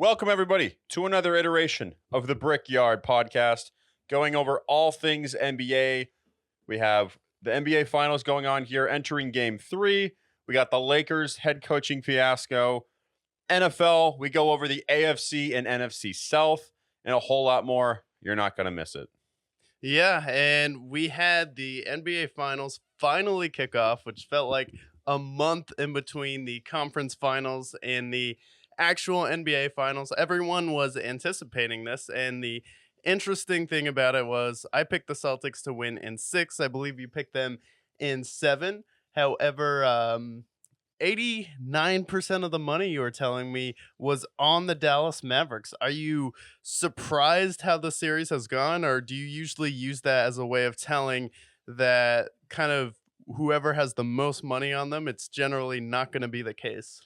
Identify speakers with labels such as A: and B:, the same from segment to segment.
A: Welcome, everybody, to another iteration of the Brickyard podcast, going over all things NBA. We have the NBA Finals going on here, entering Game 3. We got the Lakers head coaching fiasco. NFL, we go over the AFC and NFC South, and a whole lot more. You're not going to miss it.
B: Yeah, and we had the NBA Finals finally kick off, which felt like a month in between the conference finals and the actual NBA Finals. Everyone was anticipating this, and the interesting thing about it was I picked the Celtics to win in 6. I believe you picked them in 7. However, 89% of the money you were telling me was on the Dallas Mavericks. Are you surprised how the series has gone, or do you usually use that as a way of telling that kind of whoever has the most money on them, it's generally not going to be the case?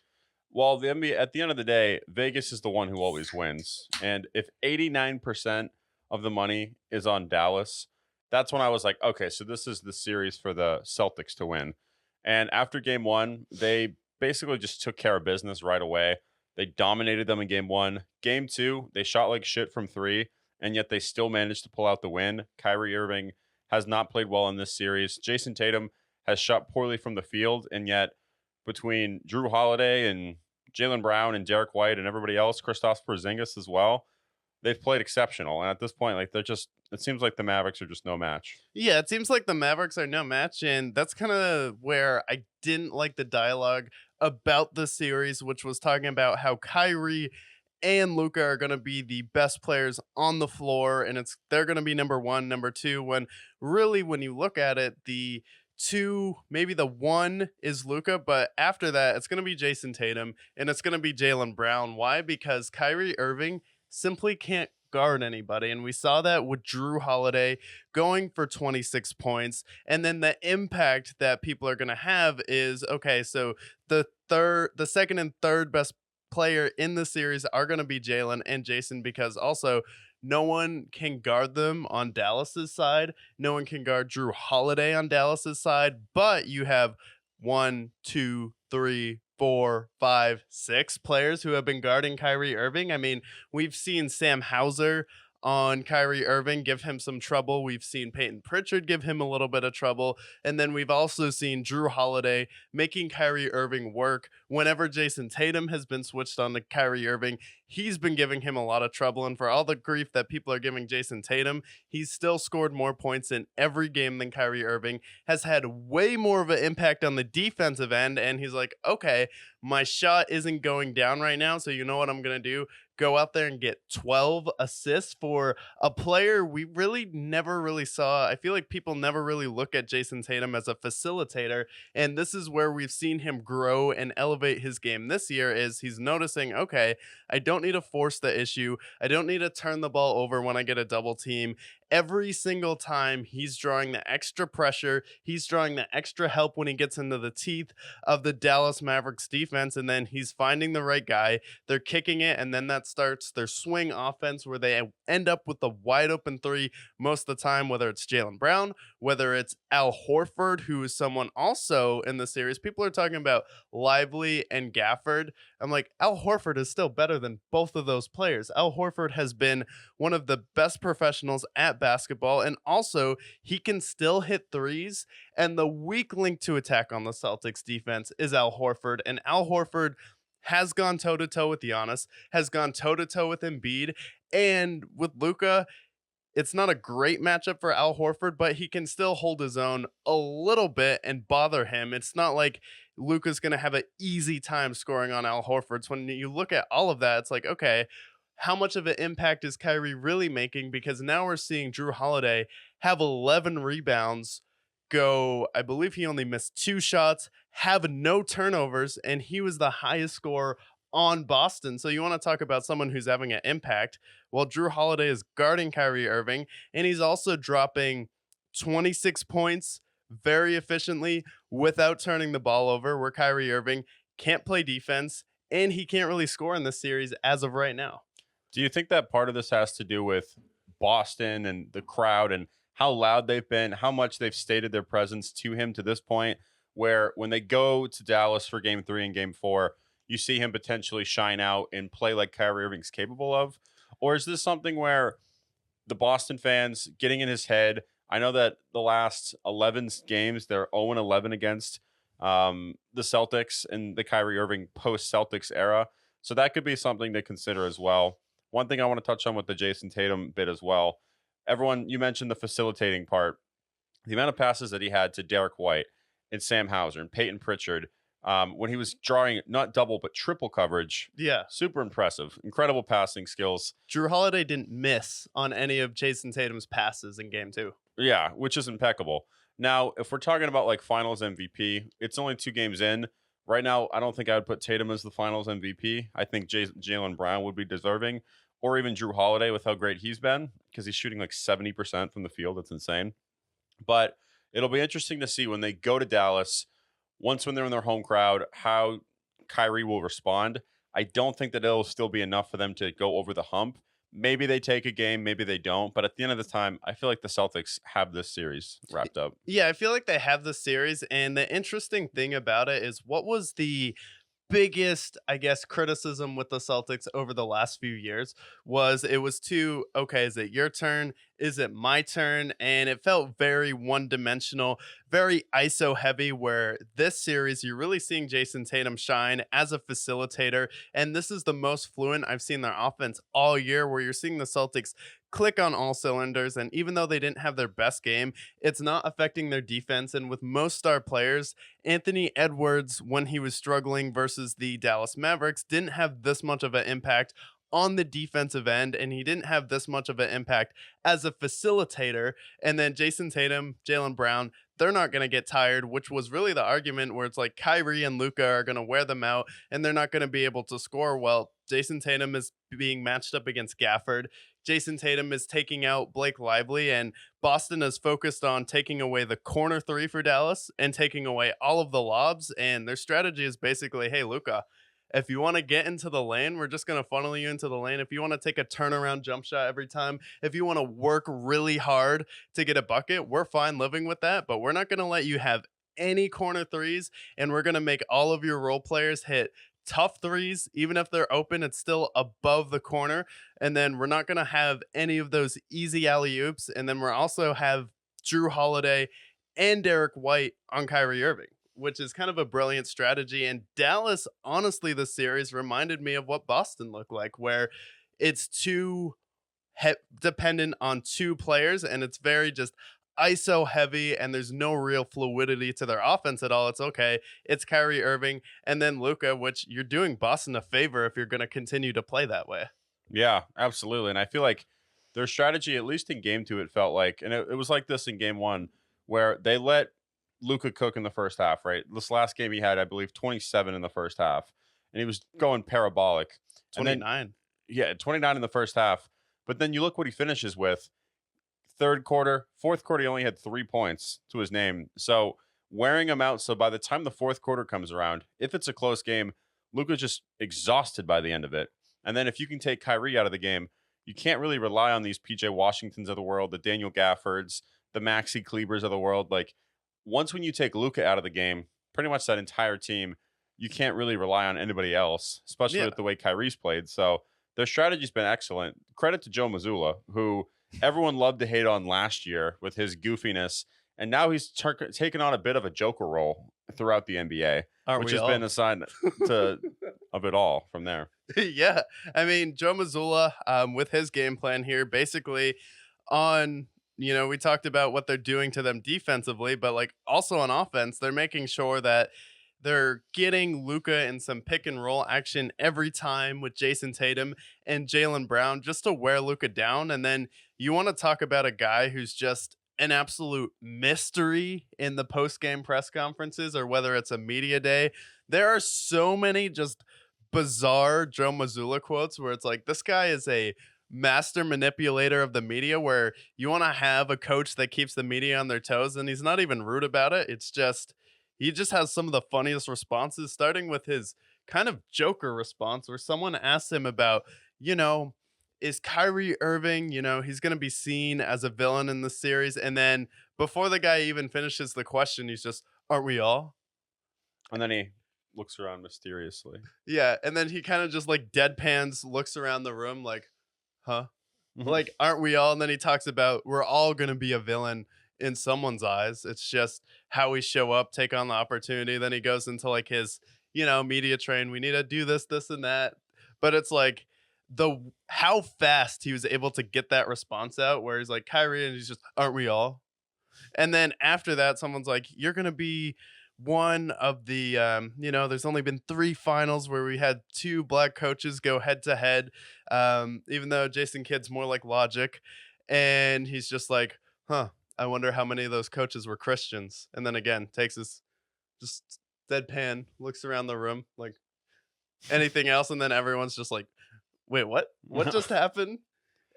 A: Well, the NBA, at the end of the day, Vegas is the one who always wins. And if 89% of the money is on Dallas, that's when I was like, okay, so this is the series for the Celtics to win. And after game 1, they basically just took care of business right away. They dominated them in game 1. Game 2, they shot like shit from 3, and yet they still managed to pull out the win. Kyrie Irving has not played well in this series. Jason Tatum has shot poorly from the field, and yet between Drew Holiday and Jaylen Brown and Derek White and everybody else, Kristaps Porzingis as well, they've played exceptional. And at this point, like it seems like the Mavericks are just no match.
B: Yeah, it seems like the Mavericks are no match, and that's kind of where I didn't like the dialogue about the series, which was talking about how Kyrie and Luka are going to be the best players on the floor, and they're going to be number 1, number 2. When really, when you look at it, the 2, maybe the 1 is Luka, but after that, it's going to be Jason Tatum and it's going to be Jaylen Brown. Why? Because Kyrie Irving simply can't guard anybody. And we saw that with Drew Holiday going for 26 points. And then the impact that people are going to have is, okay, so the second and third best player in the series are going to be Jaylen and Jason, because also no one can guard them on Dallas's side. No one can guard Drew Holiday on Dallas's side, but you have 1, 2, 3, 4, 5, 6 players who have been guarding Kyrie Irving. I mean, we've seen Sam Hauser on Kyrie Irving give him some trouble. We've seen Peyton Pritchard give him a little bit of trouble. And then we've also seen Drew Holiday making Kyrie Irving work. Whenever Jason Tatum has been switched on to Kyrie Irving, he's been giving him a lot of trouble. And for all the grief that people are giving Jason Tatum, he's still scored more points in every game than Kyrie Irving, has had way more of an impact on the defensive end. And he's like, okay, my shot isn't going down right now, so you know what I'm going to do? Go out there and get 12 assists for a player we really never really saw. I feel like people never really look at Jason Tatum as a facilitator, and this is where we've seen him grow and elevate his game this year. Is he's noticing, okay, I don't need to force the issue. I don't need to turn the ball over when I get a double team. Every single time he's drawing the extra pressure, he's drawing the extra help when he gets into the teeth of the Dallas Mavericks defense, and then he's finding the right guy. They're kicking it, and then that starts their swing offense where they end up with the wide open 3 most of the time, whether it's Jaylen Brown, whether it's Al Horford, who is someone also in the series. People are talking about Lively and Gafford. I'm like, Al Horford is still better than both of those players. Al Horford has been one of the best professionals at basketball, and also he can still hit threes. And the weak link to attack on the Celtics defense is Al Horford, and Al Horford has gone toe-to-toe with Giannis, has gone toe-to-toe with Embiid, and with Luka, it's not a great matchup for Al Horford, but he can still hold his own a little bit and bother him. It's not like Luka's going to have an easy time scoring on Al Horford. So when you look at all of that, it's like, okay, how much of an impact is Kyrie really making? Because now we're seeing Drew Holiday have 11 rebounds, go, I believe he only missed 2 shots, have no turnovers, and he was the highest scorer on Boston. So you want to talk about someone who's having an impact. Well, Drew Holiday is guarding Kyrie Irving, and he's also dropping 26 points very efficiently without turning the ball over, where Kyrie Irving can't play defense and he can't really score in this series as of right now.
A: Do you think that part of this has to do with Boston and the crowd and how loud they've been, how much they've stated their presence to him to this point, where when they go to Dallas for game 3 and game 4, you see him potentially shine out and play like Kyrie Irving's capable of? Or is this something where the Boston fans getting in his head? I know that the last 11 games, they're 0-11 against the Celtics in the Kyrie Irving post Celtics era. So that could be something to consider as well. One thing I want to touch on with the Jason Tatum bit as well. Everyone, you mentioned the facilitating part. The amount of passes that he had to Derek White and Sam Hauser and Peyton Pritchard when he was drawing not double but triple coverage.
B: Yeah.
A: Super impressive. Incredible passing skills.
B: Drew Holiday didn't miss on any of Jason Tatum's passes in game 2.
A: Yeah, which is impeccable. Now, if we're talking about like finals MVP, it's only 2 games in. Right now, I don't think I would put Tatum as the finals MVP. I think Jaylen Brown would be deserving, or even Drew Holiday with how great he's been, because he's shooting like 70% from the field. That's insane. But it'll be interesting to see when they go to Dallas, once when they're in their home crowd, how Kyrie will respond. I don't think that it'll still be enough for them to go over the hump. Maybe they take a game, maybe they don't. But at the end of the time, I feel like the Celtics have this series wrapped up.
B: Yeah, I feel like they have the series, and the interesting thing about it is what was the biggest, I guess, criticism with the Celtics over the last few years was it was too, okay, is it your turn? Is it my turn? And it felt very one dimensional, very ISO heavy, where this series, you're really seeing Jason Tatum shine as a facilitator. And this is the most fluent I've seen their offense all year, where you're seeing the Celtics click on all cylinders. And even though they didn't have their best game, it's not affecting their defense. And with most star players, Anthony Edwards, when he was struggling versus the Dallas Mavericks, didn't have this much of an impact on the defensive end, and he didn't have this much of an impact as a facilitator. And then Jason Tatum, Jaylen Brown, they're not going to get tired, which was really the argument where it's like Kyrie and Luka are going to wear them out and they're not going to be able to score. Well, Jason Tatum is being matched up against Gafford. Jason Tatum is taking out Blake Lively, and Boston is focused on taking away the corner 3 for Dallas and taking away all of the lobs. And their strategy is basically, hey, Luka, if you want to get into the lane, we're just going to funnel you into the lane. If you want to take a turnaround jump shot every time, if you want to work really hard to get a bucket, we're fine living with that. But we're not going to let you have any corner 3s, and we're going to make all of your role players hit tough 3s. Even if they're open, it's still above the corner. And then we're not going to have any of those easy alley-oops. And then we're also have Drew Holiday and Derek White on Kyrie Irving, which is kind of a brilliant strategy. And Dallas, honestly, the series reminded me of what Boston looked like, where it's too dependent on 2 players, and it's very just ISO heavy, and there's no real fluidity to their offense at all. It's okay. It's Kyrie Irving and then Luka, which you're doing Boston a favor if you're going to continue to play that way.
A: Yeah, absolutely. And I feel like their strategy, at least in game 2, it felt like, and it was like this in game 1, where they let Luka cook in the first half, right? This last game he had, I believe, 27 in the first half, and he was going parabolic.
B: 29.
A: Yeah, 29 in the first half. But then you look what he finishes with. Third quarter, fourth quarter, he only had 3 points to his name. So wearing him out. So by the time the fourth quarter comes around, if it's a close game, Luka's just exhausted by the end of it. And then if you can take Kyrie out of the game, you can't really rely on these PJ Washingtons of the world, the Daniel Gaffords, the Maxi Klebers of the world. Like, once when you take Luka out of the game, pretty much that entire team, you can't really rely on anybody else, especially with the way Kyrie's played. So their strategy's been excellent. Credit to Joe Mazzulla, who everyone loved to hate on last year with his goofiness, and now he's taken on a bit of a Joker role throughout the NBA, which has been a sign of it all from there.
B: Yeah, I mean, Joe Mazzulla, with his game plan here, basically on, we talked about what they're doing to them defensively, but like also on offense, they're making sure that they're getting Luka in some pick and roll action every time with Jason Tatum and Jaylen Brown just to wear Luka down. And then you want to talk about a guy who's just an absolute mystery in the post-game press conferences, or whether it's a media day. There are so many just bizarre Joe Mazzulla quotes where it's like, this guy is a master manipulator of the media, where you want to have a coach that keeps the media on their toes, and he's not even rude about it. It's just, he just has some of the funniest responses, starting with his kind of Joker response where someone asks him about, is Kyrie Irving, he's going to be seen as a villain in the series. And then before the guy even finishes the question, he's just, aren't we all?
A: And then he looks around mysteriously.
B: Yeah, and then he kind of just like deadpans, looks around the room like, huh? Like, aren't we all? And then he talks about we're all going to be a villain in someone's eyes. It's just how we show up, take on the opportunity. Then he goes into like his, media train. We need to do this, this, and that. But it's like how fast he was able to get that response out where he's like, Kyrie, and he's just, aren't we all? And then after that, someone's like, you're going to be one of the, there's only been 3 finals where we had 2 black coaches go head to head, even though Jason Kidd's more like logic. And he's just like, huh, I wonder how many of those coaches were Christians. And then again, takes his just deadpan, looks around the room like anything else. And then everyone's just like, wait, what? What just happened?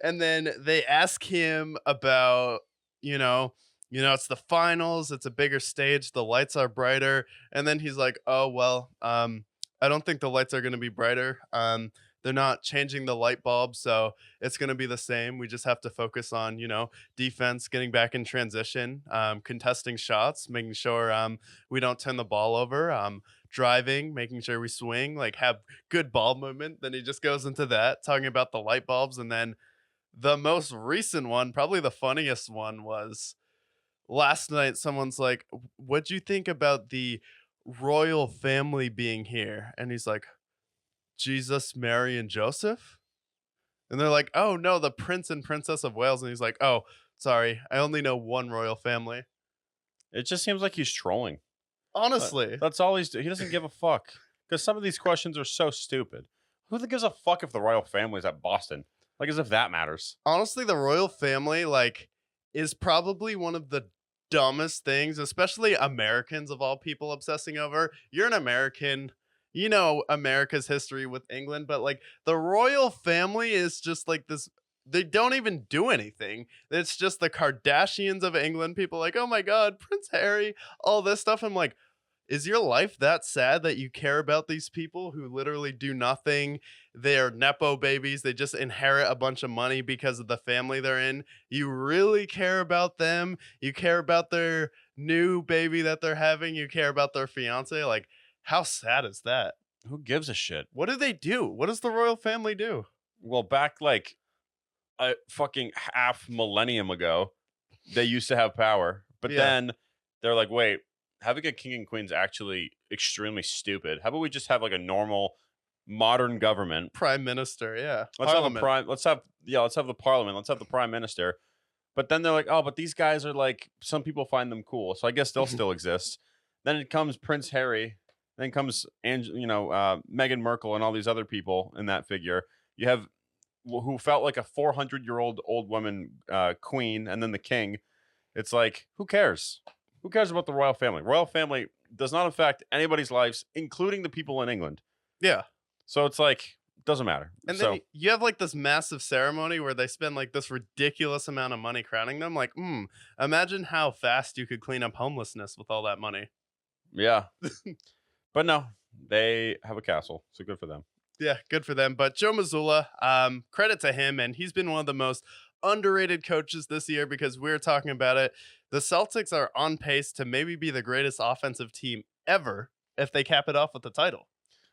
B: And then they ask him about, it's the finals, it's a bigger stage, the lights are brighter. And then he's like, oh, well, I don't think the lights are going to be brighter. They're not changing the light bulb, so it's going to be the same. We just have to focus on, defense, getting back in transition, contesting shots, making sure we don't turn the ball over, driving, making sure we swing, like have good ball movement. Then he just goes into that, talking about the light bulbs. And then the most recent one, probably the funniest one, was last night. Someone's like, what'd you think about the royal family being here? And he's like, Jesus, Mary, and Joseph? And they're like, oh no, the Prince and Princess of Wales. And he's like, oh, sorry, I only know one royal family.
A: It just seems like he's trolling.
B: Honestly.
A: That's all he's doing. He doesn't give a fuck. Because some of these questions are so stupid. Who gives a fuck if the royal family is at Boston? Like, as if that matters.
B: Honestly, the royal family, like, is probably one of the dumbest things, especially Americans of all people obsessing over. You're an American, America's history with England, but like the royal family is just like this. They don't even do anything. It's just the Kardashians of England. People like, oh my God, Prince Harry, all this stuff. I'm like, is your life that sad that you care about these people who literally do nothing? They're Nepo babies. They just inherit a bunch of money because of the family they're in. You really care about them. You care about their new baby that they're having. You care about their fiance. Like, how sad is that?
A: Who gives a shit?
B: What do they do? What does the royal family do?
A: Well, back like a fucking half millennium ago, they used to have power. But then they're like, wait, having a king and queen is actually extremely stupid. How about we just have like a normal modern government?
B: Prime minister, yeah.
A: Let's have the parliament. Let's have the prime minister. But then they're like, oh, but these guys are like, some people find them cool, so I guess they'll still exist. Then it comes Prince Harry. Then comes Meghan Merkel and all these other people in that figure. You have who felt like a 400-year-old old woman queen, and then the king. It's like, who cares? Who cares about the royal family? Royal family does not affect anybody's lives, including the people in England.
B: Yeah.
A: So it's like, doesn't matter.
B: And then you have like this massive ceremony where they spend like this ridiculous amount of money crowning them. Like, imagine how fast you could clean up homelessness with all that money.
A: Yeah. But no, they have a castle, so good for them.
B: Yeah, good for them. But Joe Mazzulla, credit to him, and he's been one of the most underrated coaches this year because we're talking about it. The Celtics are on pace to maybe be the greatest offensive team ever if they cap it off with the title.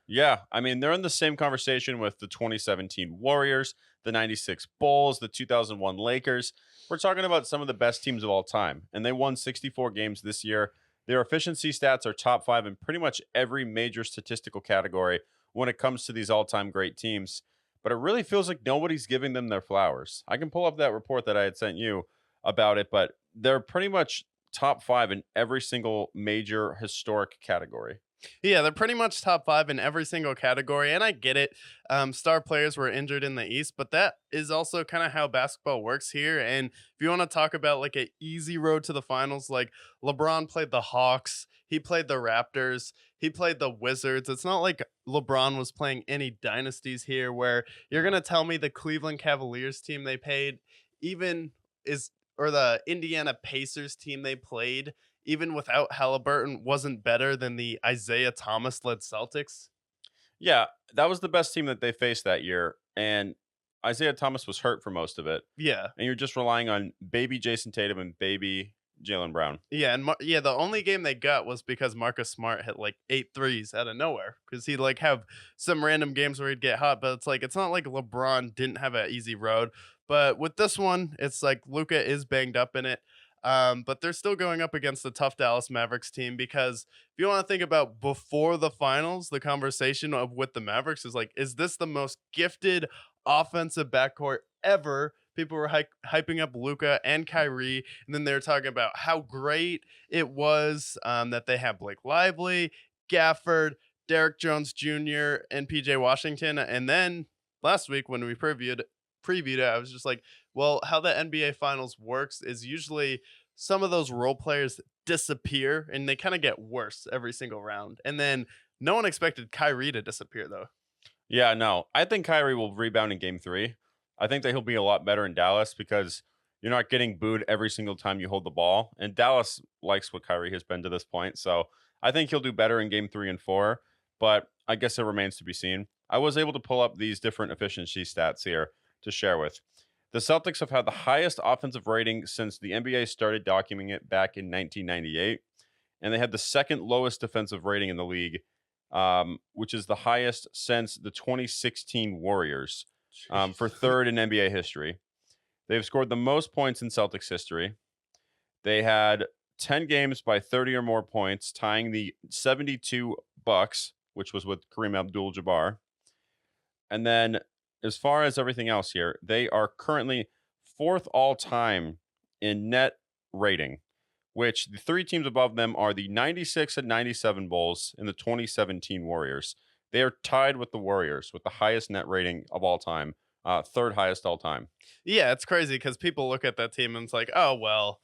A: Yeah, I mean, they're in the same conversation with the 2017 Warriors, the 96 Bulls, the 2001 Lakers. We're talking about some of the best teams of all time, and they won 64 games this year. Their efficiency stats are top 5 in pretty much every major statistical category when it comes to these all-time great teams. But it really feels like nobody's giving them their flowers. I can pull up that report that I had sent you about it, but they're pretty much top 5 in every single major historic category.
B: Yeah, they're pretty much top 5 in every single category, and I get it. Star players were injured in the East, but that is also kind of how basketball works here. And if you want to talk about like an easy road to the finals, like LeBron played the Hawks, he played the Raptors, he played the Wizards. It's not like LeBron was playing any dynasties here where you're going to tell me the Cleveland Cavaliers team they played or the Indiana Pacers team they played, even without Halliburton, wasn't better than the Isaiah Thomas-led Celtics.
A: Yeah, that was the best team that they faced that year, and Isaiah Thomas was hurt for most of it.
B: Yeah.
A: And you're just relying on baby Jason Tatum and baby Jalen Brown.
B: Yeah, and yeah, the only game they got was because Marcus Smart hit like 8 threes out of nowhere because he'd like have some random games where he'd get hot, but it's like it's not like LeBron didn't have an easy road. But with this one, it's like Luca is banged up in it. But they're still going up against the tough Dallas Mavericks team because if you want to think about before the finals, the conversation of with the Mavericks is like, is this the most gifted offensive backcourt ever? People were hyping up Luca and Kyrie, and then they were talking about how great it was that they have Blake Lively, Gafford, Derek Jones Jr., and PJ Washington. And then last week when we previewed it, I was just like, well, how the NBA Finals works is usually some of those role players disappear and they kind of get worse every single round. And then no one expected Kyrie to disappear though.
A: Yeah, no. I think Kyrie will rebound in game 3. I think that he'll be a lot better in Dallas because you're not getting booed every single time you hold the ball. And Dallas likes what Kyrie has been to this point. So I think he'll do better in game 3 and 4. But I guess it remains to be seen. I was able to pull up these different efficiency stats here to share with. The Celtics have had the highest offensive rating since the NBA started documenting it back in 1998. And they had the second lowest defensive rating in the league, which is the highest since the 2016 Warriors, for third in NBA history. They've scored the most points in Celtics history. They had 10 games by 30 or more points, tying the 72 Bucks, which was with Kareem Abdul-Jabbar. And then as far as everything else here, they are currently 4th all-time in net rating, which the 3 teams above them are the 96 and 97 Bulls and the 2017 Warriors. They are tied with the Warriors with the highest net rating of all time, 3rd highest all time.
B: Yeah, it's crazy because people look at that team and it's like, oh, well,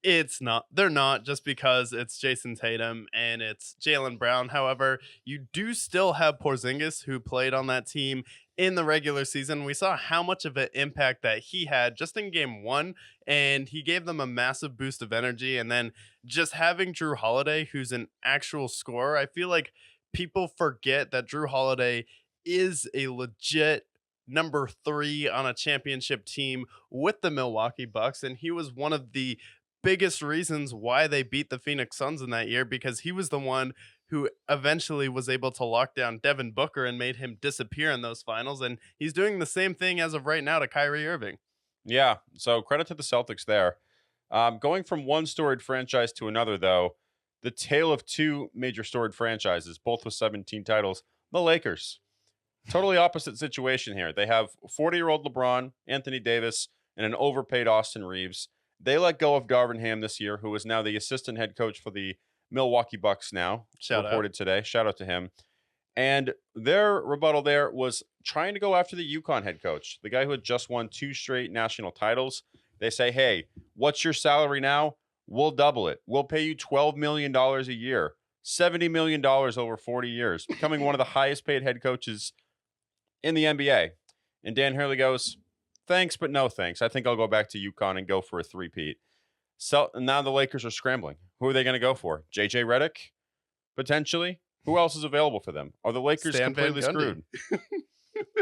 B: it's not. They're not just because it's Jason Tatum and it's Jalen Brown. However, you do still have Porzingis who played on that team in the regular season. We saw how much of an impact that he had just in game 1, and he gave them a massive boost of energy. And then just having Drew Holiday, who's an actual scorer, I feel like people forget that Drew Holiday is a legit number 3 on a championship team with the Milwaukee Bucks, and he was one of the biggest reasons why they beat the Phoenix Suns in that year because he was the one who eventually was able to lock down Devin Booker and made him disappear in those finals. And he's doing the same thing as of right now to Kyrie Irving.
A: Yeah, so credit to the Celtics there. Going from one storied franchise to another, though, the tale of 2 major storied franchises, both with 17 titles, the Lakers. Totally opposite situation here. They have 40-year-old LeBron, Anthony Davis, and an overpaid Austin Reeves. They let go of Darvin Ham this year, who is now the assistant head coach for the Milwaukee Bucks now. Reported today. Shout out to him. And their rebuttal there was trying to go after the UConn head coach, the guy who had just won 2 straight national titles. They say, hey, what's your salary now? We'll double it. We'll pay you $12 million a year, $70 million over 40 years, becoming one of the highest paid head coaches in the NBA. And Dan Hurley goes, thanks, but no thanks. I think I'll go back to UConn and go for a 3-peat. So now the Lakers are scrambling. Who are they going to go for? JJ Redick? Potentially. Who else is available for them? Are the Lakers completely screwed?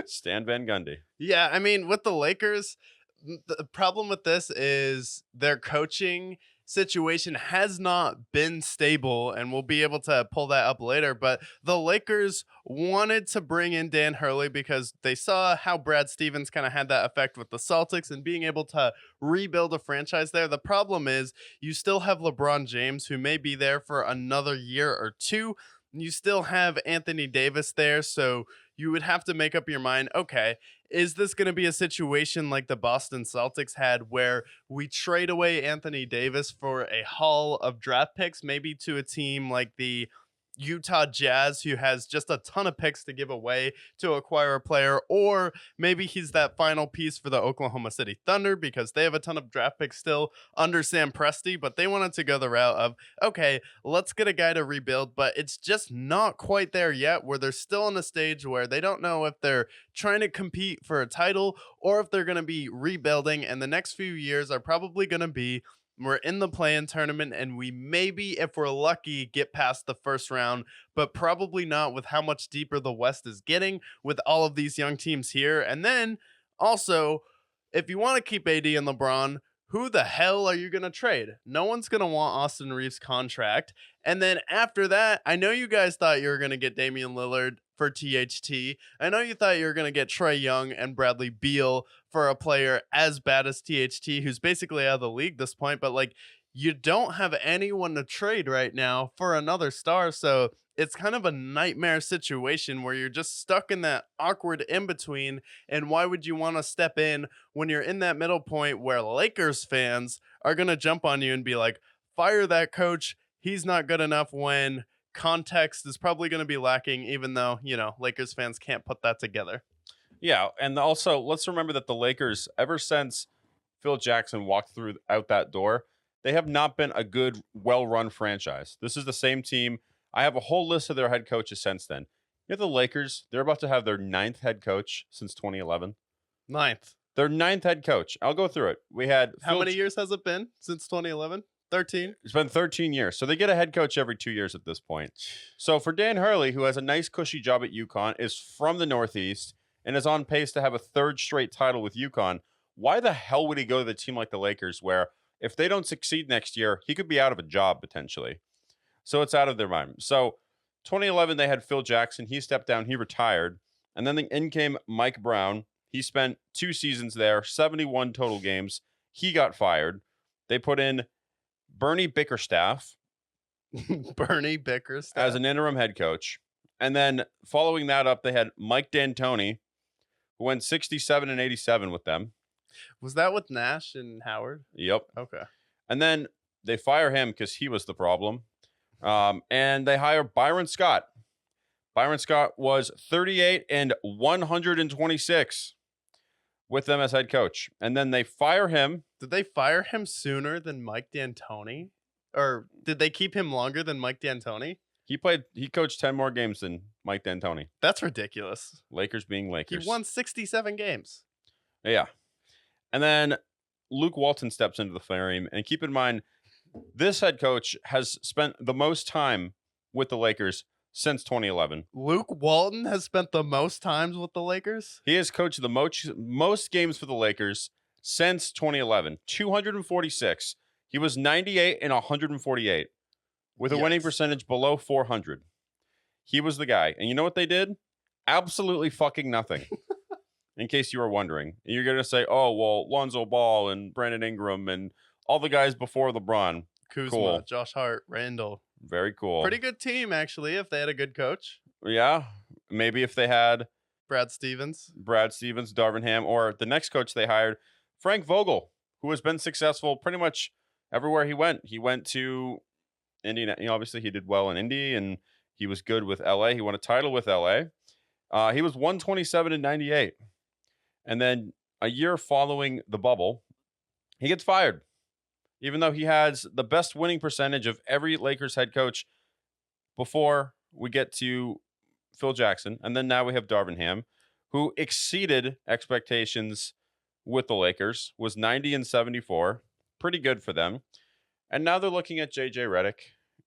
A: Stan Van Gundy.
B: Yeah, I mean, with the Lakers, the problem with this is their coaching situation has not been stable, and we'll be able to pull that up later. But the Lakers wanted to bring in Dan Hurley because they saw how Brad Stevens kind of had that effect with the Celtics and being able to rebuild a franchise there. The problem is you still have LeBron James, who may be there for another year or 2. You still have Anthony Davis there, so you would have to make up your mind, okay, is this going to be a situation like the Boston Celtics had where we trade away Anthony Davis for a haul of draft picks, maybe to a team like the Utah Jazz, who has just a ton of picks to give away to acquire a player, or maybe he's that final piece for the Oklahoma City Thunder because they have a ton of draft picks still under Sam Presti, but they wanted to go the route of, okay, let's get a guy to rebuild, but it's just not quite there yet, where they're still in a stage where they don't know if they're trying to compete for a title or if they're going to be rebuilding, and the next few years are probably going to be we're in the play-in tournament, and we maybe, if we're lucky, get past the first round, but probably not with how much deeper the West is getting with all of these young teams here. And then also, if you want to keep AD and LeBron, who the hell are you going to trade? No one's going to want Austin Reeves' contract. And then after that, I know you guys thought you were going to get Damian Lillard for THT. I know you thought you were going to get Trae Young and Bradley Beal for a player as bad as THT, who's basically out of the league at this point. But like, you don't have anyone to trade right now for another star. So it's kind of a nightmare situation where you're just stuck in that awkward in between. And why would you want to step in when you're in that middle point where Lakers fans are going to jump on you and be like, fire that coach? He's not good enough, when context is probably going to be lacking, even though, Lakers fans can't put that together.
A: Yeah. And also, let's remember that the Lakers, ever since Phil Jackson walked out that door, they have not been a good, well-run franchise. This is the same team. I have a whole list of their head coaches since then. The Lakers, they're about to have their 9th head coach since 2011.
B: 9th.
A: Their 9th head coach. I'll go through it. We had
B: How many years has it been since 2011? 13?
A: It's been 13 years. So they get a head coach every 2 years at this point. So for Dan Hurley, who has a nice cushy job at UConn, is from the Northeast, and is on pace to have a 3rd straight title with UConn, why the hell would he go to a team like the Lakers, where if they don't succeed next year, he could be out of a job potentially? So it's out of their mind. So 2011, they had Phil Jackson. He stepped down. He retired. And then in came Mike Brown. He spent 2 seasons there, 71 total games. He got fired. They put in Bernie Bickerstaff.
B: Bernie Bickerstaff.
A: As an interim head coach. And then following that up, they had Mike D'Antoni, who went 67 and 87 with them.
B: Was that with Nash and Howard?
A: Yep.
B: Okay.
A: And then they fire him because he was the problem. And they hire Byron Scott. Byron Scott was 38 and 126 with them as head coach. And then they fire him.
B: Did they fire him sooner than Mike D'Antoni? Or did they keep him longer than Mike D'Antoni?
A: He coached 10 more games than Mike D'Antoni.
B: That's ridiculous.
A: Lakers being Lakers.
B: He won 67 games.
A: Yeah. And then Luke Walton steps into the frame. And keep in mind, this head coach has spent the most time with the Lakers since 2011.
B: Luke Walton has spent the most times with the Lakers?
A: He has coached the most games for the Lakers since 2011. 246. He was 98 and 148 with a winning percentage below 400. He was the guy. And you know what they did? Absolutely fucking nothing. In case you were wondering. You're going to say, oh, well, Lonzo Ball and Brandon Ingram and all the guys before LeBron.
B: Kuzma,
A: cool.
B: Josh Hart, Randall.
A: Very cool.
B: Pretty good team, actually, if they had a good coach.
A: Yeah. Maybe if they had
B: Brad Stevens,
A: Darvin Ham, or the next coach they hired, Frank Vogel, who has been successful pretty much everywhere he went. He went to Indy. Obviously, he did well in Indy, and he was good with LA. He won a title with LA. He was 127 and 98. And then a year following the bubble, he gets fired, even though he has the best winning percentage of every Lakers head coach before we get to Phil Jackson. And then now we have Darvin Ham, who exceeded expectations with the Lakers, was 90 and 74. Pretty good for them. And now they're looking at JJ Redick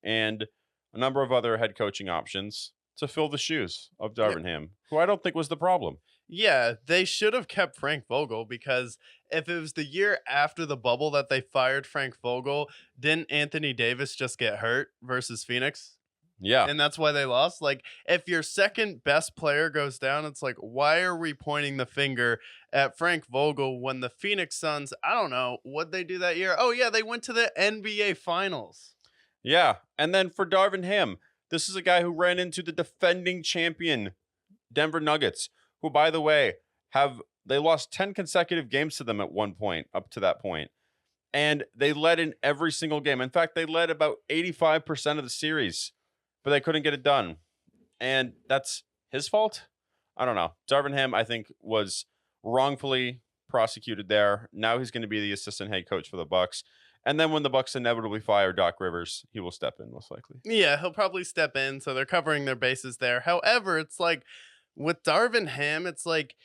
A: and a number of other head coaching options to fill the shoes of Darvin Ham, who I don't think was the problem.
B: Yeah, they should have kept Frank Vogel, because if it was the year after the bubble that they fired Frank Vogel, didn't Anthony Davis just get hurt versus Phoenix?
A: Yeah.
B: And that's why they lost. Like, if your second best player goes down, it's like, why are we pointing the finger at Frank Vogel when the Phoenix Suns, I don't know, what'd they do that year? Oh, yeah, they went to the NBA Finals.
A: Yeah. And then for Darvin Ham, this is a guy who ran into the defending champion Denver Nuggets, who, by the way, they lost 10 consecutive games to them at one point, up to that point. And they led in every single game. In fact, they led about 85% of the series, but they couldn't get it done. And that's his fault? I don't know. Darvin Ham, I think, was wrongfully prosecuted there. Now he's going to be the assistant head coach for the Bucks. And then when the Bucks inevitably fire Doc Rivers, he will step in, most likely.
B: Yeah, he'll probably step in, so they're covering their bases there. However, it's like, with Darvin Ham, it's like,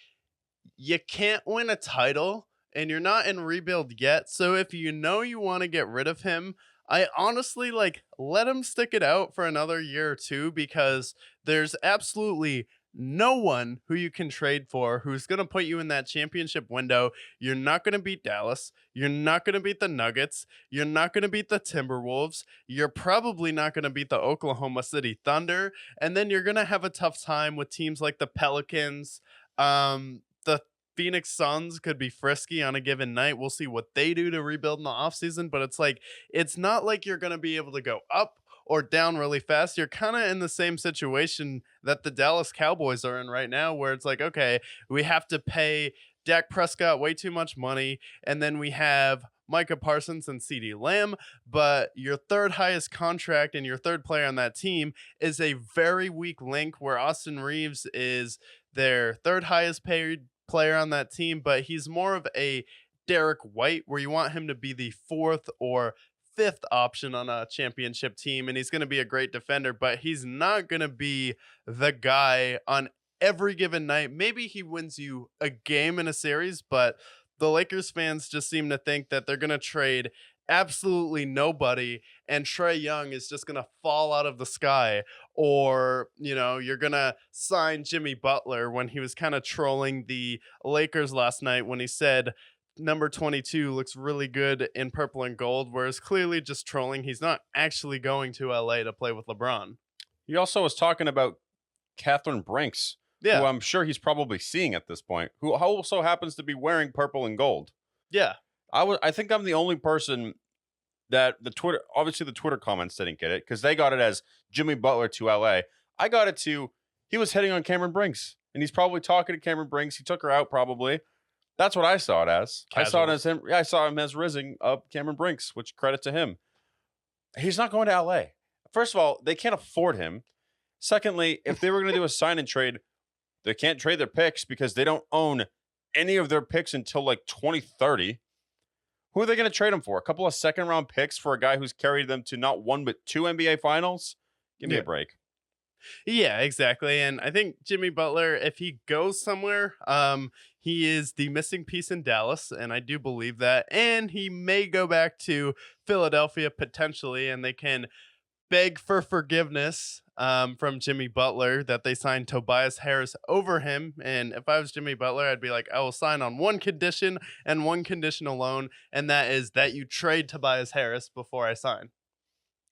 B: you can't win a title and you're not in rebuild yet. So if you know you want to get rid of him, I honestly let him stick it out for another year or two, because there's absolutely no one who you can trade for who's going to put you in that championship window. You're not going to beat Dallas. You're not going to beat the Nuggets. You're not going to beat the Timberwolves. You're probably not going to beat the Oklahoma City Thunder. And then you're going to have a tough time with teams like the Pelicans. The Phoenix Suns could be frisky on a given night. We'll see what they do to rebuild in the offseason. But it's like, it's not like you're going to be able to go up or down really fast. You're kind of in the same situation that the Dallas Cowboys are in right now, where it's like, okay, we have to pay Dak Prescott way too much money, and then we have Micah Parsons and CeeDee Lamb, but your third highest contract and your third player on that team is a very weak link where Austin Reeves is their third highest paid player on that team, but he's more of a Derek White, where you want him to be the fourth or fifth option on a championship team, and he's going to be a great defender, but he's not going to be the guy on every given night. Maybe he wins you a game in a series, but the Lakers fans just seem to think that they're going to trade absolutely nobody and Trae Young is just going to fall out of the sky, or you're going to sign Jimmy Butler, when he was kind of trolling the Lakers last night when he said number 22 looks really good in purple and gold, whereas clearly just trolling. He's not actually going to LA to play with LeBron.
A: He also was talking about Catherine Brinks, who
B: Yeah.
A: I'm sure he's probably seeing at this point, who also happens to be wearing purple and gold.
B: Yeah.
A: I think I'm the only person that the Twitter comments didn't get it, because they got it as Jimmy Butler to LA. I got it to, he was hitting on Cameron Brinks, and he's probably talking to Cameron Brinks. He took her out probably. That's what I saw it as.
B: Casual.
A: I saw it as him. I saw him as rizzing up Cameron Brinks, which credit to him. He's not going to LA. First of all, they can't afford him. Secondly, if they were going to do a sign and trade, they can't trade their picks because they don't own any of their picks until like 2030. Who are they going to trade him for? A couple of second round picks for a guy who's carried them to not one but two NBA finals? Give me a break.
B: Yeah, exactly. And I think Jimmy Butler, if he goes somewhere, he is the missing piece in Dallas, and I do believe that. And he may go back to Philadelphia potentially, and they can beg for forgiveness from Jimmy Butler that they signed Tobias Harris over him. And if I was Jimmy Butler, I'd be like, I will sign on one condition and one condition alone, and that is that you trade Tobias Harris before I sign.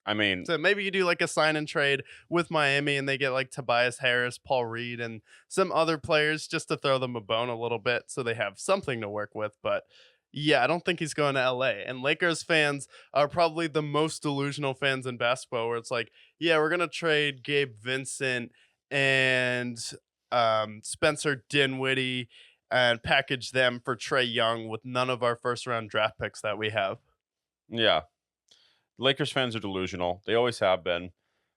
A: I mean,
B: So maybe you do like a sign and trade with Miami and they get like Tobias Harris, Paul Reed, and some other players just to throw them a bone a little bit so they have something to work with. But yeah, I don't think he's going to LA. And Lakers fans are probably the most delusional fans in basketball, where it's like, yeah, we're going to trade Gabe Vincent and Spencer Dinwiddie and package them for Trae Young with none of our first round draft picks that we have.
A: yeah. Lakers fans are delusional. They always have been.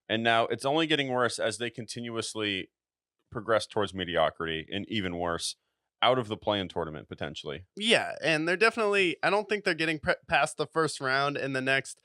A: And now it's only getting worse as they continuously progress towards mediocrity, and even worse, out of the play-in tournament, potentially.
B: Yeah, and they're definitely, I don't think they're getting past the first round in the next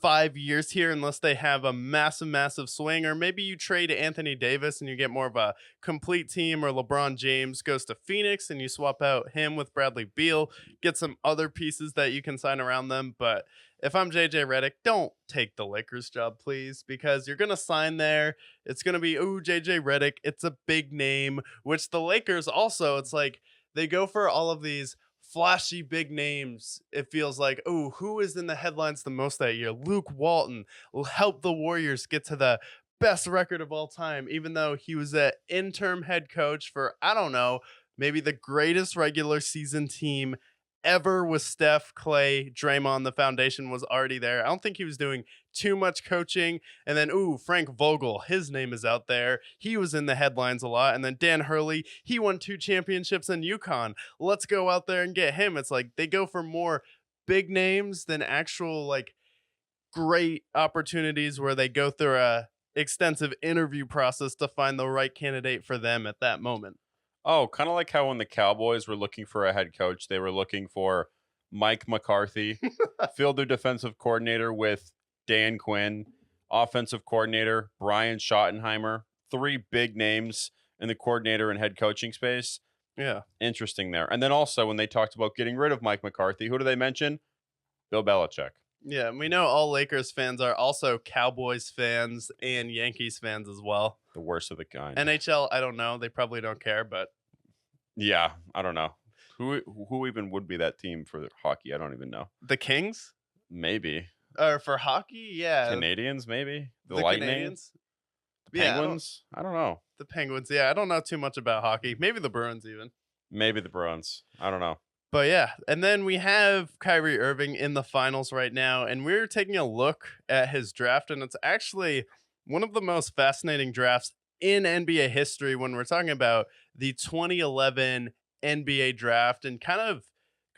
B: 5 years here unless they have a massive swing. Or maybe you trade Anthony Davis and you get more of a complete team, or LeBron James goes to Phoenix and you swap out him with Bradley Beal, get some other pieces that you can sign around them. But if I'm JJ Redick, don't take the Lakers job, please, because you're going to sign there. It's going to be, ooh, JJ Redick. It's a big name, which the Lakers also, it's like they go for all of these flashy big names. It feels like, oh, who is in the headlines the most that year? Luke Walton will help the Warriors get to the best record of all time, even though he was an interim head coach for, I don't know, maybe the greatest regular season team ever with Steph, Clay, Draymond. The foundation was already there. I don't think he was doing too much coaching. And then, ooh, Frank Vogel, his name is out there. He was in the headlines a lot. And then Dan Hurley, he won 2 championships in UConn. Let's go out there and get him. It's like they go for more big names than actual like great opportunities where they go through a extensive interview process to find the right candidate for them at that moment.
A: Oh, kind of like how when the Cowboys were looking for a head coach, they were looking for Mike McCarthy, field their defensive coordinator with Dan Quinn, offensive coordinator Brian Schottenheimer. 3 big names in the coordinator and head coaching space.
B: Yeah.
A: Interesting there. And then also when they talked about getting rid of Mike McCarthy, who do they mention? Bill Belichick.
B: Yeah, and we know all Lakers fans are also Cowboys fans and Yankees fans as well.
A: The worst of the kind.
B: NHL, I don't know. They probably don't care, but
A: Yeah, I don't know. Who even would be that team for hockey? I don't even know.
B: the Kings
A: Maybe
B: or for hockey, yeah,
A: Canadians, maybe the
B: the
A: Lightning,
B: Canadians.
A: the
B: Yeah,
A: Penguins. I don't know.
B: the Penguins. Yeah, I don't know too much about hockey. Maybe the Bruins even.
A: Maybe the Bruins. I don't know.
B: But yeah, and then we have Kyrie Irving in the finals right now, and we're taking a look at his draft, and it's actually one of the most fascinating drafts in NBA history when we're talking about the 2011 NBA draft, and kind of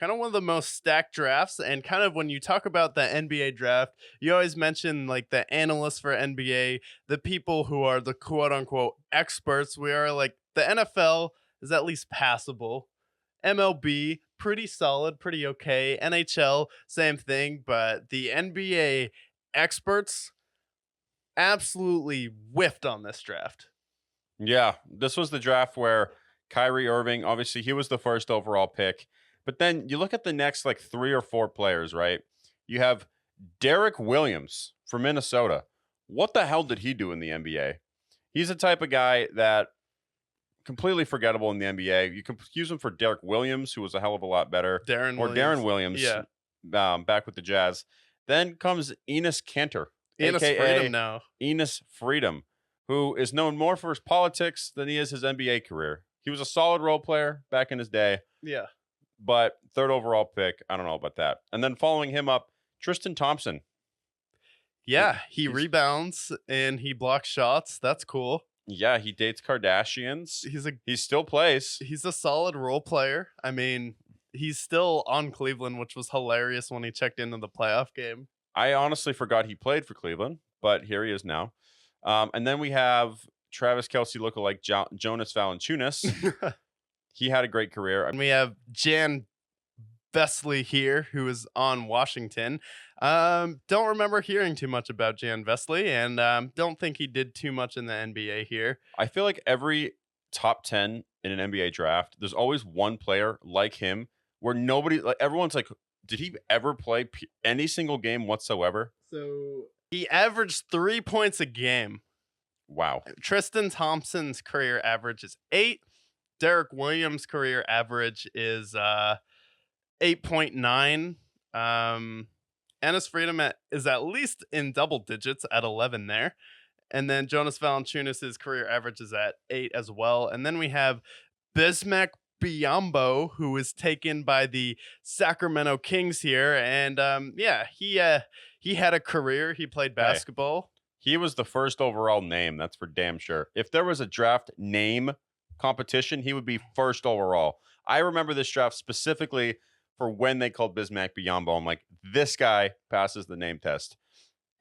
B: one of the most stacked drafts. And kind of when you talk about the NBA draft, you always mention like the analysts for NBA, the people who are the quote unquote experts. We are like the NFL is at least passable. MLB, pretty solid, pretty okay. NHL, same thing. But the NBA experts absolutely whiffed on this draft.
A: Yeah, this was the draft where Kyrie Irving, obviously, he was the first overall pick. But then you look at the next like 3 or 4 players, right? You have Derek Williams from Minnesota. What the hell did he do in the NBA? He's the type of guy that completely forgettable in the NBA. You can use him for Derek Williams, who was a hell of a lot better, Darren Williams,
B: Yeah.
A: back with the Jazz. Then comes Enes Kanter,
B: Enes
A: aka
B: Freedom now.
A: Enes Freedom, who is known more for his politics than he is his NBA career. He was a solid role player back in his day,
B: Yeah.
A: but third overall pick, I don't know about that. And then following him up, Tristan Thompson.
B: Yeah. He
A: He's-
B: rebounds and he blocks shots. That's cool.
A: Yeah, he dates Kardashians.
B: He's
A: He still plays.
B: a solid role player. I mean, he's still on Cleveland, which was hilarious when he checked into the playoff game.
A: I honestly forgot he played for Cleveland, but here he is now. And then we have Travis Kelce lookalike Jonas Valanciunas. He had a great career.
B: And we have Jan Vesley here, who is on Washington. Don't remember hearing too much about Jan Vesley, and don't think he did too much in the NBA here.
A: I feel like every top 10 in an NBA draft, there's always one player like him where nobody, like everyone's like, did he ever play any single game whatsoever?
B: So he averaged 3 points a game.
A: Wow.
B: Tristan Thompson's career average is 8. Derek Williams' career average is 8.9. Enes Freedom is at least in double digits at 11 there. And then Jonas Valanciunas' career average is at 8 as well. And then we have Bismack Biyombo, who was taken by the Sacramento Kings here. And yeah, he had a career. He played basketball.
A: He was the first overall name. That's for damn sure. If there was a draft name competition, he would be first overall. I remember this draft specifically for when they called Bismack Biyombo. I'm like, this guy passes the name test.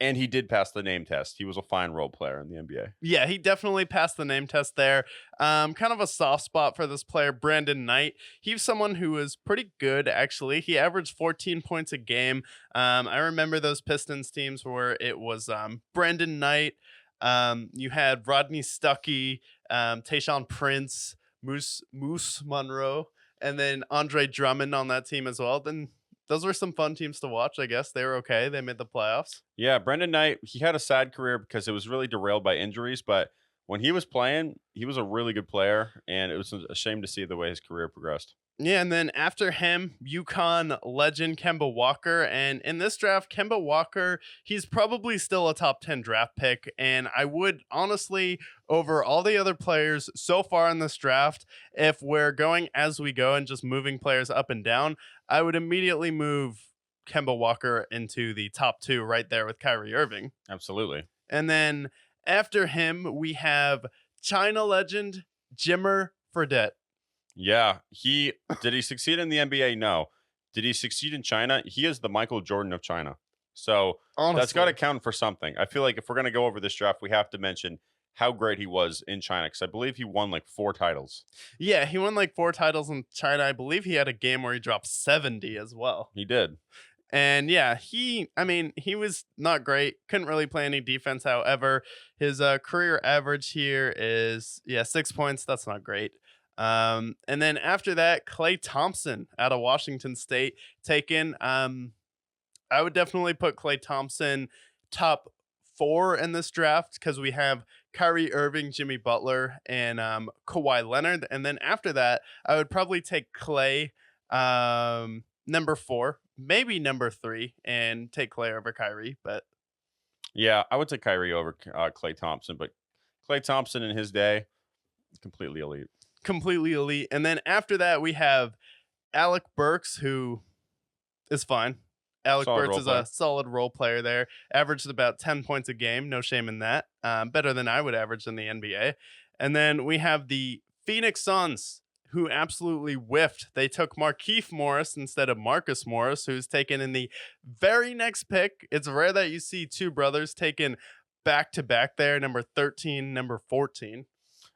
A: And he did pass the name test. He was a fine role player in the NBA.
B: Yeah, he definitely passed the name test there. Kind of a soft spot for this player, Brandon Knight. He's someone who was pretty good, actually. He averaged 14 points a game. I remember those Pistons teams where it was Brandon Knight. You had Rodney Stuckey, Tayshaun Prince, Moose Monroe, and then Andre Drummond on that team as well. Then those were some fun teams to watch, I guess. They were okay. They made the playoffs.
A: Yeah, Brendan Knight, he had a sad career because it was really derailed by injuries, but when he was playing, he was a really good player, and it was a shame to see the way his career progressed.
B: Yeah, and then after him, UConn legend Kemba Walker. And in this draft, Kemba Walker, he's probably still a top 10 draft pick. And I would honestly, over all the other players so far in this draft, if we're going as we go and just moving players up and down, I would immediately move Kemba Walker into the top 2 right there with Kyrie Irving.
A: Absolutely.
B: And then after him, we have China legend Jimmer Fredette.
A: Yeah, did he succeed in the NBA? No. Did he succeed in China? He is the Michael Jordan of China. So
B: Honestly,
A: that's got to count for something. I feel like if we're going to go over this draft, we have to mention how great he was in China, because I believe he won like 4 titles.
B: Yeah, he won like 4 titles in China. I believe he had a game where he dropped 70 as well.
A: He did.
B: And yeah, he was not great. Couldn't really play any defense. However, his career average here is 6 points. That's not great. And then after that, Klay Thompson out of Washington State taken. I would definitely put Klay Thompson top 4 in this draft because we have Kyrie Irving, Jimmy Butler, and Kawhi Leonard. And then after that, I would probably take Klay number 4, maybe number 3, and take Klay over Kyrie. But
A: Yeah, I would take Kyrie over Clay Thompson, but Clay Thompson in his day, completely elite.
B: completely elite. And then after that, we have Alec Burks, who is fine. Alec
A: Solid
B: Burks
A: role
B: is
A: player.
B: a solid role player there. Averaged about 10 points a game. No shame in that. Better than I would average in the NBA. And then we have the Phoenix Suns, who absolutely whiffed. They took Markieff Morris instead of Marcus Morris, who's taken in the very next pick. It's rare that you see two brothers taken back to back there, number 13, number 14.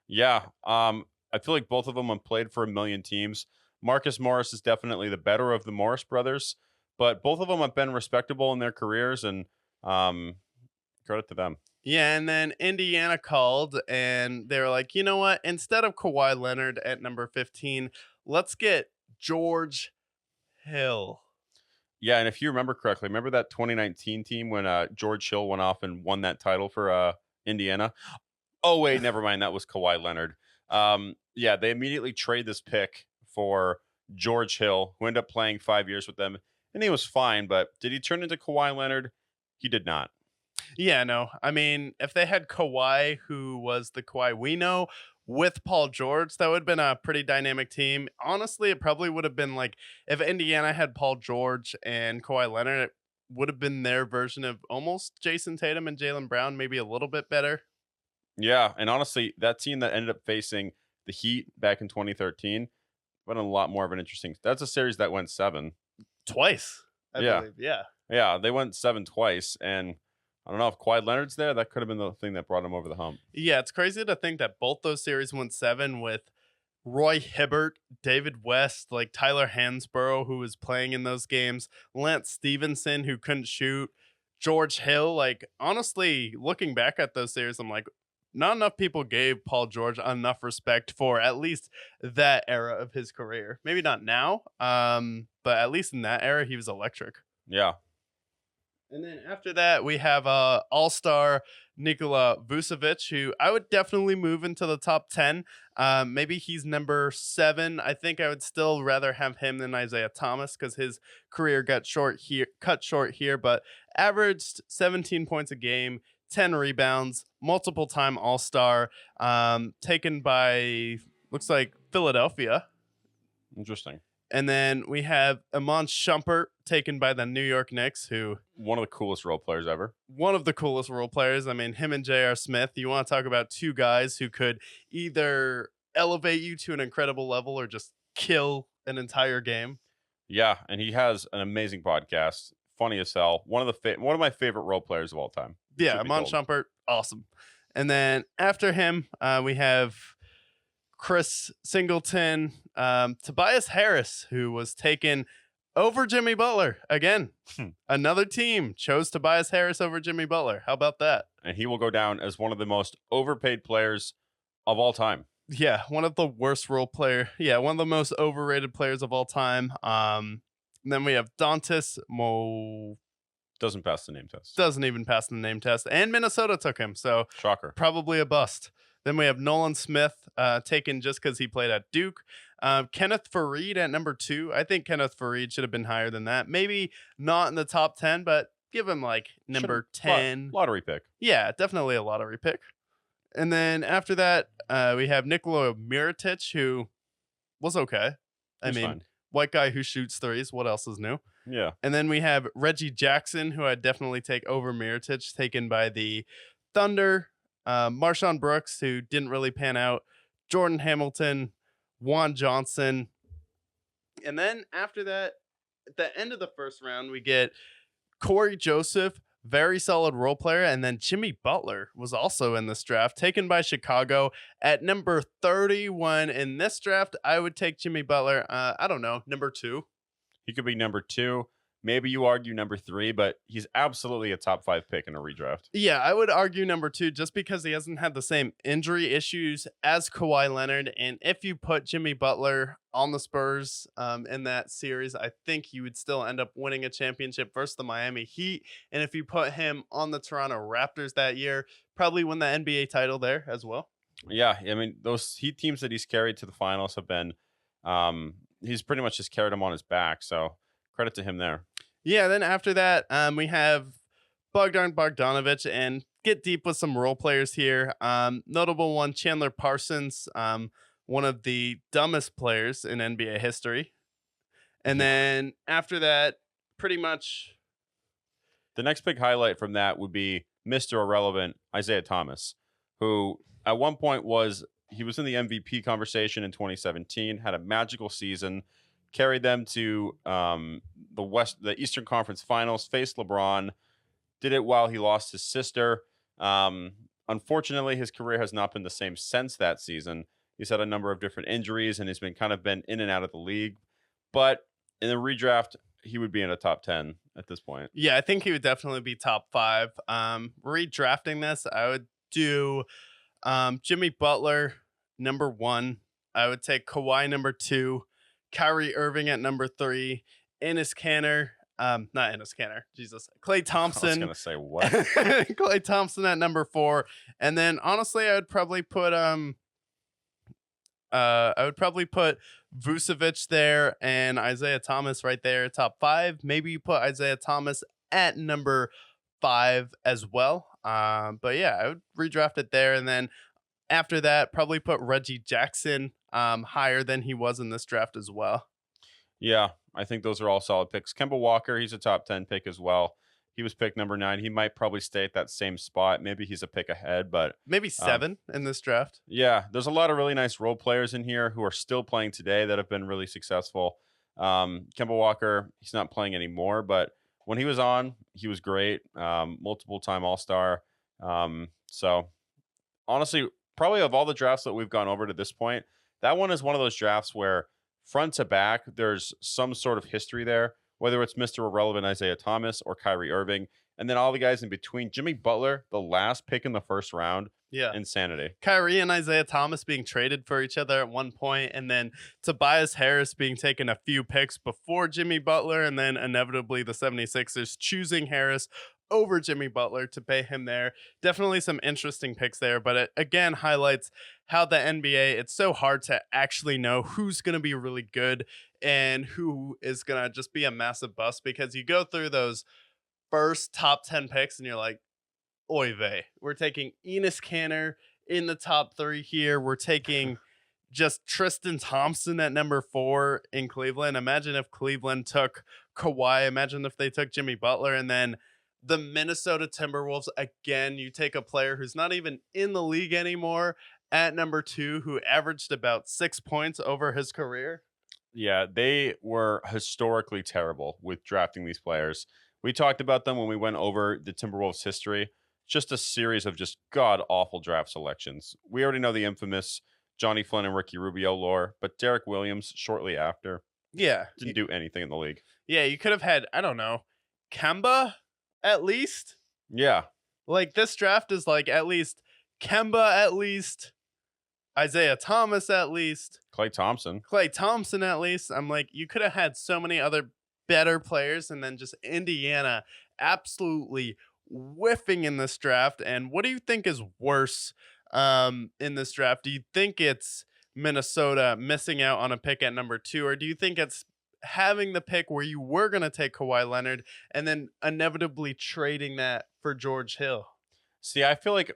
A: Yeah, I feel like both of them have played for a million teams. Marcus Morris is definitely the better of the Morris brothers, but both of them have been respectable in their careers, and credit to them.
B: Yeah, and then Indiana called and they were like, you know what? Instead of Kawhi Leonard at number 15, let's get George Hill.
A: Yeah, and if you remember correctly, remember that 2019 team when George Hill went off and won that title for Indiana? Oh, wait, never mind. That was Kawhi Leonard. Yeah, they immediately trade this pick for George Hill, who ended up playing 5 years with them. And he was fine, but did he turn into Kawhi Leonard? He did not.
B: Yeah, no. I mean, if they had Kawhi, who was the Kawhi we know, with Paul George, that would have been a pretty dynamic team. Honestly, it probably would have been like if Indiana had Paul George and Kawhi Leonard, it would have been their version of almost Jason Tatum and Jaylen Brown, maybe a little bit better.
A: Yeah, and honestly, that team that ended up facing the Heat back in 2013 went a lot more of an interesting. That's a series that went 7.
B: Twice, I
A: Yeah.
B: believe. Yeah.
A: Yeah, they went 7 twice, and I don't know if Kawhi Leonard's there. That could have been the thing that brought him over the hump.
B: Yeah, it's crazy to think that both those series went 7 with Roy Hibbert, David West, like Tyler Hansborough, who was playing in those games, Lance Stevenson, who couldn't shoot, George Hill. Like, honestly, looking back at those series, I'm like, not enough people gave Paul George enough respect for at least that era of his career. Maybe not now, but at least in that era, he was electric.
A: Yeah.
B: And then after that, we have all-star Nikola Vucevic, who I would definitely move into the top 10. Maybe he's number 7. I think I would still rather have him than Isaiah Thomas because his career got cut short here, but averaged 17 points a game, 10 rebounds, multiple time all-star, taken by, looks like, Philadelphia.
A: Interesting.
B: And then we have Iman Shumpert taken by the New York Knicks, who
A: One of the coolest role players ever.
B: one of the coolest role players. I mean, him and J.R. Smith, you want to talk about two guys who could either elevate you to an incredible level or just kill an entire game.
A: Yeah, and he has an amazing podcast. Funny as hell. One of my favorite role players of all time.
B: Yeah,
A: Truth be
B: Iman
A: told.
B: Shumpert, awesome. And then after him, we have Chris Singleton, Tobias Harris, who was taken over Jimmy Butler. Again, another team chose Tobias Harris over Jimmy Butler. How about that?
A: And he will go down as one of the most overpaid players of all time.
B: Yeah, one of the worst role player. Yeah, one of the most overrated players of all time. Then we have Dantas Mo.
A: Doesn't pass the name test.
B: Doesn't even pass the name test. And Minnesota took him, so
A: Shocker.
B: probably a bust. Then we have Nolan Smith taken just because he played at Duke. Kenneth Faried at number 2. I think Kenneth Faried should have been higher than that. Maybe not in the top 10, but give him like number 10.
A: Lottery pick.
B: Yeah, definitely a lottery pick. And then after that, we have Nikola Mirotic, who was okay. I
A: He's
B: mean,
A: fine.
B: white guy who shoots threes. What else is new?
A: Yeah.
B: And then we have Reggie Jackson, who I'd definitely take over Mirotic, taken by the Thunder. Marshawn Brooks, who didn't really pan out. Jordan Hamilton, Juan Johnson. And then after that, at the end of the first round, we get Corey Joseph, very solid role player. And then Jimmy Butler was also in this draft, taken by Chicago at number 31. In this draft, I would take Jimmy Butler, I don't know, number 2.
A: He could be number 2, Maybe you argue number 3, but he's absolutely a top 5 pick in a redraft.
B: Yeah, I would argue number 2 just because he hasn't had the same injury issues as Kawhi Leonard. And if you put Jimmy Butler on the Spurs in that series, I think you would still end up winning a championship versus the Miami Heat. And if you put him on the Toronto Raptors that year, probably win the NBA title there as well.
A: Yeah, I mean, those Heat teams that he's carried to the finals have been, he's pretty much just carried them on his back. So credit to him there.
B: Yeah, then after that, we have Bogdan Bogdanovic, and get deep with some role players here. Notable one, Chandler Parsons, one of the dumbest players in NBA history. And then after that, pretty much.
A: The next big highlight from that would be Mr. Irrelevant, Isaiah Thomas, who at one point he was in the MVP conversation in 2017, had a magical season, carried them to the Eastern Conference Finals, faced LeBron, did it while he lost his sister. Unfortunately, his career has not been the same since that season. He's had a number of different injuries, and he's been in and out of the league. But in the redraft, he would be in a top 10 at this point.
B: Yeah, I think he would definitely be top 5. Redrafting this, I would do Jimmy Butler, number 1. I would take Kawhi, number 2. Kyrie Irving at number 3. Enes Kanter, not Enes Kanter, Jesus. Klay Thompson.
A: I was going to say what?
B: Klay Thompson at number 4. And then honestly, I would probably put Vucevic there and Isaiah Thomas right there, top 5. Maybe you put Isaiah Thomas at number 5 as well. But yeah, I would redraft it there. And then after that, probably put Reggie Jackson higher than he was in this draft as well.
A: Yeah, I think those are all solid picks. Kemba Walker, he's a top 10 pick as well. He was picked number 9. He might probably stay at that same spot. Maybe he's a pick ahead, but
B: maybe 7 in this draft.
A: Yeah, there's a lot of really nice role players in here who are still playing today that have been really successful. Kemba Walker, he's not playing anymore, but when he was on, he was great. Multiple-time All-Star. So honestly, probably of all the drafts that we've gone over to this point, that one is one of those drafts where front to back, there's some sort of history there, whether it's Mr. Irrelevant Isaiah Thomas or Kyrie Irving, and then all the guys in between. Jimmy Butler, the last pick in the first round.
B: Yeah.
A: Insanity.
B: Kyrie and Isaiah Thomas being traded for each other at one point, and then Tobias Harris being taken a few picks before Jimmy Butler, and then inevitably the 76ers choosing Harris over Jimmy Butler to pay him there. Definitely some interesting picks there, but it again highlights how the NBA, it's so hard to actually know who's going to be really good and who is going to just be a massive bust, because you go through those first top 10 picks and you're like, oy vey, we're taking Enes Kanter in the top 3 here. We're taking just Tristan Thompson at number 4 in Cleveland. Imagine if Cleveland took Kawhi. Imagine if they took Jimmy Butler. And then the Minnesota Timberwolves, again, you take a player who's not even in the league anymore at number 2, who averaged about 6 points over his career.
A: Yeah, they were historically terrible with drafting these players. We talked about them when we went over the Timberwolves history. Just a series of just god-awful draft selections. We already know the infamous Johnny Flynn and Ricky Rubio lore, but Derek Williams shortly after didn't do anything in the league.
B: Yeah, you could have had, I don't know, Kemba at least.
A: Yeah.
B: Like, this draft is like at least Kemba at least, Isaiah Thomas at least,
A: Klay Thompson
B: at least. I'm like, you could have had so many other better players, and then just Indiana absolutely whiffing in this draft. And what do you think is worse in this draft? Do you think it's Minnesota missing out on a pick at number 2, or do you think it's having the pick where you were going to take Kawhi Leonard and then inevitably trading that for George Hill?
A: See, I feel like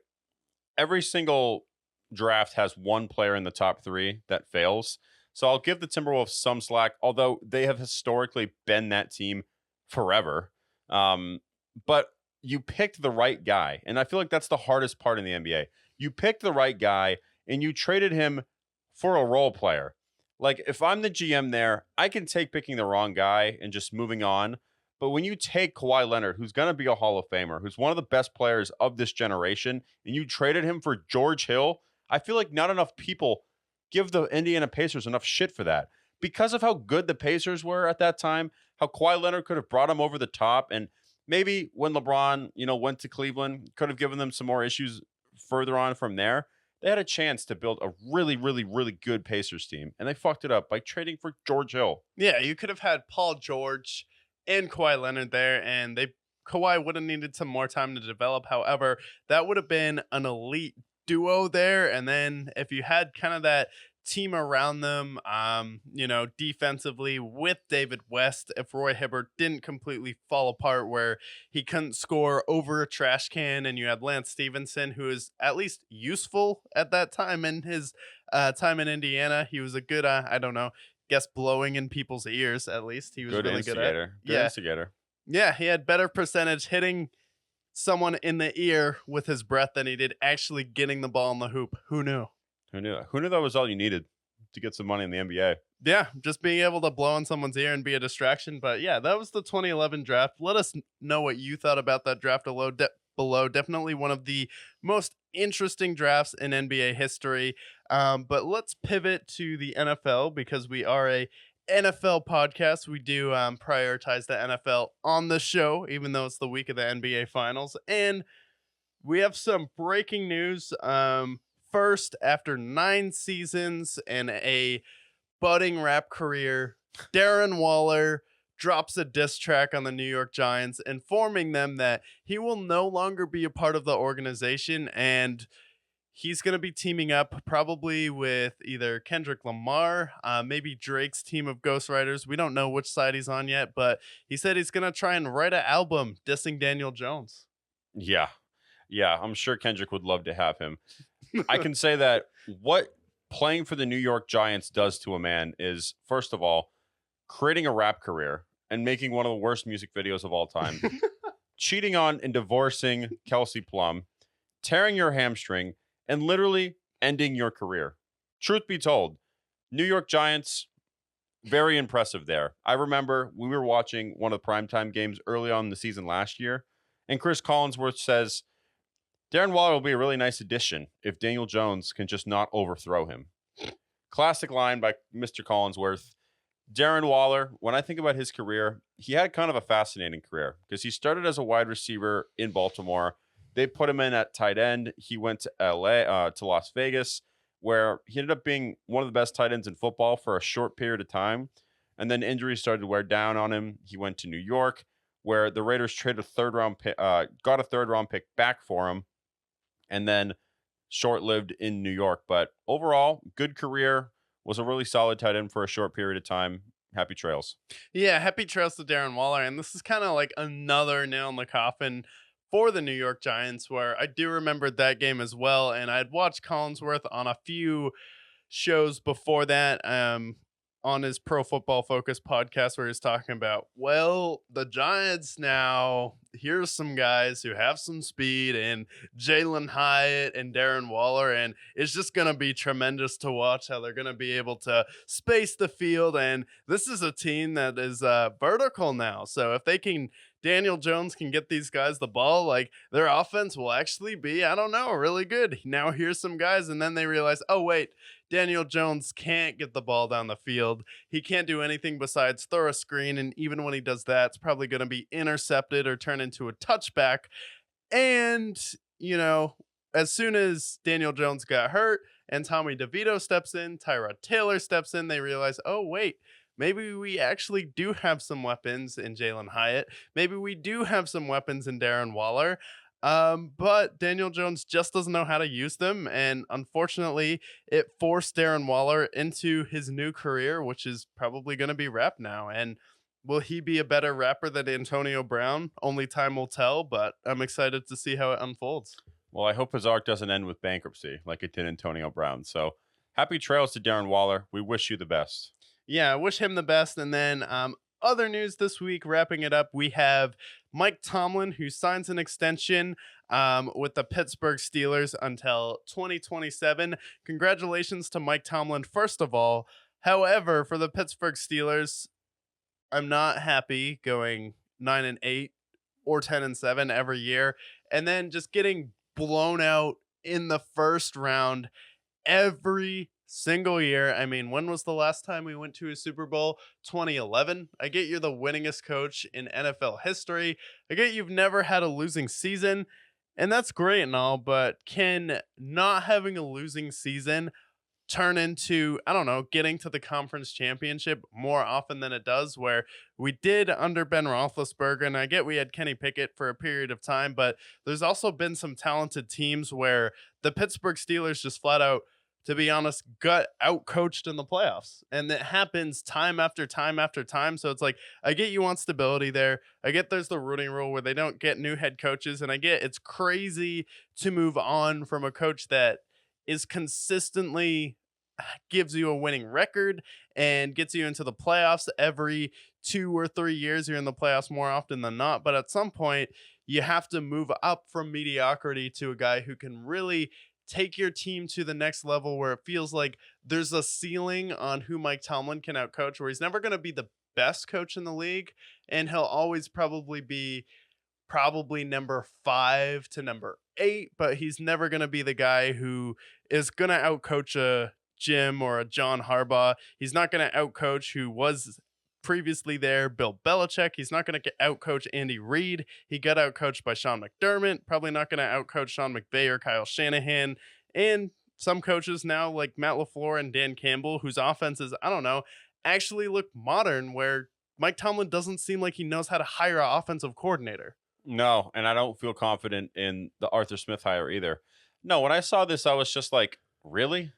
A: every single draft has one player in the top 3 that fails. So I'll give the Timberwolves some slack, although they have historically been that team forever. But you picked the right guy, and I feel like that's the hardest part in the NBA. You picked the right guy, and you traded him for a role player. Like, if I'm the GM there, I can take picking the wrong guy and just moving on. But when you take Kawhi Leonard, who's going to be a Hall of Famer, who's one of the best players of this generation, and you traded him for George Hill, I feel like not enough people give the Indiana Pacers enough shit for that. because of how good the Pacers were at that time, how Kawhi Leonard could have brought him over the top. And maybe when LeBron, went to Cleveland, could have given them some more issues further on from there. They had a chance to build a really, really, really good Pacers team, and they fucked it up by trading for George Hill.
B: Yeah, you could have had Paul George and Kawhi Leonard there, and Kawhi would have needed some more time to develop. However, that would have been an elite duo there. And then if you had kind of that team around them, defensively with David West, if Roy Hibbert didn't completely fall apart where he couldn't score over a trash can, and you had Lance Stevenson, who is at least useful at that time in his time in Indiana. He was a good, I don't know, guess blowing in people's ears. At least he was
A: Good
B: really good at.
A: instigator. Good
B: Yeah,
A: instigator.
B: yeah, he had better percentage hitting someone in the ear with his breath than he did actually getting the ball in the hoop. Who knew?
A: Who knew? Who knew that was all you needed to get some money in the NBA?
B: Yeah, just being able to blow in someone's ear and be a distraction. But yeah, that was the 2011 draft. Let us know what you thought about that draft below. Definitely one of the most interesting drafts in NBA history. But let's pivot to the NFL because we are a NFL podcast. We do prioritize the NFL on the show, even though it's the week of the NBA Finals. And we have some breaking news. First, after 9 seasons and a budding rap career, Darren Waller drops a diss track on the New York Giants, informing them that he will no longer be a part of the organization, and he's going to be teaming up probably with either Kendrick Lamar, maybe Drake's team of ghostwriters. We don't know which side he's on yet, but he said he's going to try and write an album dissing Daniel Jones.
A: Yeah. Yeah, I'm sure Kendrick would love to have him. I can say that what playing for the New York Giants does to a man is, first of all, creating a rap career and making one of the worst music videos of all time, cheating on and divorcing Kelsey Plum, tearing your hamstring, and literally ending your career. Truth be told, New York Giants, very impressive there. I remember we were watching one of the primetime games early on in the season last year, and Chris Collinsworth says, Darren Waller will be a really nice addition if Daniel Jones can just not overthrow him. Classic line by Mr. Collinsworth. Darren Waller, when I think about his career, he had kind of a fascinating career because he started as a wide receiver in Baltimore. They put him in at tight end. He went to to Las Vegas, where he ended up being one of the best tight ends in football for a short period of time. And then injuries started to wear down on him. He went to New York, where the Raiders traded got a third round pick back for him, and then short-lived in New York. But overall, good career. Was a really solid tight end for a short period of time. Happy trails.
B: Yeah, happy trails to Darren Waller. And this is kind of like another nail in the coffin for the New York Giants, where I do remember that game as well. And I'd watched Collinsworth on a few shows before that, on his Pro Football Focus podcast, where he's talking about, well, the Giants now, here's some guys who have some speed, and Jalen Hyatt and Darren Waller, and it's just going to be tremendous to watch how they're going to be able to space the field. And this is a team that is vertical now. So if Daniel Jones can get these guys the ball, like, their offense will actually be, I don't know, really good. Now here's some guys, and then they realize, oh, wait, Daniel Jones can't get the ball down the field. He can't do anything besides throw a screen, and even when he does that, it's probably going to be intercepted or turn into a touchback. And, as soon as Daniel Jones got hurt and Tommy DeVito steps in, Tyrod Taylor steps in, they realize, oh, wait, maybe we actually do have some weapons in Jalen Hyatt. Maybe we do have some weapons in Darren Waller. But Daniel Jones just doesn't know how to use them. And unfortunately, it forced Darren Waller into his new career, which is probably going to be rap now. And will he be a better rapper than Antonio Brown? Only time will tell, but I'm excited to see how it unfolds.
A: Well, I hope his arc doesn't end with bankruptcy like it did Antonio Brown. So happy trails to Darren Waller. We wish you the best.
B: Yeah, I wish him the best. And then other news this week, wrapping it up, we have Mike Tomlin, who signs an extension with the Pittsburgh Steelers until 2027. Congratulations to Mike Tomlin, first of all. However, for the Pittsburgh Steelers, I'm not happy going 9-8 or 10-7 every year, and then just getting blown out in the first round every single year. I mean, when was the last time we went to a Super Bowl? 2011. I get you're the winningest coach in NFL history. I get you've never had a losing season, and that's great and all, but can not having a losing season turn into, I don't know, getting to the conference championship more often than it does, where we did under Ben Roethlisberger, and I get we had Kenny Pickett for a period of time, but there's also been some talented teams where the Pittsburgh Steelers just flat out, to be honest, got out coached in the playoffs. And that happens time after time after time. So it's like, I get you want stability there. I get there's the rooting rule where they don't get new head coaches. And I get it's crazy to move on from a coach that is consistently gives you a winning record and gets you into the playoffs every 2 or 3 years. You're in the playoffs more often than not. But at some point, you have to move up from mediocrity to a guy who can really take your team to the next level where it feels like there's a ceiling on who Mike Tomlin can outcoach, where he's never going to be the best coach in the league. And he'll always probably be number 5 to number 8, but he's never going to be the guy who is going to outcoach a Jim or a John Harbaugh. He's not going to outcoach who was previously there, Bill Belichick. He's not going to get outcoach Andy Reid. He got outcoached by Sean McDermott. Probably not going to outcoach Sean McVay or Kyle Shanahan. And some coaches now like Matt LaFleur and Dan Campbell, whose offenses, I don't know, actually look modern, where Mike Tomlin doesn't seem like he knows how to hire an offensive coordinator.
A: No, and I don't feel confident in the Arthur Smith hire either. No, when I saw this, I was just like, really?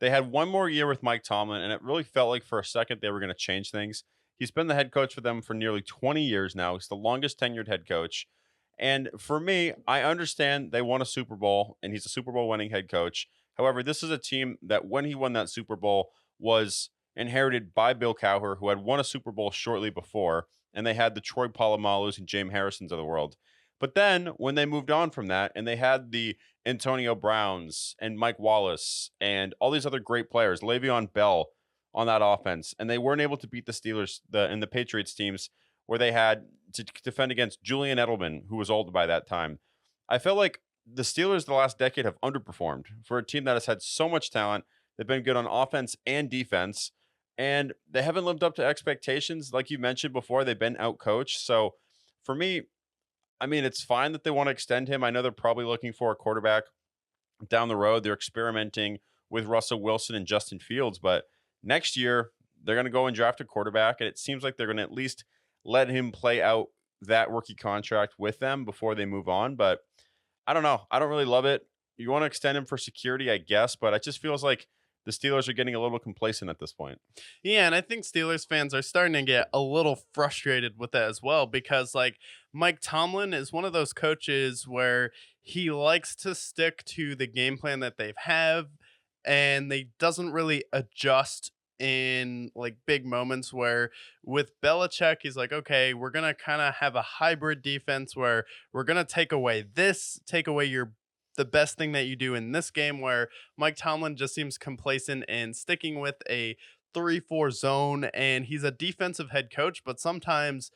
A: They had one more year with Mike Tomlin, and it really felt like for a second they were going to change things. He's been the head coach for them for nearly 20 years now. He's the longest tenured head coach. And for me, I understand they won a Super Bowl, and he's a Super Bowl winning head coach. However, this is a team that when he won that Super Bowl was inherited by Bill Cowher, who had won a Super Bowl shortly before, and they had the Troy Polamalu's and James Harrisons of the world. But then when they moved on from that, and they had the Antonio Browns and Mike Wallace and all these other great players, Le'Veon Bell on that offense, and they weren't able to beat the Steelers and the Patriots teams where they had to defend against Julian Edelman, who was old by that time. I felt like the Steelers the last decade have underperformed for a team that has had so much talent. They've been good on offense and defense, and they haven't lived up to expectations. Like you mentioned before, they've been outcoached. So for me, I mean, it's fine that they want to extend him. I know they're probably looking for a quarterback down the road. They're experimenting with Russell Wilson and Justin Fields, but next year they're going to go and draft a quarterback, and it seems like they're going to at least let him play out that rookie contract with them before they move on. But I don't know. I don't really love it. You want to extend him for security, I guess, but it just feels like the Steelers are getting a little complacent at this point.
B: Yeah, and I think Steelers fans are starting to get a little frustrated with that as well, because like Mike Tomlin is one of those coaches where he likes to stick to the game plan that they have, and they doesn't really adjust in like big moments, where with Belichick he's like, okay, we're going to kind of have a hybrid defense where we're going to take away the best thing that you do in this game, where Mike Tomlin just seems complacent and sticking with a 3-4 zone. And he's a defensive head coach, but sometimes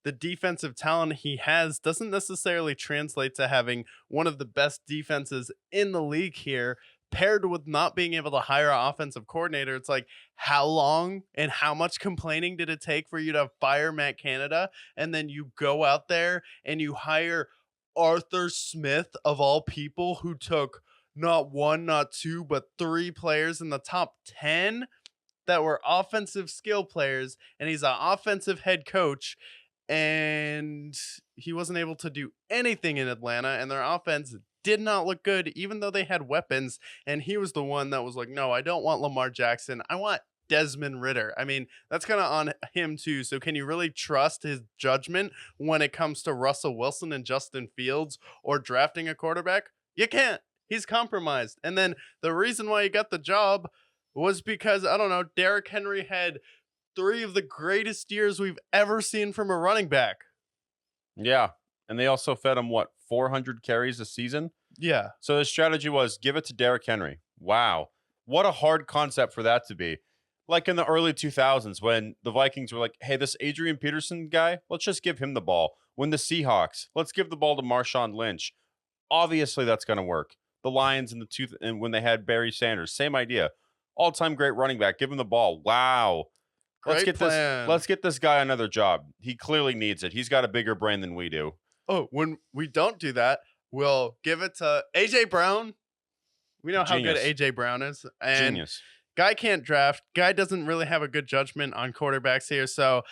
B: the defensive talent he has doesn't necessarily translate to having one of the best defenses in the league here, paired with not being able to hire an offensive coordinator. It's like, how long and how much complaining did it take for you to fire Matt Canada? And then you go out there and you hire Arthur Smith, of all people, who took not one, not two, but 3 players in the top 10 that were offensive skill players, and he's an offensive head coach, and he wasn't able to do anything in Atlanta, and their offense did not look good, even though they had weapons. And he was the one that was like, no, I don't want Lamar Jackson. I want Desmond Ritter. I mean, that's kind of on him too. So can you really trust his judgment when it comes to Russell Wilson and Justin Fields or drafting a quarterback? You can't. He's compromised. And then the reason why he got the job was because, I don't know, Derrick Henry had 3 of the greatest years we've ever seen from a running back.
A: Yeah. And they also fed him, 400 carries a season?
B: Yeah.
A: So the strategy was give it to Derrick Henry. Wow. What a hard concept for that to be. Like in the early 2000s when the Vikings were like, hey, this Adrian Peterson guy, let's just give him the ball. When the Seahawks, let's give the ball to Marshawn Lynch. Obviously, that's going to work. The Lions and when they had Barry Sanders, same idea. All-time great running back. Give him the ball. Wow.
B: Great plan.
A: Let's get this guy another job. He clearly needs it. He's got a bigger brain than we do.
B: Oh, when we don't do that, we'll give it to AJ Brown. We know
A: Genius.
B: how good AJ Brown is. And
A: Genius.
B: guy can't draft. Guy doesn't really have a good judgment on quarterbacks here. So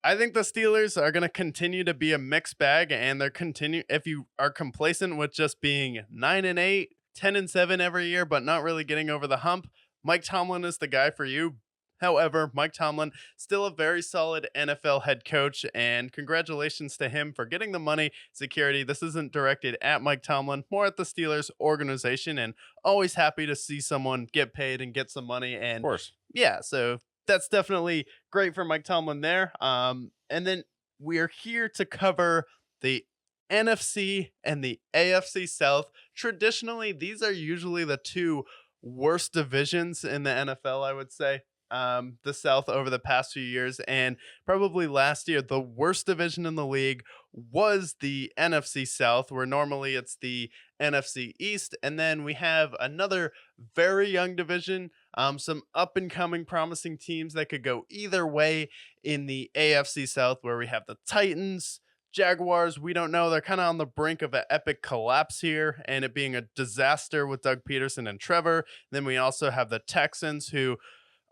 B: I think the Steelers are going to continue to be a mixed bag, and if you are complacent with just being 9-8, 10-7 every year, but not really getting over the hump, Mike Tomlin is the guy for you. However, Mike Tomlin, still a very solid NFL head coach, and congratulations to him for getting the money security. This isn't directed at Mike Tomlin, more at the Steelers organization, and always happy to see someone get paid and get some money.
A: Of
B: And
A: course.
B: yeah, so that's definitely great for Mike Tomlin there. And then we're here to cover the NFC and the AFC South. Traditionally, these are usually the two worst divisions in the NFL, I would say. The South over the past few years, and probably last year, the worst division in the league was the NFC South, where normally it's the NFC East. And then we have another very young division, some up and coming promising teams that could go either way in the AFC South, where we have the Titans, Jaguars. We don't know. They're kind of on the brink of an epic collapse here and it being a disaster with Doug Peterson and Trevor. Then we also have the Texans, who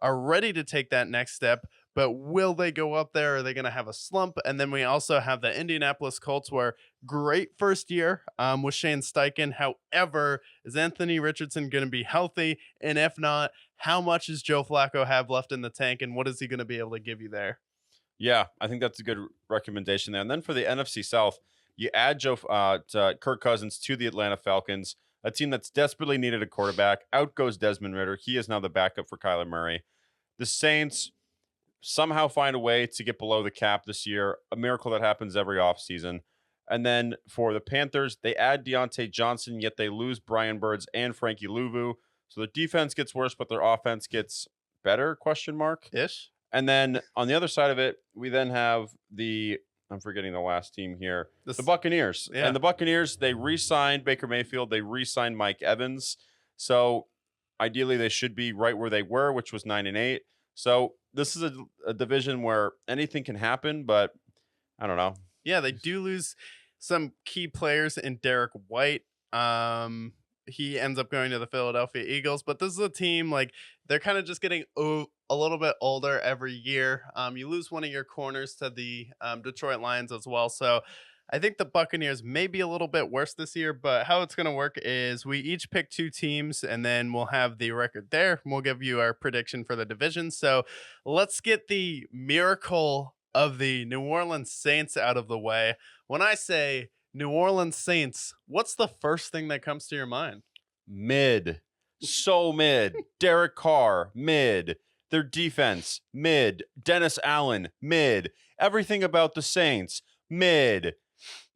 B: are ready to take that next step, but will they go up there? Are they going to have a slump? And then we also have the Indianapolis Colts, where great first year with Shane Steichen. However, is Anthony Richardson going to be healthy? And if not, how much does Joe Flacco have left in the tank, and what is he going to be able to give you there?
A: Yeah, I think that's a good recommendation there. And then for the NFC South, you add Kirk Cousins to the Atlanta Falcons, a team that's desperately needed a quarterback. Out goes Desmond Ridder. He is now the backup for Kyler Murray. The Saints somehow find a way to get below the cap this year, a miracle that happens every offseason. And then for the Panthers, they add Deontay Johnson, yet they lose Brian Birds and Frankie Louvu. So the defense gets worse, but their offense gets better, ?
B: Ish.
A: And then on the other side of it, we then have I'm forgetting the last team here, the Buccaneers.
B: Yeah.
A: And the Buccaneers, they re-signed Baker Mayfield. They re-signed Mike Evans. So ideally, they should be right where they were, which was 9-8. So this is a division where anything can happen, but I don't know.
B: Yeah, they do lose some key players in Derek White. He ends up going to the Philadelphia Eagles, but this is a team, like, they're kind of just getting a little bit older every year. You lose one of your corners to the Detroit Lions as well. So I think the Buccaneers may be a little bit worse this year, but how it's going to work is we each pick two teams, and then we'll have the record there. We'll give you our prediction for the division. So let's get the miracle of the New Orleans Saints out of the way. When I say New Orleans Saints, what's the first thing that comes to your mind?
A: Mid. So mid. Derek Carr, mid. Their defense, mid. Dennis Allen, mid. Everything about the Saints, mid.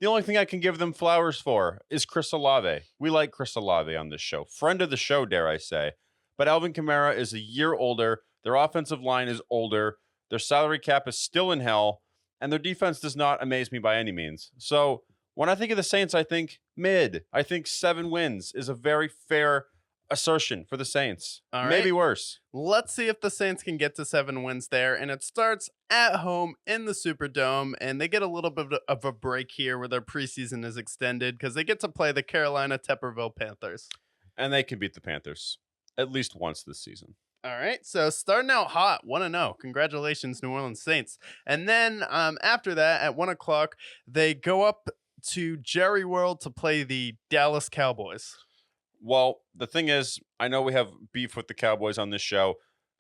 A: The only thing I can give them flowers for is Chris Olave. We like Chris Olave on this show. Friend of the show, dare I say. But Alvin Kamara is a year older. Their offensive line is older. Their salary cap is still in hell. And their defense does not amaze me by any means. So when I think of the Saints, I think mid. I think 7 wins is a very fair assertion for the Saints.
B: All right.
A: Maybe worse.
B: Let's see if the Saints can get to 7 wins there. And it starts at home in the Superdome. And they get a little bit of a break here where their preseason is extended because they get to play the Carolina Tepperville Panthers.
A: And they can beat the Panthers at least once this season.
B: All right, so starting out hot, 1-0. Congratulations, New Orleans Saints. And then after that, at 1 o'clock, they go up to Jerry World to play the Dallas Cowboys.
A: Well, the thing is, I know we have beef with the Cowboys on this show.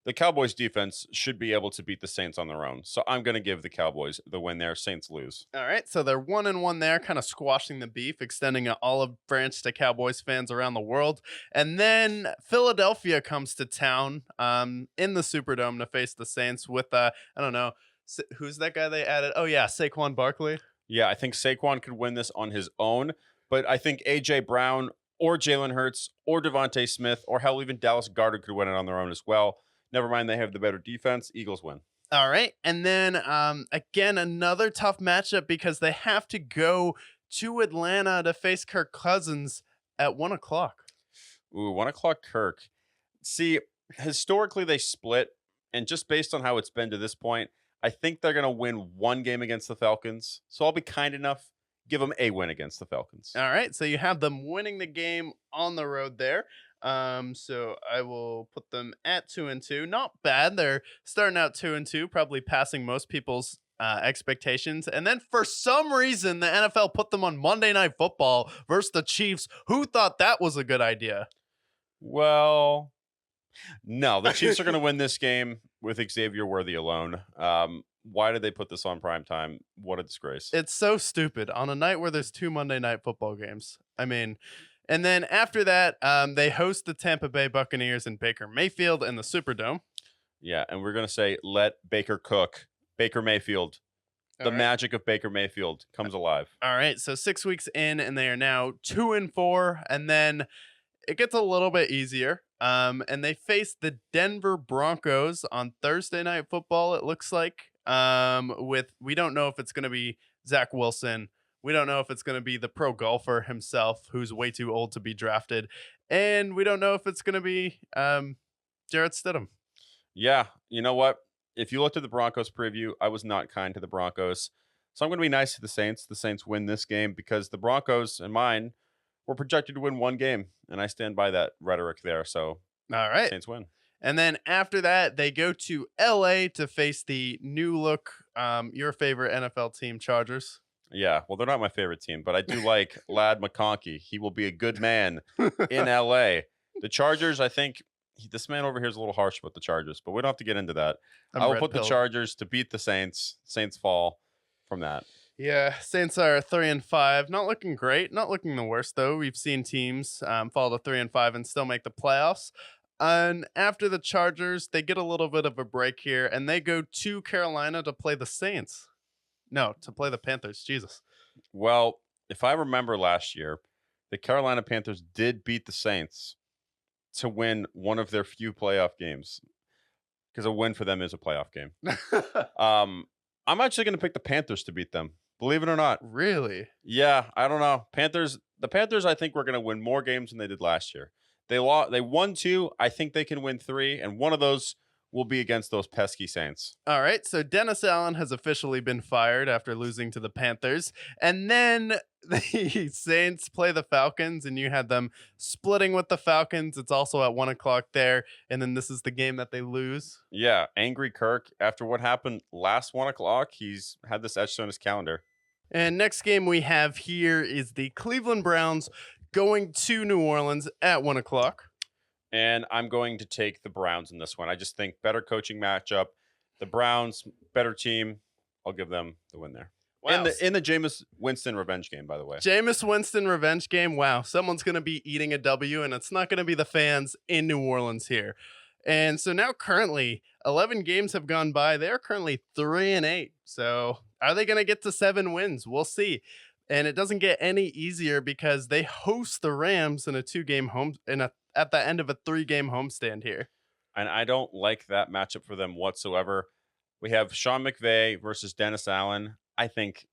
A: The Cowboys defense should be able to beat the Saints on their own. So I'm going to give the Cowboys the win there. Saints lose.
B: All right, so they're 1-1 there, kind of squashing the beef, extending an olive branch to Cowboys fans around the world. And then Philadelphia comes to town in the Superdome to face the Saints with, I don't know, who's that guy they added? Oh, yeah, Saquon Barkley.
A: Yeah, I think Saquon could win this on his own. But I think A.J. Brown or Jalen Hurts or Devontae Smith or hell, even Dallas Goedert could win it on their own as well. Never mind, they have the better defense. Eagles win.
B: All right. And then, again, another tough matchup because they have to go to Atlanta to face Kirk Cousins at 1 o'clock.
A: Ooh, 1 o'clock Kirk. See, Historically, they split, and just based on how it's been to this point, I think they're going to win one game against the Falcons. So I'll be kind enough, give them a win against the Falcons.
B: All right, so you have them winning the game on the road there. So I will put them at 2-2. Not bad. They're starting out 2-2, probably passing most people's expectations. And then for some reason, the NFL put them on Monday Night Football versus the Chiefs. Who thought that was a good idea?
A: Well, no, the Chiefs are going to win this game with Xavier Worthy alone. Why did they put this on prime time? What a disgrace.
B: It's so stupid on a night where there's 2 Monday Night Football games. I mean, and then after that, they host the Tampa Bay Buccaneers in Baker Mayfield in the Superdome.
A: Yeah, and we're going to say, let Baker cook. Baker Mayfield. The magic of Baker Mayfield comes alive.
B: All right, so 6 weeks in, and they are now 2-4, and then it gets a little bit easier. And they face the Denver Broncos on Thursday Night Football, it looks like. We don't know if it's going to be Zach Wilson. We don't know if it's going to be the pro golfer himself, who's way too old to be drafted. And we don't know if it's going to be Jarrett Stidham.
A: Yeah, you know what? If you looked at the Broncos preview, I was not kind to the Broncos. So I'm going to be nice to the Saints. The Saints win this game because the Broncos and mine were projected to win one game. And I stand by that rhetoric there. So
B: all right,
A: Saints win.
B: And then after that, they go to LA to face the new look, your favorite NFL team, Chargers.
A: Yeah, well, they're not my favorite team, but I do like Lad McConkey. He will be a good man in LA. The Chargers, I think this man over here is a little harsh with the Chargers, but we don't have to get into that. I will put the Chargers to beat the Saints. Saints fall from that.
B: Yeah, Saints are 3-5. Not looking great. Not looking the worst, though. We've seen teams fall to 3-5 and still make the playoffs. And after the Chargers, they get a little bit of a break here, and they go to Carolina to play the Saints. No, to play the Panthers. Jesus.
A: Well, if I remember last year, the Carolina Panthers did beat the Saints to win one of their few playoff games, because a win for them is a playoff game. I'm actually going to pick the Panthers to beat them, believe it or not.
B: Really?
A: Yeah, I don't know. The Panthers, I think, we're going to win more games than they did last year. They won 2. I think they can win 3, and one of those will be against those pesky Saints.
B: All right, so Dennis Allen has officially been fired after losing to the Panthers. And then the Saints play the Falcons, and you had them splitting with the Falcons. It's also at 1 o'clock there, and then this is the game that they lose.
A: Yeah, angry Kirk. After what happened last 1 o'clock, he's had this etched on his calendar.
B: And next game we have here is the Cleveland Browns going to New Orleans at 1 o'clock.
A: And I'm going to take the Browns in this one. I just think better coaching matchup. The Browns, better team. I'll give them the win there.
B: Wow.
A: In the Jameis Winston revenge game, by the way.
B: Jameis Winston revenge game. Wow. Someone's going to be eating a W, and it's not going to be the fans in New Orleans here. And so now currently 11 games have gone by. They're currently 3-8. So are they going to get to 7 wins? We'll see. And it doesn't get any easier because they host the Rams in a 2-game home at the end of a 3-game homestand here.
A: And I don't like that matchup for them whatsoever. We have Sean McVay versus Dennis Allen. I think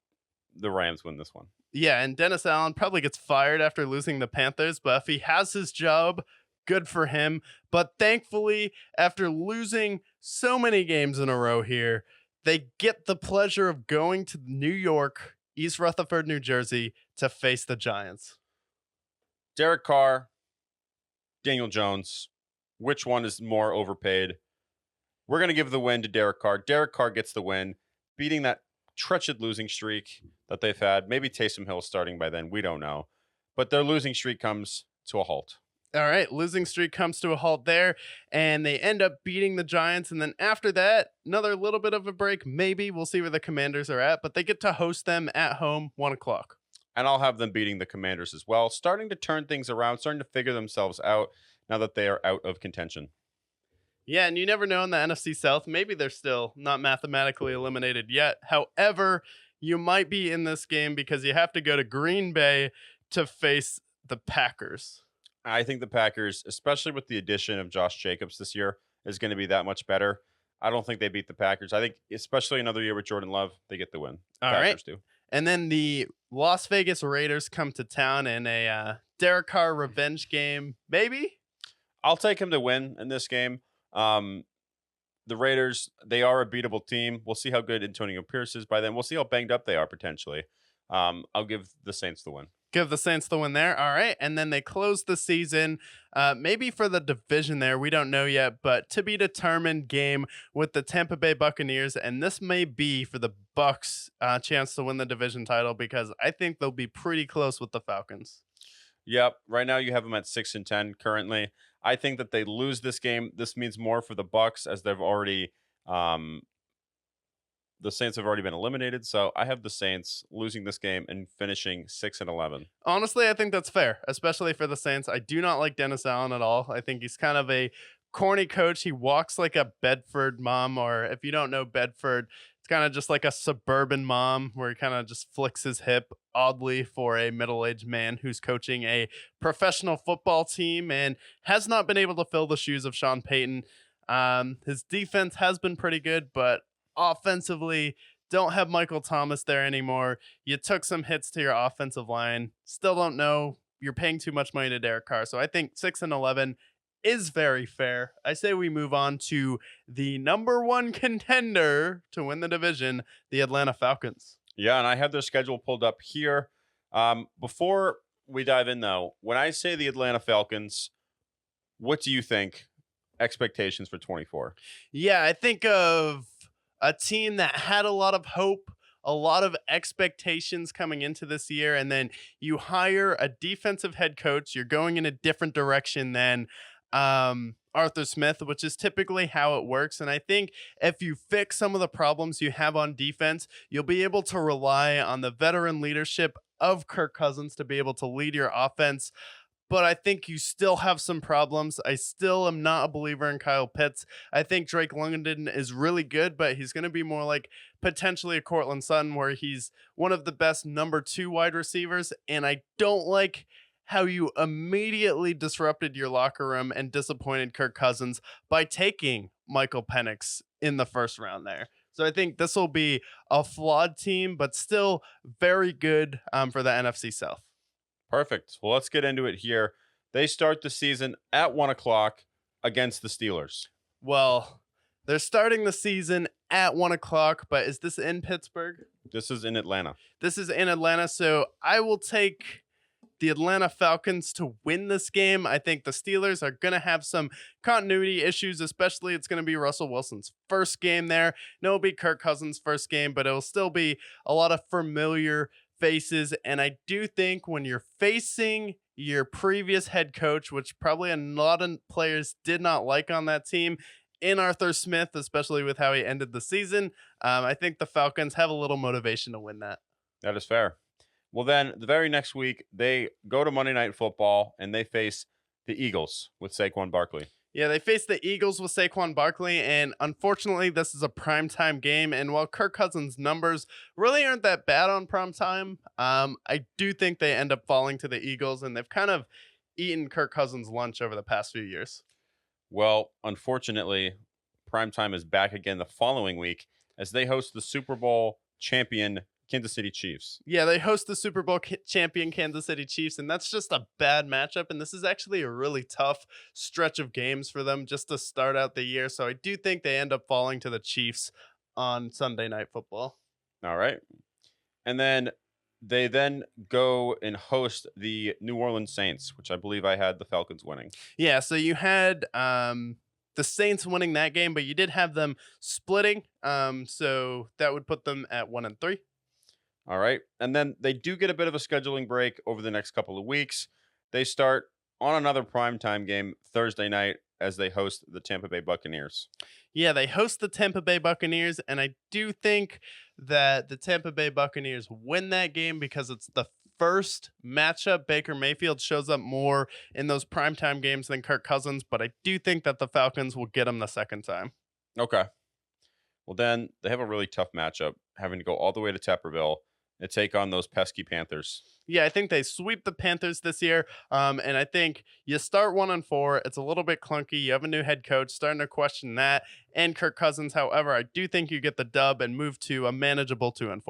A: the Rams win this one.
B: Yeah, and Dennis Allen probably gets fired after losing the Panthers, but if he has his job, good for him. But thankfully, after losing so many games in a row here, they get the pleasure of going to New York, East Rutherford, New Jersey, to face the Giants.
A: Derek Carr, Daniel Jones, which one is more overpaid? We're going to give the win to Derek Carr. Derek Carr gets the win, beating that treacherous losing streak that they've had. Maybe Taysom Hill starting by then. We don't know. But their losing streak comes to a halt.
B: All right, losing streak comes to a halt there, and they end up beating the Giants. And then after that, another little bit of a break. Maybe we'll see where the Commanders are at, but they get to host them at home, 1 o'clock.
A: And I'll have them beating the Commanders as well, starting to turn things around, starting to figure themselves out now that they are out of contention.
B: Yeah, and you never know in the NFC South. Maybe they're still not mathematically eliminated yet. However, you might be in this game because you have to go to Green Bay to face the Packers.
A: I think the Packers, especially with the addition of Josh Jacobs this year, is going to be that much better. I don't think they beat the Packers. I think, especially another year with Jordan Love, they get the win.
B: All
A: Packers
B: right.
A: do.
B: And then the Las Vegas Raiders come to town in a Derek Carr revenge game, maybe?
A: I'll take him to win in this game. Um, the Raiders, they are a beatable team. We'll see how good Antonio Pierce is by then. We'll see how banged up they are potentially. I'll give the Saints the win.
B: Give the Saints the win there. All right. And then they close the season, maybe for the division there. We don't know yet, but to be determined game with the Tampa Bay Buccaneers. And this may be for the Bucks chance to win the division title because I think they'll be pretty close with the Falcons.
A: Yep. Right now you have them at 6-10 currently. I think that they lose this game. This means more for the Bucks as they've already the Saints have already been eliminated. So I have the Saints losing this game and finishing 6-11.
B: Honestly, I think that's fair, especially for the Saints. I do not like Dennis Allen at all. I think he's kind of a corny coach. He walks like a Bedford mom, or if you don't know Bedford, it's kind of just like a suburban mom where he kind of just flicks his hip oddly for a middle-aged man who's coaching a professional football team and has not been able to fill the shoes of Sean Payton. His defense has been pretty good, but offensively, don't have Michael Thomas there anymore. You took some hits to your offensive line. Still don't know. You're paying too much money to Derek Carr. So I think 6-11 is very fair. I say we move on to the number one contender to win the division, the Atlanta Falcons.
A: Yeah, and I have their schedule pulled up here. Before we dive in, though, when I say the Atlanta Falcons, what do you think? Expectations for 24?
B: Yeah, I think of a team that had a lot of hope, a lot of expectations coming into this year, and then you hire a defensive head coach. You're going in a different direction than Arthur Smith, which is typically how it works. And I think if you fix some of the problems you have on defense, you'll be able to rely on the veteran leadership of Kirk Cousins to be able to lead your offense. But I think you still have some problems. I still am not a believer in Kyle Pitts. I think Drake London is really good, but he's going to be more like potentially a Cortland Sutton, where he's one of the best number 2 wide receivers. And I don't like how you immediately disrupted your locker room and disappointed Kirk Cousins by taking Michael Penix in the first round there. So I think this will be a flawed team, but still very good for the NFC South.
A: Perfect. Well, let's get into it here. They start the season at 1 o'clock against the Steelers.
B: Well, they're starting the season at 1 o'clock, but is this in Pittsburgh?
A: This is in Atlanta.
B: This is in Atlanta, so I will take the Atlanta Falcons to win this game. I think the Steelers are going to have some continuity issues, especially it's going to be Russell Wilson's first game there. No, it'll be Kirk Cousins' first game, but it'll still be a lot of familiar faces. And I do think when you're facing your previous head coach, which probably a lot of players did not like on that team, in Arthur Smith, especially with how he ended the season, I think the Falcons have a little motivation to win that.
A: That is fair. Well, then the very next week, they go to Monday Night Football and they face the Eagles with Saquon Barkley.
B: Yeah, they face the Eagles with Saquon Barkley, and unfortunately, this is a primetime game. And while Kirk Cousins' numbers really aren't that bad on primetime, I do think they end up falling to the Eagles, and they've kind of eaten Kirk Cousins' lunch over the past few years.
A: Well, unfortunately, primetime is back again the following week as they host the Super Bowl champion Kansas City Chiefs.
B: Yeah, they host the Super Bowl champion Kansas City Chiefs, and that's just a bad matchup. And this is actually a really tough stretch of games for them just to start out the year. So I do think they end up falling to the Chiefs on Sunday Night Football.
A: All right. And then they then go and host the New Orleans Saints, which I believe I had the Falcons winning.
B: Yeah, so you had the Saints winning that game, but you did have them splitting. So that would put them at 1-3.
A: All right. And then they do get a bit of a scheduling break over the next couple of weeks. They start on another primetime game Thursday night as they host the Tampa Bay Buccaneers.
B: Yeah, they host the Tampa Bay Buccaneers, and I do think that the Tampa Bay Buccaneers win that game because it's the first matchup. Baker Mayfield shows up more in those primetime games than Kirk Cousins, but I do think that the Falcons will get him the second time.
A: Okay. Well, then they have a really tough matchup, having to go all the way to Tepperville and take on those pesky Panthers.
B: Yeah, I think they sweep the Panthers this year. And I think you start 1-4. It's a little bit clunky. You have a new head coach, starting to question that. And Kirk Cousins, however, I do think you get the dub and move to a manageable 2-4.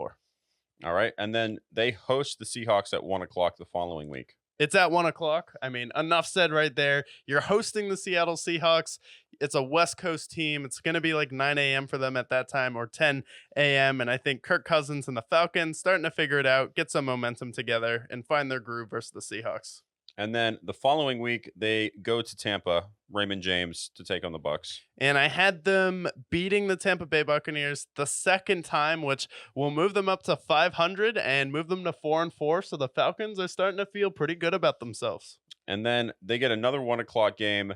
A: All right. And then they host the Seahawks at 1 o'clock the following week.
B: It's at 1 o'clock. I mean, enough said right there. You're hosting the Seattle Seahawks. It's a West Coast team. It's going to be like 9 a.m. for them at that time, or 10 a.m. And I think Kirk Cousins and the Falcons starting to figure it out, get some momentum together, and find their groove versus the Seahawks.
A: And then the following week, they go to Tampa, Raymond James, to take on the Bucks.
B: And I had them beating the Tampa Bay Buccaneers the second time, which will move them up to 500 and move them to 4-4. So the Falcons are starting to feel pretty good about themselves.
A: And then they get another 1 o'clock game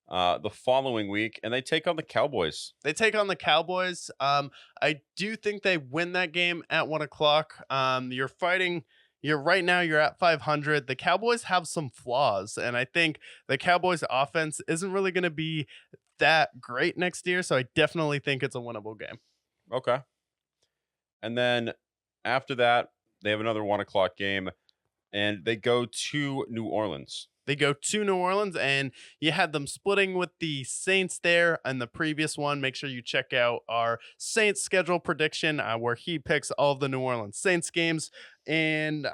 A: the following week, and they take on the Cowboys.
B: They take on the Cowboys. I do think they win that game at 1 o'clock. You're fighting. You're right now. You're at 500. The Cowboys have some flaws, and I think the Cowboys' offense isn't really going to be that great next year. So I definitely think it's a winnable game.
A: Okay. And then after that, they have another 1 o'clock game, and they go to New Orleans.
B: They go to New Orleans, and you had them splitting with the Saints there in the previous one. Make sure you check out our Saints schedule prediction where he picks all of the New Orleans Saints games. And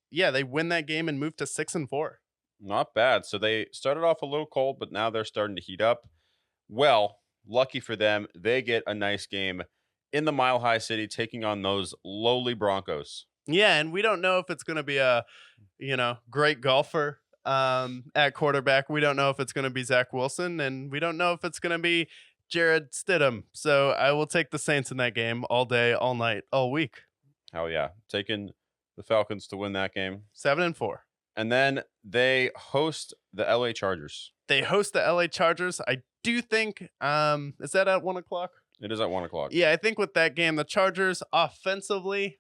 B: yeah, they win that game and move to 6-4.
A: Not bad. So they started off a little cold, but now they're starting to heat up. Well, lucky for them, they get a nice game in the Mile High City taking on those lowly Broncos.
B: Yeah, and we don't know if it's going to be a, great golfer at quarterback. We don't know if it's going to be Zach Wilson, and we don't know if it's going to be Jared Stidham. So I will take the Saints in that game all day, all night, all week.
A: Hell yeah. Taking the Falcons to win that game.
B: 7-4.
A: And then they host the LA Chargers.
B: They host the LA Chargers. I do think, is that at 1 o'clock?
A: It is at 1 o'clock.
B: Yeah, I think with that game, the Chargers offensively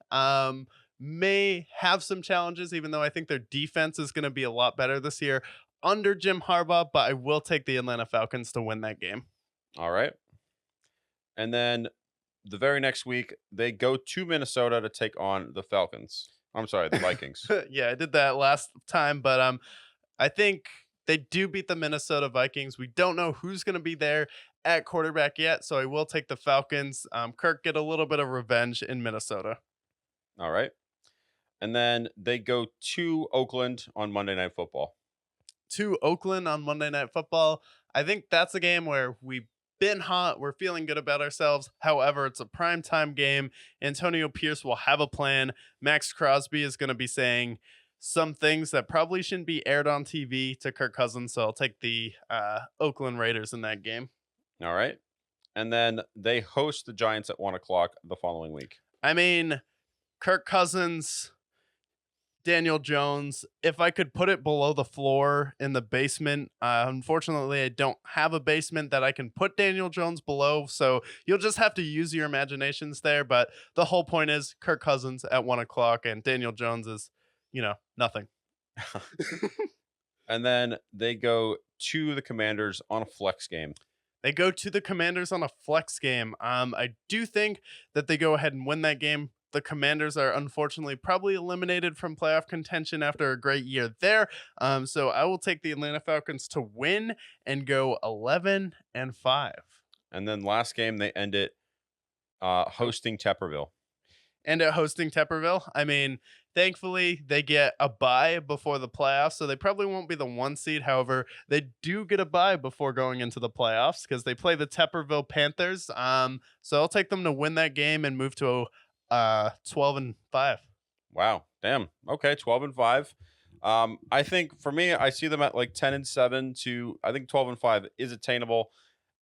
B: may have some challenges, even though I think their defense is going to be a lot better this year under Jim Harbaugh, but I will take the Atlanta Falcons to win that game.
A: All right. And then the very next week, they go to Minnesota to take on the Falcons. I'm sorry, the Vikings.
B: Yeah, I did that last time, but I think they do beat the Minnesota Vikings. We don't know who's going to be there at quarterback yet, so I will take the Falcons. Kirk get a little bit of revenge in Minnesota.
A: All right. And then they go to Oakland on Monday Night Football.
B: To Oakland on Monday Night Football. I think that's a game where we've been hot. We're feeling good about ourselves. However, it's a primetime game. Antonio Pierce will have a plan. Max Crosby is going to be saying some things that probably shouldn't be aired on TV to Kirk Cousins. So I'll take the Oakland Raiders in that game.
A: All right. And then they host the Giants at 1 o'clock the following week.
B: I mean, Kirk Cousins, Daniel Jones, if I could put it below the floor in the basement, unfortunately, I don't have a basement that I can put Daniel Jones below. So you'll just have to use your imaginations there. But the whole point is Kirk Cousins at 1 o'clock and Daniel Jones is, nothing.
A: And then they go to the Commanders on a flex game.
B: They go to the Commanders on a flex game. I do think that they go ahead and win that game. The Commanders are unfortunately probably eliminated from playoff contention after a great year there. So I will take the Atlanta Falcons to win and go 11-5.
A: And then last game, they end it hosting Tepperville.
B: And at hosting Tepperville, I mean, thankfully they get a bye before the playoffs, so they probably won't be the 1 seed. However, they do get a bye before going into the playoffs because they play the Tepperville Panthers. So I'll take them to win that game and move to 12-5.
A: Wow. Damn. Okay. 12-5. I think for me, I see them at like 10-7 to I think 12-5 is attainable.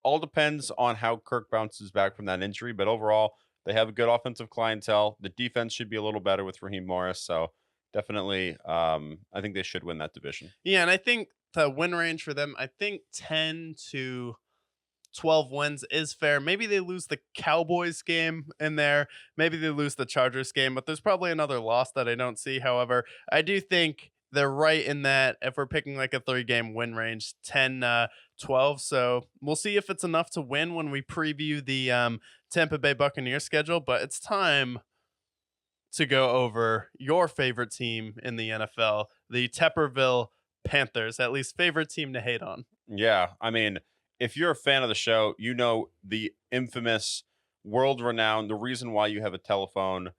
A: All depends on how Kirk bounces back from that injury, but overall, they have a good offensive clientele. The defense should be a little better with Raheem Morris, so definitely, I think they should win that division.
B: Yeah, and I think the win range for them, I think 10 to 12 wins is fair. Maybe they lose the Cowboys game in there. Maybe they lose the Chargers game, but there's probably another loss that I don't see. However, I do think they're right in that if we're picking like a 3-game win range, 10-12. So we'll see if it's enough to win when we preview the Tampa Bay Buccaneers schedule. But it's time to go over your favorite team in the NFL, the Tepperville Panthers, at least favorite team to hate on.
A: Yeah, I mean, if you're a fan of the show, you know the infamous, world-renowned, the reason why you have a telephone,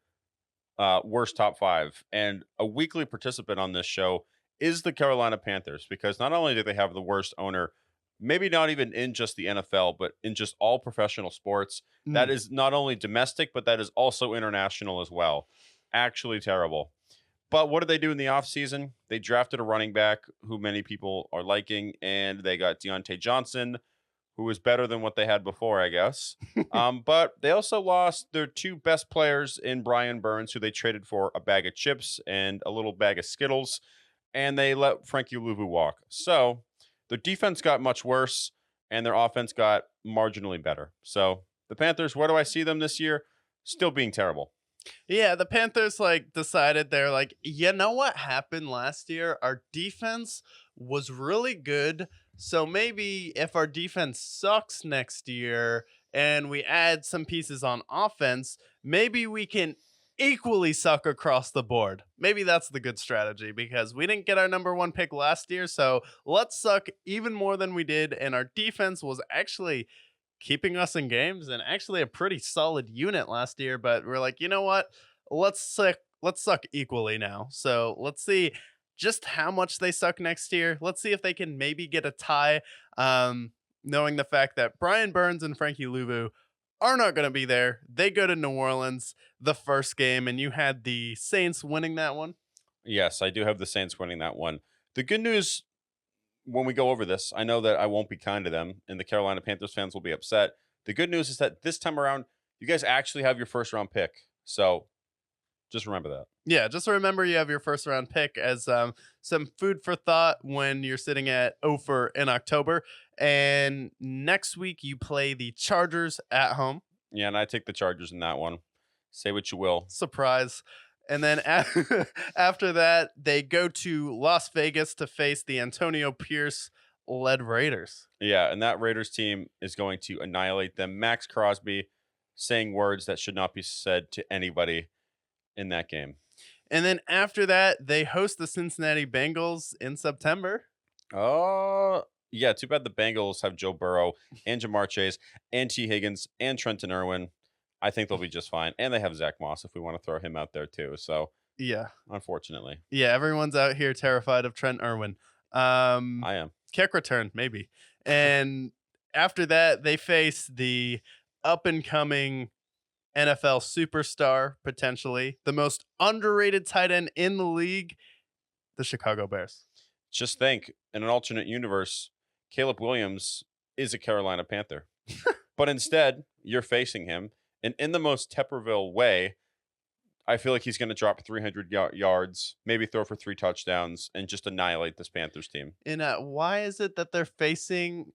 A: worst top 5. And a weekly participant on this show is the Carolina Panthers, because not only do they have the worst owner, maybe not even in just the NFL, but in just all professional sports, that
B: Mm.
A: is not only domestic, but that is also international as well. Actually terrible. But what did they do in the offseason? They drafted a running back who many people are liking, and they got Deontay Johnson, who was better than what they had before, I guess. But they also lost their two best players in Brian Burns, who they traded for a bag of chips and a little bag of Skittles, and they let Frankie Louvu walk. So their defense got much worse, and their offense got marginally better. So the Panthers, where do I see them this year? Still being terrible.
B: Yeah, the Panthers like decided they're like, you know what happened last year? Our defense was really good. So maybe if our defense sucks next year and we add some pieces on offense, maybe we can equally suck across the board. Maybe that's the good strategy because we didn't get our number one pick last year. So let's suck even more than we did. And our defense was actually keeping us in games and actually a pretty solid unit last year. But we're like, you know what? Let's suck equally now. So let's see just how much they suck next year. Let's see if they can maybe get a tie. Knowing the fact that Brian Burns and Frankie Louvu are not going to be there. They go to New Orleans the first game, and you had the Saints winning that one.
A: Yes, I do have the Saints winning that one. The good news when we go over this, I know that I won't be kind to them, and the Carolina Panthers fans will be upset. The good news is that this time around, you guys actually have your first round pick. So just remember that.
B: Yeah, just remember you have your first round pick as some food for thought when you're sitting at Ophir in October. And next week you play the Chargers at home.
A: Yeah, and I take the Chargers in that one. Say what you will.
B: Surprise. And then after that, they go to Las Vegas to face the Antonio Pierce led Raiders.
A: Yeah, and that Raiders team is going to annihilate them. Max Crosby saying words that should not be said to anybody in that game.
B: And then after that, they host the Cincinnati Bengals in September.
A: Oh, yeah. Too bad the Bengals have Joe Burrow and Jamar Chase and T. Higgins and Trenton Irwin. I think they'll be just fine. And they have Zach Moss if we want to throw him out there too. So,
B: Yeah.
A: unfortunately,
B: Yeah, everyone's out here terrified of Trent Irwin.
A: I am.
B: Kick return, maybe. And after that, they face the up and coming NFL superstar, potentially the most underrated tight end in the league, the Chicago Bears.
A: Just think, in an alternate universe, Caleb Williams is a Carolina Panther. But instead, you're facing him. And in the most Tepperville way, I feel like he's going to drop 300 yards, maybe throw for 3 touchdowns, and just annihilate this Panthers team.
B: And why is it that they're facing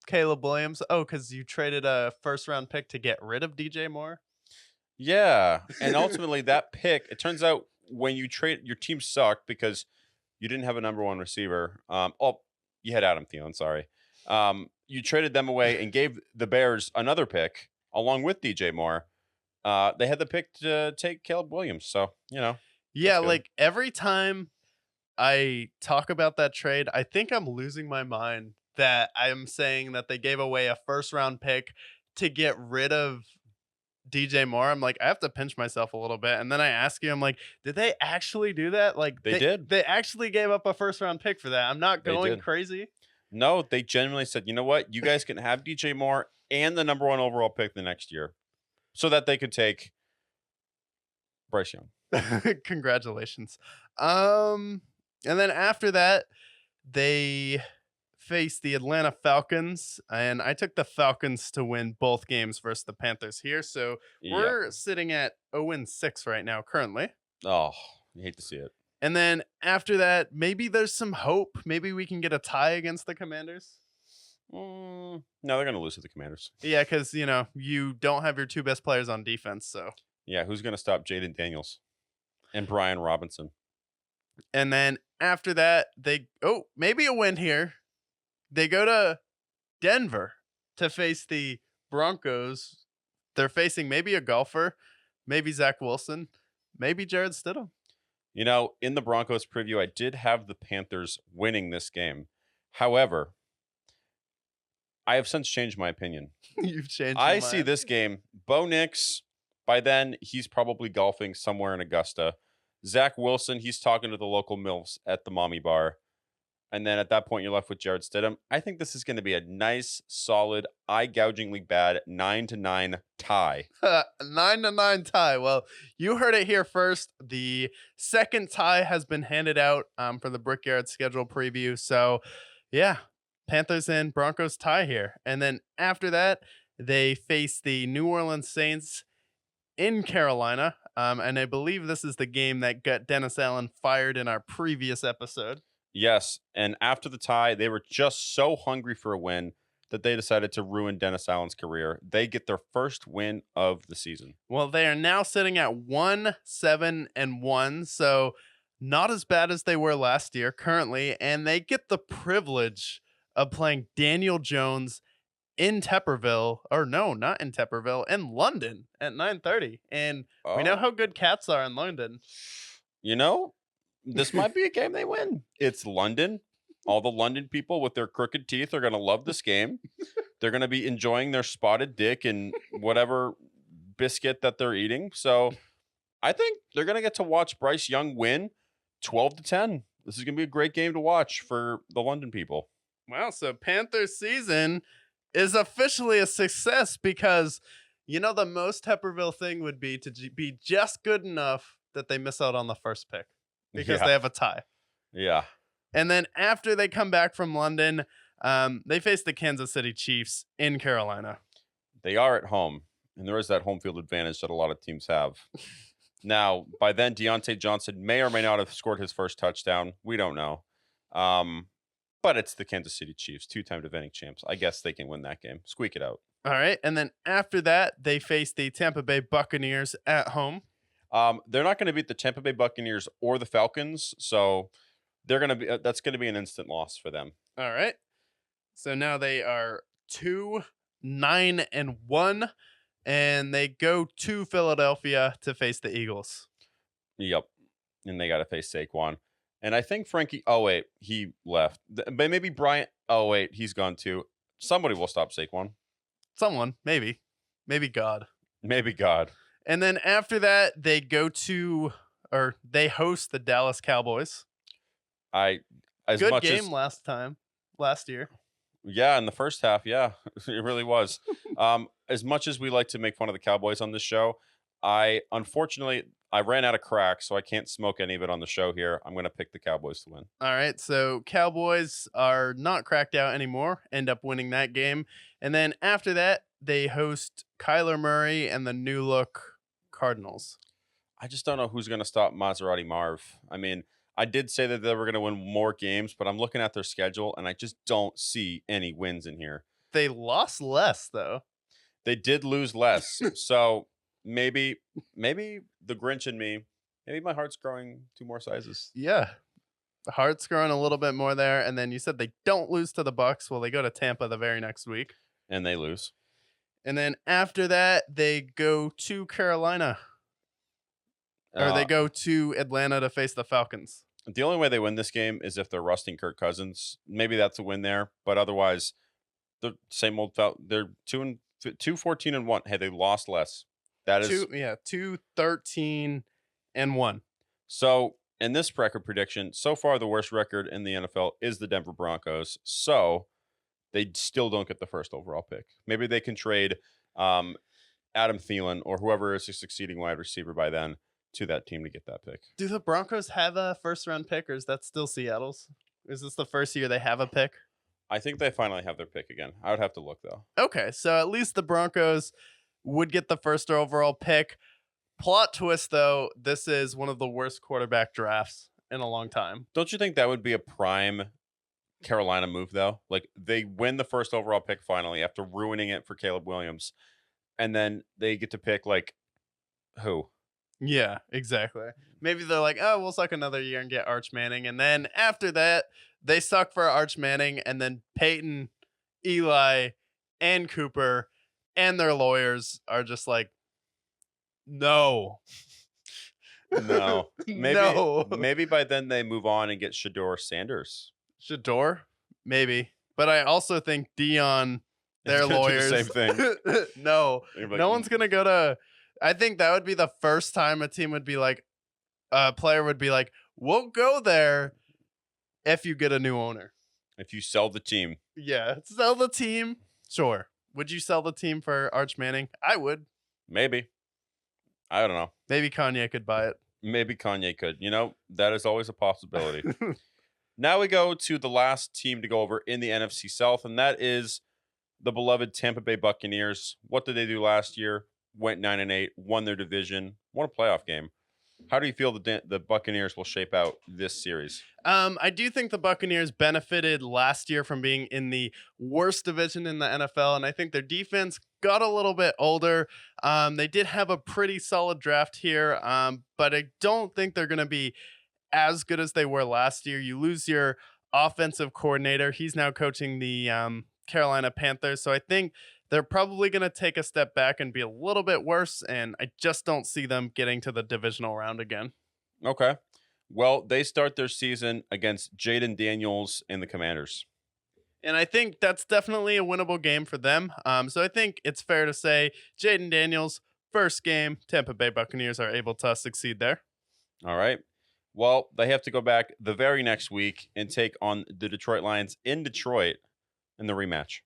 B: Caleb Williams? Oh, because you traded a first round pick to get rid of DJ Moore.
A: Yeah. And ultimately, that pick, it turns out when you trade, your team sucked because you didn't have a number one receiver. You had Adam Thielen, sorry. You traded them away and gave the Bears another pick along with DJ Moore. They had the pick to take Caleb Williams. So,
B: Yeah,
A: good.
B: like every time I talk about that trade, I think I'm losing my mind that I'm saying that they gave away a first round pick to get rid of DJ Moore. I'm like, I have to pinch myself a little bit. And then I ask you, I'm like, did they actually do that? Like
A: They did.
B: They actually gave up a first round pick for that. I'm not
A: They
B: going
A: did.
B: crazy.
A: No, they genuinely said, you know what? You guys can have DJ Moore and the number one overall pick the next year so that they could take Bryce Young.
B: Congratulations. And then after that, they face the Atlanta Falcons, and I took the Falcons to win both games versus the Panthers here. So
A: Yeah.
B: we're sitting at 0-6 right now currently.
A: Oh, you hate to see it.
B: And then after that, maybe there's some hope. Maybe we can get a tie against the Commanders.
A: No, they're going to lose to the Commanders.
B: Yeah, because, you don't have your two best players on defense. So,
A: Yeah, who's going to stop Jaden Daniels and Brian Robinson?
B: and then after that, maybe a win here. They go to Denver to face the Broncos. They're facing maybe a golfer, maybe Zach Wilson, maybe Jared Stidham.
A: In the Broncos preview, I did have the Panthers winning this game. However, I have since changed my opinion.
B: You've changed.
A: I see this game. Bo Nix, by then, he's probably golfing somewhere in Augusta. Zach Wilson, he's talking to the local MILFs at the mommy bar. And then at that point, you're left with Jared Stidham. I think this is going to be a nice, solid, eye-gougingly bad 9-9 tie.
B: 9-9 tie. Well, you heard it here first. The second tie has been handed out for the Brickyard schedule preview. So, yeah, Panthers and Broncos tie here. And then after that, they face the New Orleans Saints in Carolina. And I believe this is the game that got Dennis Allen fired in our previous episode.
A: Yes, and after the tie, they were just so hungry for a win that they decided to ruin Dennis Allen's career. They get their first win of the season.
B: Well, they are now sitting at 1-7-1, so not as bad as they were last year currently, and they get the privilege of playing Daniel Jones in Tepperville, or no, not in Tepperville, in London at 9:30. And we know how good Cats are in London.
A: You know, this might be a game they win. It's London. All the London people with their crooked teeth are going to love this game. They're going to be enjoying their spotted dick and whatever biscuit that they're eating. So I think they're going to get to watch Bryce Young win 12-10. This is going to be a great game to watch for the London people.
B: Wow, so Panthers season is officially a success because, you know, the most Tepperville thing would be to be just good enough that they miss out on the first pick because they have a tie.
A: Yeah.
B: And then after they come back from London, they face the Kansas City Chiefs in Carolina.
A: They are at home, and there is that home field advantage that a lot of teams have. Now, by then, Deontay Johnson may or may not have scored his first touchdown. We don't know. But it's the Kansas City Chiefs, two-time defending champs. I guess they can win that game. Squeak it out.
B: All right. And then after that, they face the Tampa Bay Buccaneers at home.
A: They're not going to beat the Tampa Bay Buccaneers or the Falcons, so they're going to be that's going to be an instant loss for them.
B: All right. So now they are 2-9-1, and they go to Philadelphia to face the Eagles.
A: Yep. And they got to face Saquon. And I think Frankie, oh, wait, he left. But maybe Bryant, oh, wait, he's gone too. Somebody will stop Saquon.
B: Someone, maybe. Maybe God.
A: Maybe God.
B: And then after that, they they host the Dallas Cowboys. Good game last year.
A: Yeah, in the first half, yeah, it really was. As much as we like to make fun of the Cowboys on this show, unfortunately I ran out of crack, so I can't smoke any of it on the show here. I'm going to pick the Cowboys to win.
B: All right, so Cowboys are not cracked out anymore, end up winning that game. And then after that, they host Kyler Murray and the new look Cardinals.
A: I just don't know who's going to stop Maserati Marv. I mean, I did say that they were going to win more games, but I'm looking at their schedule, and I just don't see any wins in here.
B: They lost less, though.
A: They did lose less, so maybe the Grinch in me, maybe my heart's growing 2 more sizes.
B: Yeah, the heart's growing a little bit more there. And then you said they don't lose to the Bucs. Well, they go to Tampa the very next week,
A: and they lose. And
B: then after that, they go to Carolina. Or they go to Atlanta to face the Falcons.
A: The only way they win this game is if they're rusting Kirk Cousins. Maybe that's a win there, but otherwise, the same old. They're 2-14-1. Hey, they lost less. That is
B: 2-13-1.
A: So in this record prediction, so far the worst record in the NFL is the Denver Broncos. So they still don't get the first overall pick. Maybe they can trade Adam Thielen or whoever is a succeeding wide receiver by then to that team to get that pick.
B: Do the Broncos have a first round pick, or is that still Seattle's? Is this the first year they have a pick?
A: I think they finally have their pick again. I would have to look, though.
B: Okay, so at least the Broncos would get the first overall pick. Plot twist, though, this is one of the worst quarterback drafts in a long time.
A: Don't you think that would be a prime Carolina move, though? Like, they win the first overall pick finally after ruining it for Caleb Williams, and then they get to pick, like, who?
B: Yeah, exactly. Maybe they're like, oh, we'll suck another year and get Arch Manning. And then after that, they suck for Arch Manning. And then Peyton, Eli, and Cooper and their lawyers are just like, no.
A: No. Maybe,
B: no.
A: Maybe by then they move on and get Shador Sanders.
B: Shador? Maybe. But I also think Dion, their lawyers.
A: Do the same thing.
B: No.
A: Like,
B: no one's going to go to. I think that would be the first time a team would be like, a player would be like, "We'll go there if you get a new owner."
A: If you sell the team,
B: Yeah, sell the team. Sure. Would you sell the team for Arch Manning? I would.
A: maybe. I don't know.
B: Maybe Kanye could buy it.
A: Maybe Kanye could. That is always a possibility. Now we go to the last team to go over in the NFC South, and that is the beloved Tampa Bay Buccaneers. What did they do last year? Went 9-8, won their division, won a playoff game. How do you feel the Buccaneers will shape out this series?
B: I do think the Buccaneers benefited last year from being in the worst division in the NFL, and I think their defense got a little bit older. They did have a pretty solid draft here, but I don't think they're going to be as good as they were last year. You lose your offensive coordinator. He's now coaching the Carolina Panthers. So I think they're probably going to take a step back and be a little bit worse. And I just don't see them getting to the divisional round again.
A: Okay. Well, they start their season against Jaden Daniels and the Commanders.
B: And I think that's definitely a winnable game for them. So I think it's fair to say Jaden Daniels, first game, Tampa Bay Buccaneers are able to succeed there.
A: All right. Well, they have to go back the very next week and take on the Detroit Lions in Detroit in the rematch.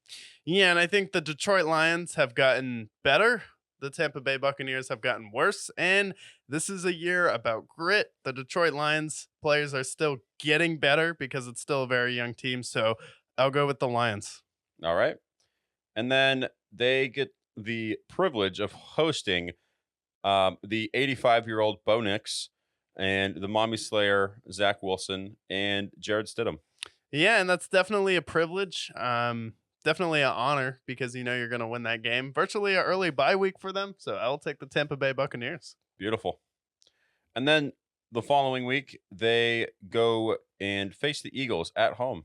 B: Yeah, and I think the Detroit Lions have gotten better. The Tampa Bay Buccaneers have gotten worse. And this is a year about grit. The Detroit Lions players are still getting better because it's still a very young team. So I'll go with the Lions.
A: All right. And then they get the privilege of hosting the 85-year-old Bo Nix and the Mommy Slayer, Zach Wilson, and Jared Stidham.
B: Yeah, and that's definitely a privilege. Definitely an honor because you know you're going to win that game. Virtually an early bye week for them. So I'll take the Tampa Bay Buccaneers.
A: Beautiful. And then the following week, they go and face the Eagles at home.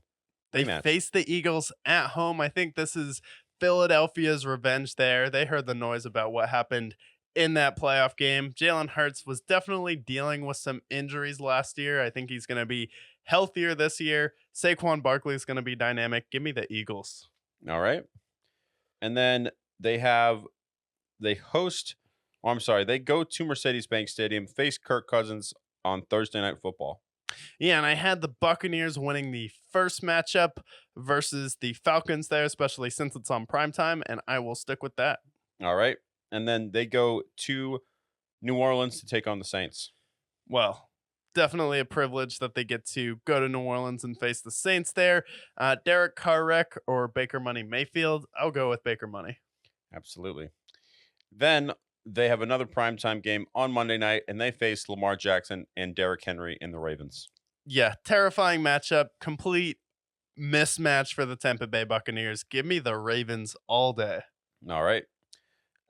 B: They
A: Rematch.
B: face the Eagles at home. I think this is Philadelphia's revenge there. They heard the noise about what happened in that playoff game. Jalen Hurts was definitely dealing with some injuries last year. I think he's going to be healthier this year. Saquon Barkley is going to be dynamic. Give me the Eagles.
A: All right. And then they go to Mercedes-Benz Stadium, face Kirk Cousins on Thursday Night Football.
B: Yeah, and I had the Buccaneers winning the first matchup versus the Falcons there, especially since it's on primetime, and I will stick with that.
A: All right. And then they go to New Orleans to take on the Saints.
B: Well, definitely a privilege that they get to go to New Orleans and face the Saints there. Derek Carr or Baker Money Mayfield. I'll go with Baker Money.
A: Absolutely. Then they have another primetime game on Monday night, and they face Lamar Jackson and Derrick Henry in the Ravens.
B: Yeah, terrifying matchup. Complete mismatch for the Tampa Bay Buccaneers. Give me the Ravens all day.
A: All right.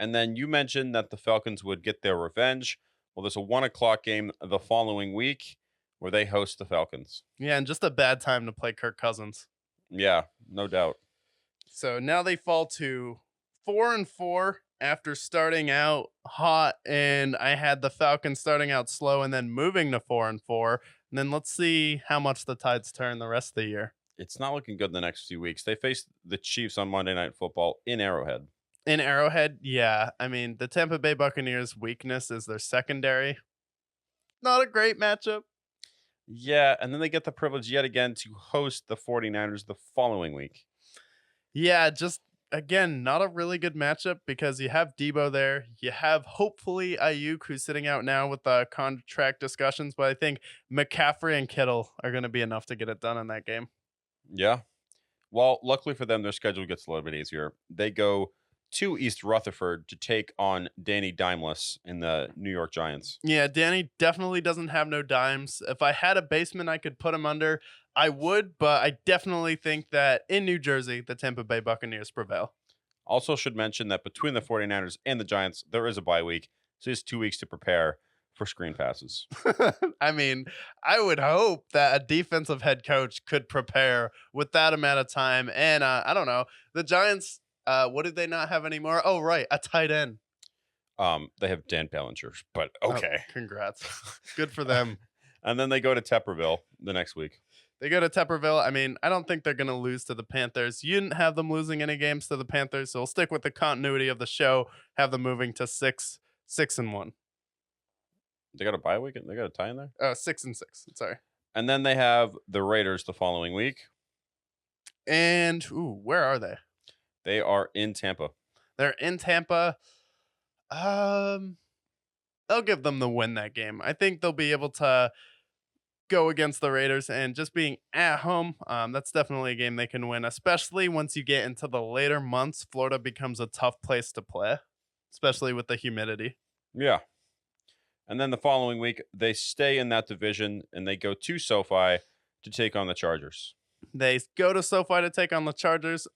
A: And then you mentioned that the Falcons would get their revenge. Well, there's a 1:00 game the following week where they host the Falcons.
B: Yeah, and just a bad time to play Kirk Cousins.
A: Yeah, no doubt.
B: So now they fall to 4-4 after starting out hot, and I had the Falcons starting out slow and then moving to 4-4. And then let's see how much the tides turn the rest of the year.
A: It's not looking good the next few weeks. They face the Chiefs on Monday Night Football in Arrowhead.
B: In Arrowhead, yeah. I mean, the Tampa Bay Buccaneers' weakness is their secondary. Not a great matchup.
A: Yeah, and then they get the privilege yet again to host the 49ers the following week.
B: Yeah, just again, not a really good matchup because you have Debo there. You have hopefully Ayuk, who's sitting out now with the contract discussions, but I think McCaffrey and Kittle are going to be enough to get it done in that game.
A: Yeah. Well, luckily for them, their schedule gets a little bit easier. They go to East Rutherford to take on Danny Dimeless in the New York Giants.
B: Yeah, Danny definitely doesn't have no dimes. If I had a basement I could put him under, I would, but I definitely think that in New Jersey, the Tampa Bay Buccaneers prevail.
A: Also should mention that between the 49ers and the Giants, there is a bye week. So it's 2 weeks to prepare for screen passes.
B: I mean, I would hope that a defensive head coach could prepare with that amount of time. And I don't know, the Giants, what did they not have anymore? Oh, right, a tight end.
A: They have Dan Bellinger, but okay.
B: Oh, congrats. Good for them.
A: And then they go to Tepperville the next week.
B: They go to Tepperville. I mean, I don't think they're going to lose to the Panthers. You didn't have them losing any games to the Panthers, so we'll stick with the continuity of the show, have them moving to 6-1.
A: They got a bye week. They got a tie in there.
B: 6-6. Sorry.
A: And then they have the Raiders the following week.
B: And where are they?
A: They are in Tampa.
B: They're in Tampa. I'll give them the win that game. I think they'll be able to go against the Raiders, and just being at home, that's definitely a game they can win, especially once you get into the later months. Florida becomes a tough place to play, especially with the humidity.
A: Yeah. And then the following week, they stay in that division and they go to SoFi to take on the Chargers.
B: They go to SoFi to take on the Chargers.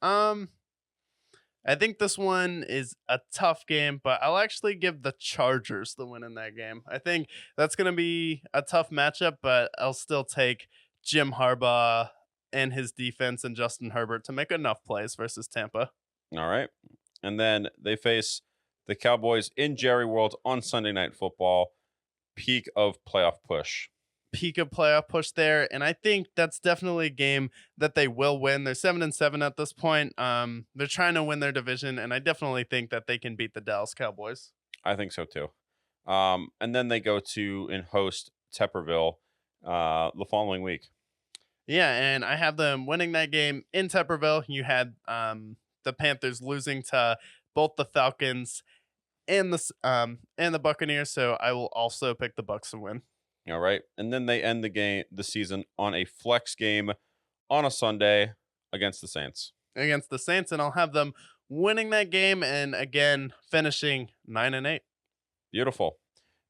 B: I think this one is a tough game, but I'll actually give the Chargers the win in that game. I think that's going to be a tough matchup, but I'll still take Jim Harbaugh and his defense and Justin Herbert to make enough plays versus Tampa.
A: All right. And then they face the Cowboys in Jerry World on Sunday Night Football. Peak of playoff push.
B: Peak of playoff push there, and I think that's definitely a game that they will win. They're 7-7 at this point. They're trying to win their division, and I definitely think that they can beat the Dallas Cowboys.
A: I think so too. And then they go to and host Tepperville the following week.
B: Yeah, and I have them winning that game in Tepperville. You had the Panthers losing to both the Falcons and the Buccaneers, so I will also pick the Bucs to win.
A: All right. And then they end the season on a flex game on a Sunday against the Saints.
B: And I'll have them winning that game and again finishing 9-8.
A: Beautiful.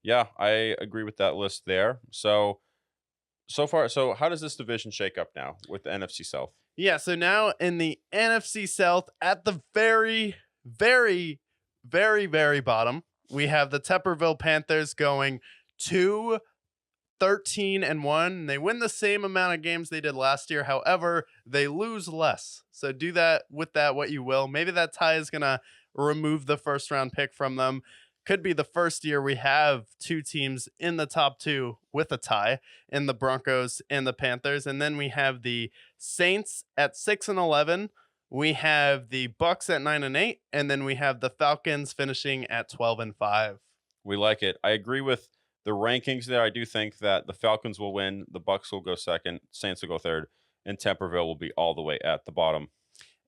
A: Yeah, I agree with that list there. So far, how does this division shake up now with the NFC South?
B: Yeah, so now in the NFC South, at the very, very, very, very bottom, we have the Tepperville Panthers going 2-13-1. They win the same amount of games they did last year. However, they lose less. So do that what you will. Maybe that tie is going to remove the first round pick from them. Could be the first year we have two teams in the top two with a tie in the Broncos and the Panthers. And then we have the Saints at 6-11. We have the Bucs at 9-8. And then we have the Falcons finishing at 12-5.
A: We like it. I agree with the rankings there. I do think that the Falcons will win, the Bucs will go second, Saints will go third, and Tepperville will be all the way at the bottom.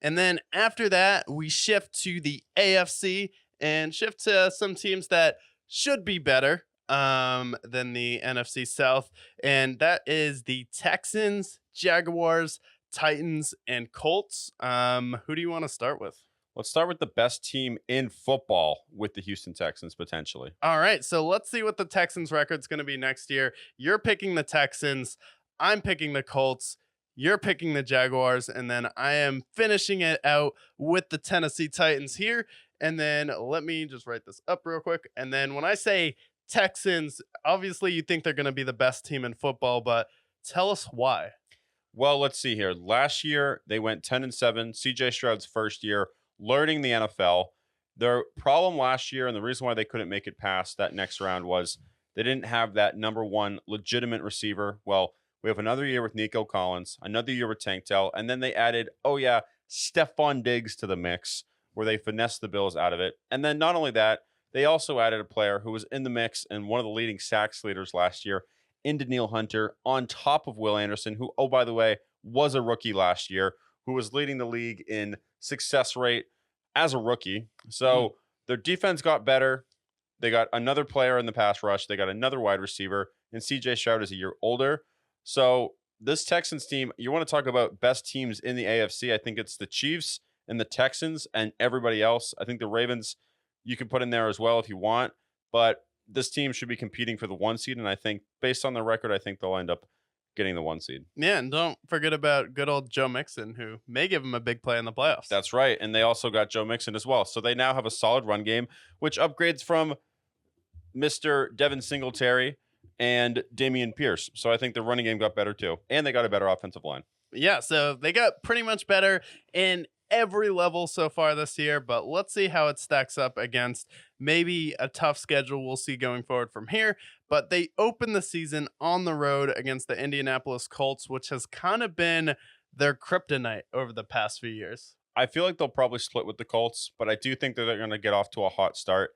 B: And then after that, we shift to the AFC and shift to some teams that should be better than the NFC South. And that is the Texans, Jaguars, Titans, and Colts. Who do you want to start with?
A: Let's start with the best team in football with the Houston Texans, potentially.
B: All right, so let's see what the Texans' record's going to be next year. You're picking the Texans. I'm picking the Colts. You're picking the Jaguars. And then I am finishing it out with the Tennessee Titans here. And then let me just write this up real quick. And then when I say Texans, obviously you think they're going to be the best team in football, but tell us why.
A: Well, let's see here. Last year, they went 10-7. CJ Stroud's first year, learning the NFL. Their problem last year, and the reason why they couldn't make it past that next round, was they didn't have that number one legitimate receiver. Well, we have another year with Nico Collins, another year with Tank Dell, and then they added, Stephon Diggs to the mix, where they finessed the Bills out of it. And then not only that, they also added a player who was in the mix and one of the leading sacks leaders last year, in Danielle Hunter, on top of Will Anderson, who, oh, by the way, was a rookie last year, who was leading the league in success rate as a rookie. So their defense got better. They got another player in the pass rush. They got another wide receiver, and CJ Stroud is a year older. So this Texans team, you want to talk about best teams in the AFC, I think it's the Chiefs and the Texans and everybody else. I think the Ravens you can put in there as well if you want, but this team should be competing for the 1 seed, and I think based on their record, I think they'll end up getting the 1 seed.
B: Yeah, and don't forget about good old Joe Mixon, who may give them a big play in the playoffs.
A: That's right, and they also got Joe Mixon as well. So they now have a solid run game, which upgrades from Mr. Devin Singletary and Damian Pierce. So I think the running game got better too, and they got a better offensive line.
B: Yeah, so they got pretty much better in every level so far this year, but let's see how it stacks up against maybe a tough schedule we'll see going forward from here. But they open the season on the road against the Indianapolis Colts, which has kind of been their kryptonite over the past few years.
A: I feel like they'll probably split with the Colts, but I do think that they're going to get off to a hot start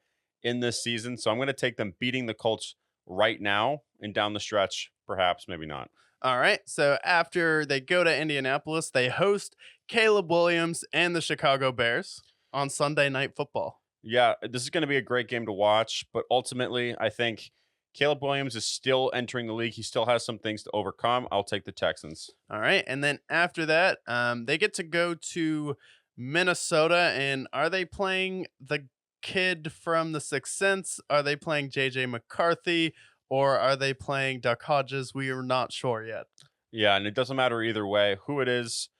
A: in this season. So I'm going to take them beating the Colts right now, and down the stretch, perhaps, maybe not.
B: All right. So after they go to Indianapolis, they host Caleb Williams and the Chicago Bears on Sunday Night Football.
A: Yeah, this is going to be a great game to watch, but ultimately, I think Caleb Williams is still entering the league. He still has some things to overcome. I'll take the Texans.
B: All right. And then after that, they get to go to Minnesota. And are they playing the kid from The Sixth Sense? Are they playing JJ McCarthy? Or are they playing Duck Hodges? We are not sure yet.
A: Yeah, and it doesn't matter either way who it is.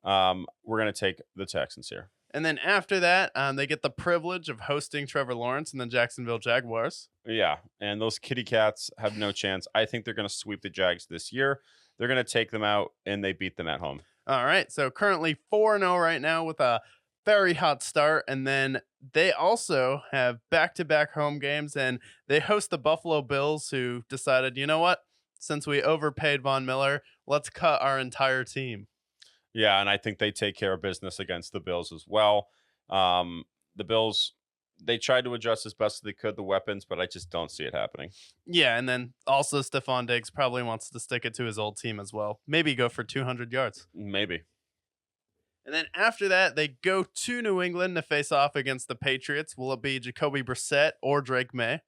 A: We're going to take the Texans here.
B: And then after that, they get the privilege of hosting Trevor Lawrence and the Jacksonville Jaguars.
A: Yeah, and those kitty cats have no chance. I think they're going to sweep the Jags this year. They're going to take them out, and they beat them at home.
B: All right. So currently 4-0 right now with a very hot start. And then they also have back-to-back home games, and they host the Buffalo Bills, who decided, you know what? Since we overpaid Von Miller, let's cut our entire team.
A: Yeah, and I think they take care of business against the Bills as well. The Bills, they tried to adjust as best as they could the weapons, but I just don't see it happening.
B: Yeah, and then also Stephon Diggs probably wants to stick it to his old team as well. Maybe go for 200 yards.
A: Maybe.
B: And then after that, they go to New England to face off against the Patriots. Will it be Jacoby Brissett or Drake May?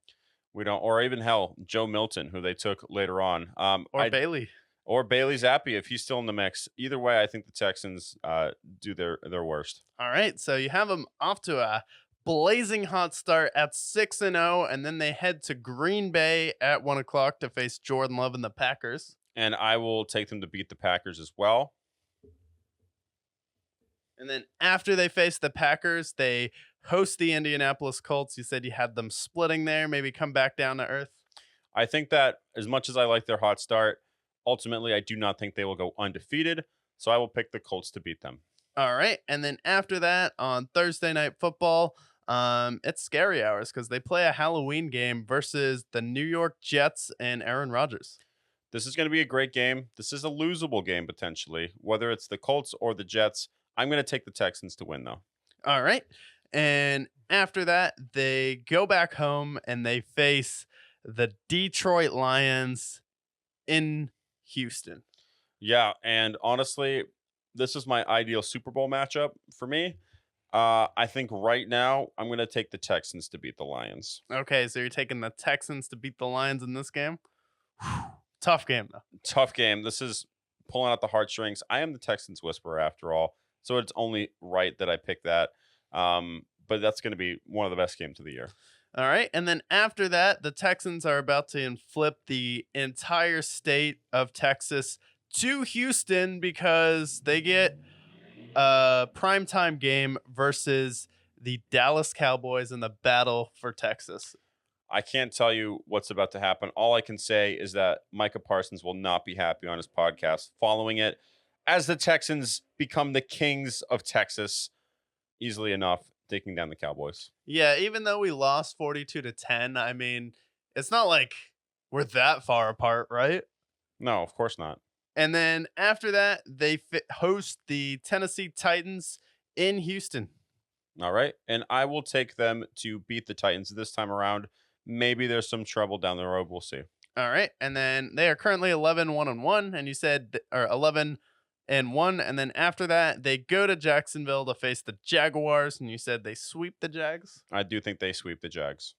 A: We don't, or even hell, Joe Milton, who they took later on.
B: Or Bailey.
A: Or Bailey Zappi, if he's still in the mix. Either way, I think the Texans do their worst.
B: All right, so you have them off to a blazing hot start at 6-0, and then they head to Green Bay at 1 o'clock to face Jordan Love and the Packers.
A: And I will take them to beat the Packers as well.
B: And then after they face the Packers, they host the Indianapolis Colts. You said you had them splitting there, maybe come back down to earth.
A: I think that as much as I like their hot start, ultimately, I do not think they will go undefeated, so I will pick the Colts to beat them.
B: All right, and then after that, on Thursday Night Football, it's scary hours because they play a Halloween game versus the New York Jets and Aaron Rodgers.
A: This is going to be a great game. This is a losable game, potentially. Whether it's the Colts or the Jets, I'm going to take the Texans to win, though.
B: All right, and after that, they go back home and they face the Detroit Lions in Houston.
A: Yeah, and honestly, this is my ideal Super Bowl matchup for me. I think right now I'm going to take the Texans to beat the Lions.
B: Okay, so you're taking the Texans to beat the Lions in this game? Tough game, though.
A: Tough game. This is pulling out the heartstrings. I am the Texans whisperer after all, so it's only right that I pick that. But that's going to be one of the best games of the year.
B: All right. And then after that, the Texans are about to flip the entire state of Texas to Houston because they get a primetime game versus the Dallas Cowboys in the battle for Texas.
A: I can't tell you what's about to happen. All I can say is that Micah Parsons will not be happy on his podcast following it as the Texans become the kings of Texas easily enough, taking down the Cowboys.
B: Yeah, even though we lost 42-10, I mean, it's not like we're that far apart, right?
A: No, of course not.
B: And then after that, they host the Tennessee Titans in Houston.
A: All right. And I will take them to beat the Titans this time around. Maybe there's some trouble down the road. We'll see.
B: All right. And then they are currently 11-1-1, and you said, or 11-1. And then after that, they go to Jacksonville to face the Jaguars, and you said they sweep the Jags.
A: I do think they sweep the Jags.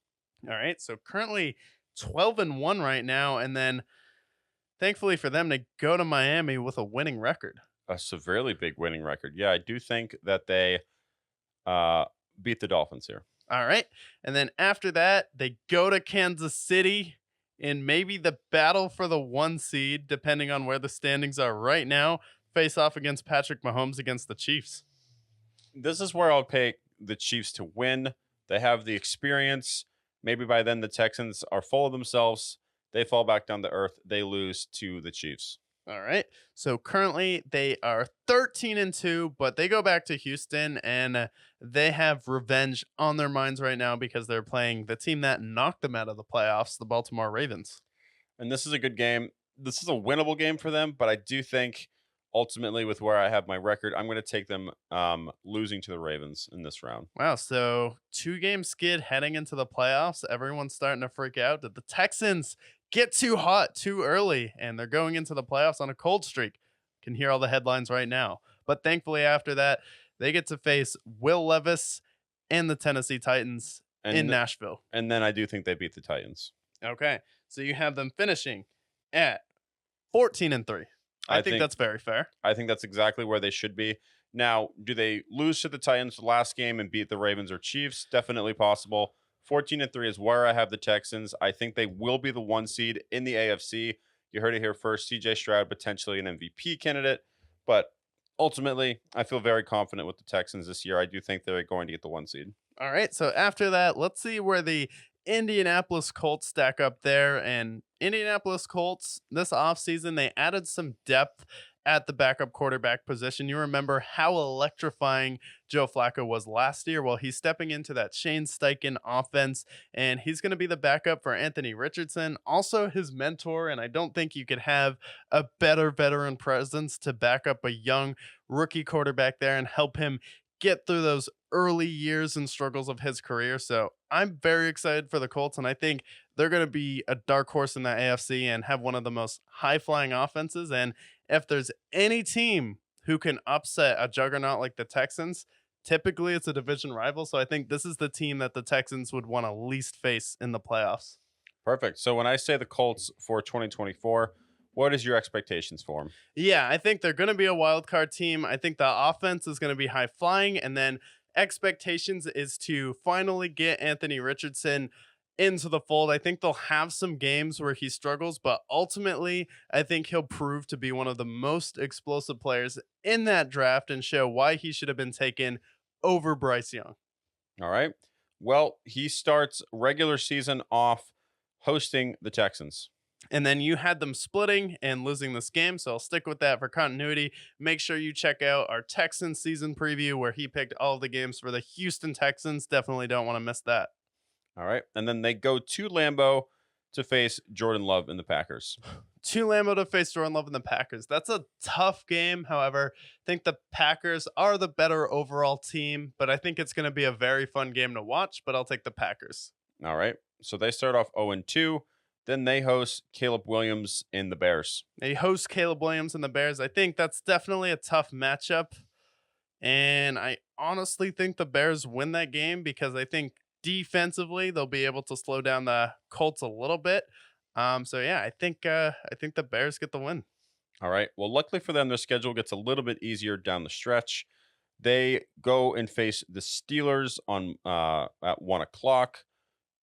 B: All right. So currently 12-1 right now. And then thankfully for them, they go to Miami with a winning record.
A: A severely big winning record. Yeah, I do think that they beat the Dolphins here.
B: All right. And then after that, they go to Kansas City in maybe the battle for the 1 seed, depending on where the standings are right now, face off against Patrick Mahomes against the Chiefs.
A: This is where I'll pick the Chiefs to win. They have the experience. Maybe by then the Texans are full of themselves. They fall back down to earth. They lose to the Chiefs.
B: All right. So currently they are 13-2, but they go back to Houston and they have revenge on their minds right now because they're playing the team that knocked them out of the playoffs, the Baltimore Ravens.
A: And this is a good game. This is a winnable game for them, but I do think ultimately, with where I have my record, I'm going to take them losing to the Ravens in this round.
B: Wow, so 2-game skid heading into the playoffs. Everyone's starting to freak out. Did the Texans get too hot too early and they're going into the playoffs on a cold streak? Can hear all the headlines right now. But thankfully, after that, they get to face Will Levis and the Tennessee Titans in
A: And
B: Nashville.
A: and then I do think they beat the Titans.
B: Okay, so you have them finishing at 14-3. I think that's very fair.
A: I think that's exactly where they should be. Now, do they lose to the Titans the last game and beat the Ravens or Chiefs? Definitely possible. 14-3 is where I have the Texans. I think they will be the 1 seed in the AFC. You heard it here first. CJ Stroud, potentially an MVP candidate. But ultimately, I feel very confident with the Texans this year. I do think they're going to get the 1 seed.
B: All right, so after that, let's see where the Indianapolis Colts stack up there. And Indianapolis Colts, this offseason, they added some depth at the backup quarterback position. You remember how electrifying Joe Flacco was last year? Well, he's stepping into that Shane Steichen offense, and he's going to be the backup for Anthony Richardson, also his mentor. And I don't think you could have a better veteran presence to back up a young rookie quarterback there and help him get through those early years and struggles of his career. So I'm very excited for the Colts, and I think they're going to be a dark horse in the AFC and have one of the most high flying offenses. And if there's any team who can upset a juggernaut like the Texans, typically it's a division rival. So I think this is the team that the Texans would want to least face in the playoffs.
A: Perfect. So when I say the Colts for 2024, what is your expectations for them?
B: Yeah, I think they're going to be a wild card team. I think the offense is going to be high flying, and then expectations is to finally get Anthony Richardson into the fold. I think they'll have some games where he struggles, but ultimately, I think he'll prove to be one of the most explosive players in that draft and show why he should have been taken over Bryce Young.
A: All right. Well, he starts regular season off hosting the Texans.
B: And then you had them splitting and losing this game, so I'll stick with that for continuity. Make sure you check out our Texans season preview where he picked all of the games for the Houston Texans. Definitely don't want to miss that.
A: All right. And then they go to Lambeau to face Jordan Love and the Packers.
B: To Lambeau to face Jordan Love and the Packers. That's a tough game. However, I think the Packers are the better overall team, but I think it's going to be a very fun game to watch, but I'll take the Packers.
A: All right. So they start off 0-2. Then they host Caleb Williams in the Bears.
B: They host Caleb Williams and the Bears. I think that's definitely a tough matchup. And I honestly think the Bears win that game because I think defensively they'll be able to slow down the Colts a little bit. So yeah, I think the Bears get the win.
A: All right. Well, luckily for them, their schedule gets a little bit easier down the stretch. They go and face the Steelers on at 1 o'clock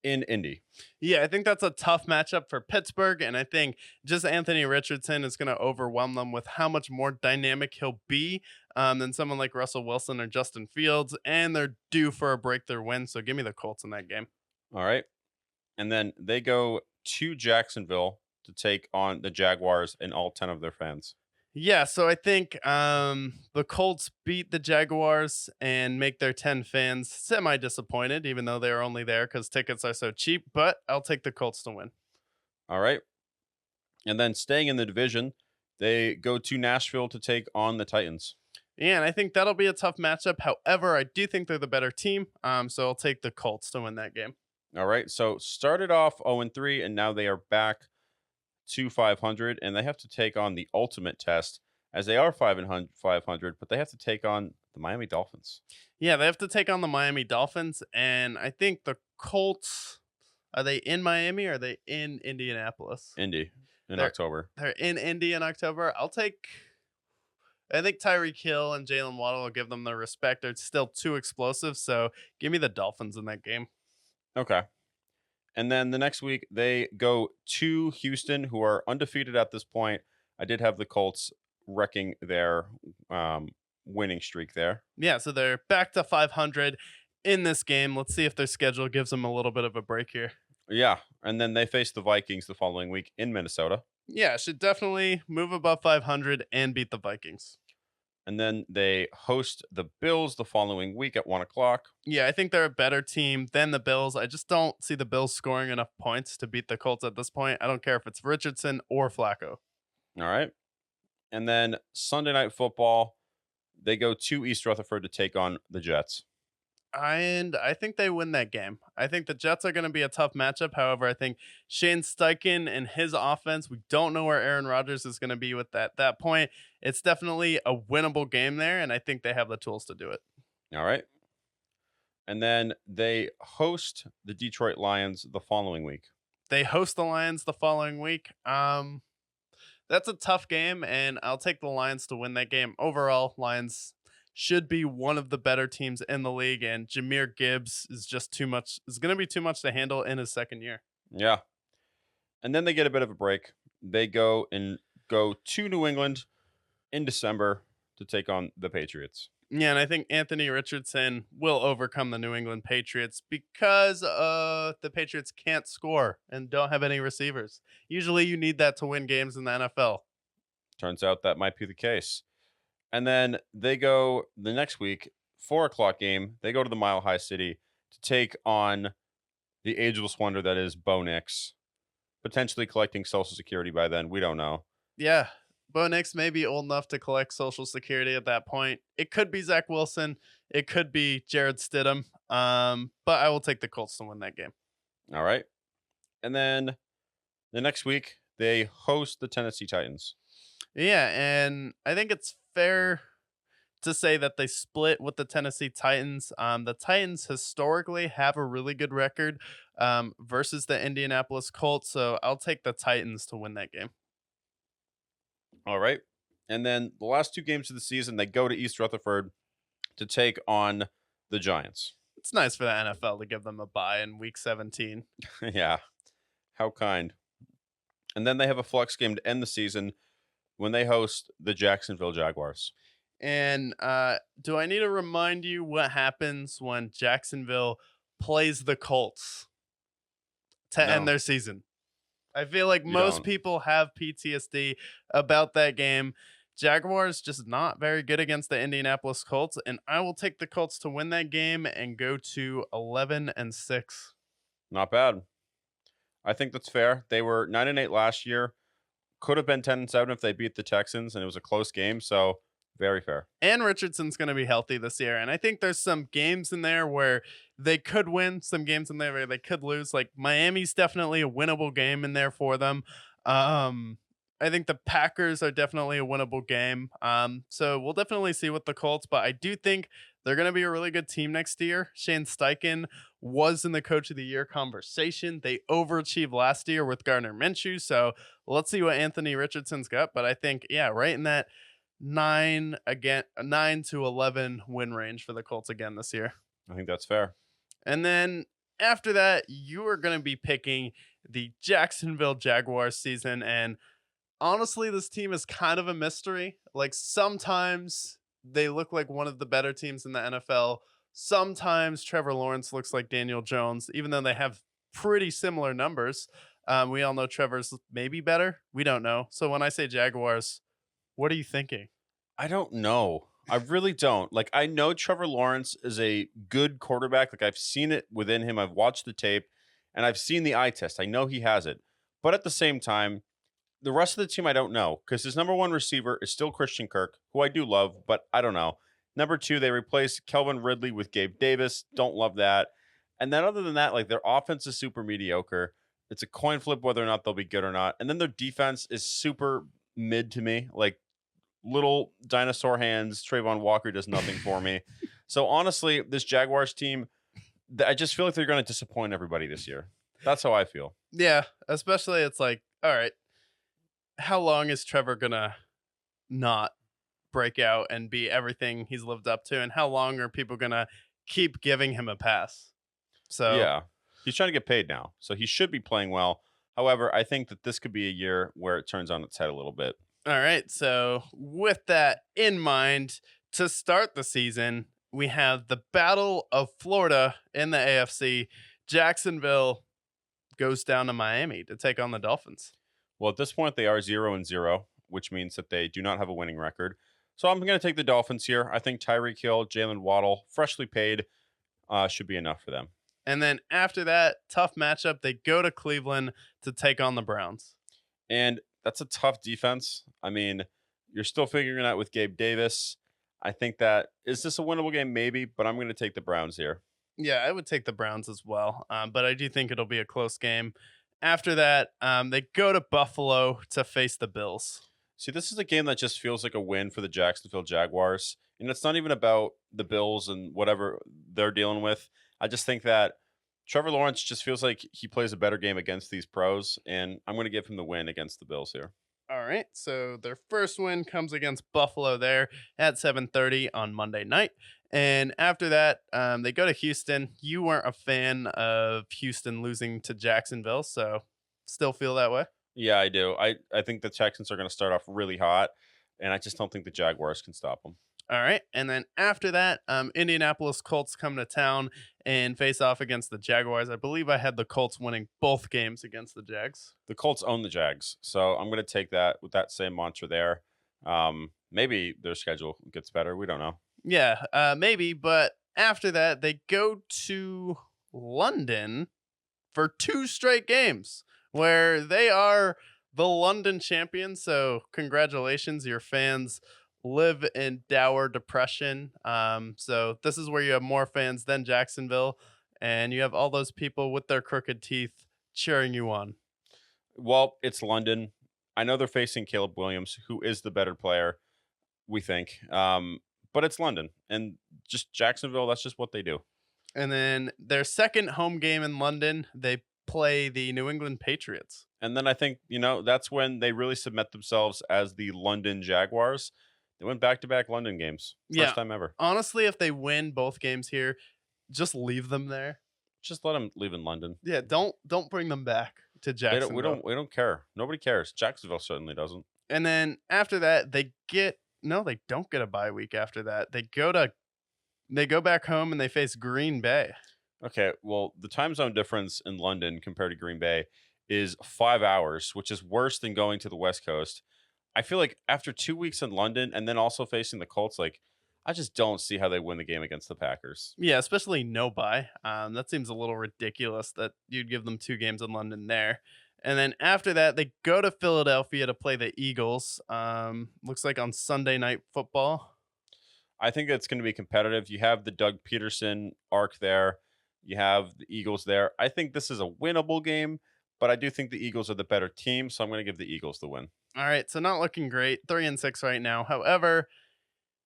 A: in Indy.
B: Yeah, I think that's a tough matchup for Pittsburgh, and I think just Anthony Richardson is going to overwhelm them with how much more dynamic he'll be than someone like Russell Wilson or Justin Fields, and they're due for a breakthrough win, so give me the Colts in that game.
A: All right. And then they go to Jacksonville to take on the Jaguars and all 10 of their fans.
B: Yeah, so I think the Colts beat the Jaguars and make their 10 fans semi-disappointed, even though they're only there because tickets are so cheap, but I'll take the Colts to win.
A: All right. And then staying in the division, they go to Nashville to take on the Titans.
B: Yeah, and I think that'll be a tough matchup. However, I do think they're the better team, so I'll take the Colts to win that game.
A: All right. So started off 0-3, and now they are back to 500, and they have to take on the ultimate test as they are 500, but they have to take on the Miami Dolphins.
B: Yeah, they have to take on the Miami Dolphins, and I think the Colts, are they in Miami or are they in Indianapolis?
A: Indy in
B: They're-
A: October.
B: They're in Indy in October. I think Tyreek Hill and Jalen Waddle will give them the respect. They're still too explosive, so give me the Dolphins in that game.
A: Okay. And then the next week, they go to Houston, who are undefeated at this point. I did have the Colts wrecking their winning streak there.
B: Yeah, so they're back to 500 in this game. Let's see if their schedule gives them a little bit of a break here.
A: Yeah. And then they face the Vikings the following week in Minnesota.
B: Yeah, should definitely move above 500 and beat the Vikings.
A: And then they host the Bills the following week at 1 o'clock.
B: Yeah, I think they're a better team than the Bills. I just don't see the Bills scoring enough points to beat the Colts at this point. I don't care if it's Richardson or Flacco.
A: All right. And then Sunday Night Football, they go to East Rutherford to take on the Jets.
B: And I think they win that game. I think the Jets are going to be a tough matchup. However, I think Shane Steichen and his offense, we don't know where Aaron Rodgers is going to be with that point. It's definitely a winnable game there, and I think they have the tools to do it.
A: All right. And then they host the Detroit Lions the following week.
B: They host the Lions the following week. That's a tough game, and I'll take the Lions to win that game. Overall, Lions should be one of the better teams in the league, and Jahmyr Gibbs is just too much. Is going to be too much to handle in his second year.
A: Yeah. And then they get a bit of a break. They go to New England in December to take on the Patriots.
B: Yeah, and I think Anthony Richardson will overcome the New England Patriots because the Patriots can't score and don't have any receivers. Usually you need that to win games in the NFL.
A: Turns out that might be the case. And then they go the next week, 4:00 game. They go to the Mile High City to take on the ageless wonder that is Bo Nix, potentially collecting Social Security by then. We don't know.
B: Yeah, Bo Nix may be old enough to collect Social Security at that point. It could be Zach Wilson. It could be Jared Stidham. But I will take the Colts to win that game.
A: All right. And then the next week, they host the Tennessee Titans.
B: Yeah, and I think it's fair to say that they split with the Tennessee Titans. The Titans historically have a really good record versus the Indianapolis Colts, so I'll take the Titans to win that game.
A: All right. And then the last two games of the season, they go to East Rutherford to take on the Giants.
B: It's nice for the NFL to give them a bye in week 17.
A: Yeah. How kind. And then they have a flex game to end the season when they host the Jacksonville Jaguars.
B: And do I need to remind you what happens when Jacksonville plays the Colts to end their season? I feel like most people have PTSD about that game. Jaguars just not very good against the Indianapolis Colts, and I will take the Colts to win that game and go to 11-6.
A: Not bad. I think that's fair. They were 9-8 last year. Could have been 10-7 if they beat the Texans, and it was a close game. So very fair.
B: And Richardson's going to be healthy this year, and I think there's some games in there where they could win, some games in there where they could lose. Like Miami's definitely a winnable game in there for them. I think the Packers are definitely a winnable game. So we'll definitely see with the Colts, but I do think they're going to be a really good team next year. Shane Steichen was in the Coach of the Year conversation. They overachieved last year with Gardner Minshew. So let's see what Anthony Richardson's got. But I think, yeah, right in that 9 to 11 win range for the Colts again this year.
A: I think that's fair.
B: And then after that, you are going to be picking the Jacksonville Jaguars season. And honestly, this team is kind of a mystery. Like sometimes they look like one of the better teams in the NFL. Sometimes Trevor Lawrence looks like Daniel Jones, even though they have pretty similar numbers. We all know Trevor's maybe better. We don't know. So when I say Jaguars, what are you thinking?
A: I don't know. I really don't. Like, I know Trevor Lawrence is a good quarterback. Like, I've seen it within him. I've watched the tape, and I've seen the eye test. I know he has it. But at the same time, the rest of the team I don't know, because his number one receiver is still Christian Kirk, who I do love, but I don't know. Number two, they replaced Kelvin Ridley with Gabe Davis. Don't love that. And then other than that, like, their offense is super mediocre. It's a coin flip whether or not they'll be good or not. And then their defense is super mid to me. Like, little dinosaur hands. Trayvon Walker does nothing for me. So honestly, this Jaguars team, I just feel like they're going to disappoint everybody this year. That's how I feel.
B: Yeah, especially it's like, all right, how long is Trevor going to not break out and be everything he's lived up to? And how long are people going to keep giving him a pass? So
A: yeah, he's trying to get paid now. So he should be playing well. However, I think that this could be a year where it turns on its head a little bit.
B: All right, so with that in mind, to start the season, we have the Battle of Florida in the AFC. Jacksonville goes down to Miami to take on the Dolphins.
A: Well, at this point, they are 0-0, which means that they do not have a winning record. So I'm going to take the Dolphins here. I think Tyreek Hill, Jalen Waddle, freshly paid, should be enough for them.
B: And then after that, tough matchup, they go to Cleveland to take on the Browns.
A: And that's a tough defense. I mean, You're still figuring it out with Gabe Davis. I think that is this a winnable game? Maybe, but I'm going to take the Browns here.
B: Yeah, I would take the Browns as well, but I do think it'll be a close game. After that, they go to Buffalo to face the Bills.
A: See, this is a game that just feels like a win for the Jacksonville Jaguars. And it's not even about the Bills and whatever they're dealing with. I just think that Trevor Lawrence just feels like he plays a better game against these pros, and I'm going to give him the win against the Bills here.
B: All right, so their first win comes against Buffalo there at 7:30 on Monday night, and after that, they go to Houston. You weren't a fan of Houston losing to Jacksonville, so still feel that way.
A: Yeah, I do. I think the Texans are going to start off really hot, and I just don't think the Jaguars can stop them.
B: All right, and then after that, Indianapolis Colts come to town and face off against the Jaguars. I believe I had the Colts winning both games against the Jags.
A: The Colts own the Jags, so I'm going to take that with that same mantra there. Maybe their schedule gets better. We don't know.
B: Yeah, maybe, but after that, they go to London for two straight games where they are the London champions. So, congratulations, your fans live in dour depression. So, this is where you have more fans than Jacksonville, and you have all those people with their crooked teeth cheering you on.
A: Well, it's London. I know they're facing Caleb Williams, who is the better player, we think. But it's London and just Jacksonville. That's just what they do.
B: And then their second home game in London, they play the New England Patriots.
A: And then I think, that's when they really submit themselves as the London Jaguars. They went back to back London games.
B: Yeah.
A: First time ever.
B: Honestly, if they win both games here, just leave them there.
A: Just let them leave in London.
B: Yeah, don't bring them back to
A: They
B: Jacksonville.
A: we don't care. Nobody cares. Jacksonville certainly doesn't.
B: And then after that, they don't get a bye week after that. They go back home and they face Green Bay.
A: Okay, well, the time zone difference in London compared to Green Bay is 5 hours, which is worse than going to the West Coast. I feel like after 2 weeks in London and then also facing the Colts, like I just don't see how they win the game against the Packers.
B: Yeah, especially no bye. That seems a little ridiculous that you'd give them two games in London there. And then after that, they go to Philadelphia to play the Eagles. Looks like on Sunday Night Football.
A: I think it's going to be competitive. You have the Doug Peterson arc there. You have the Eagles there. I think this is a winnable game, but I do think the Eagles are the better team, so I'm going to give the Eagles the win.
B: All right, so not looking great. 3-6 right now. However,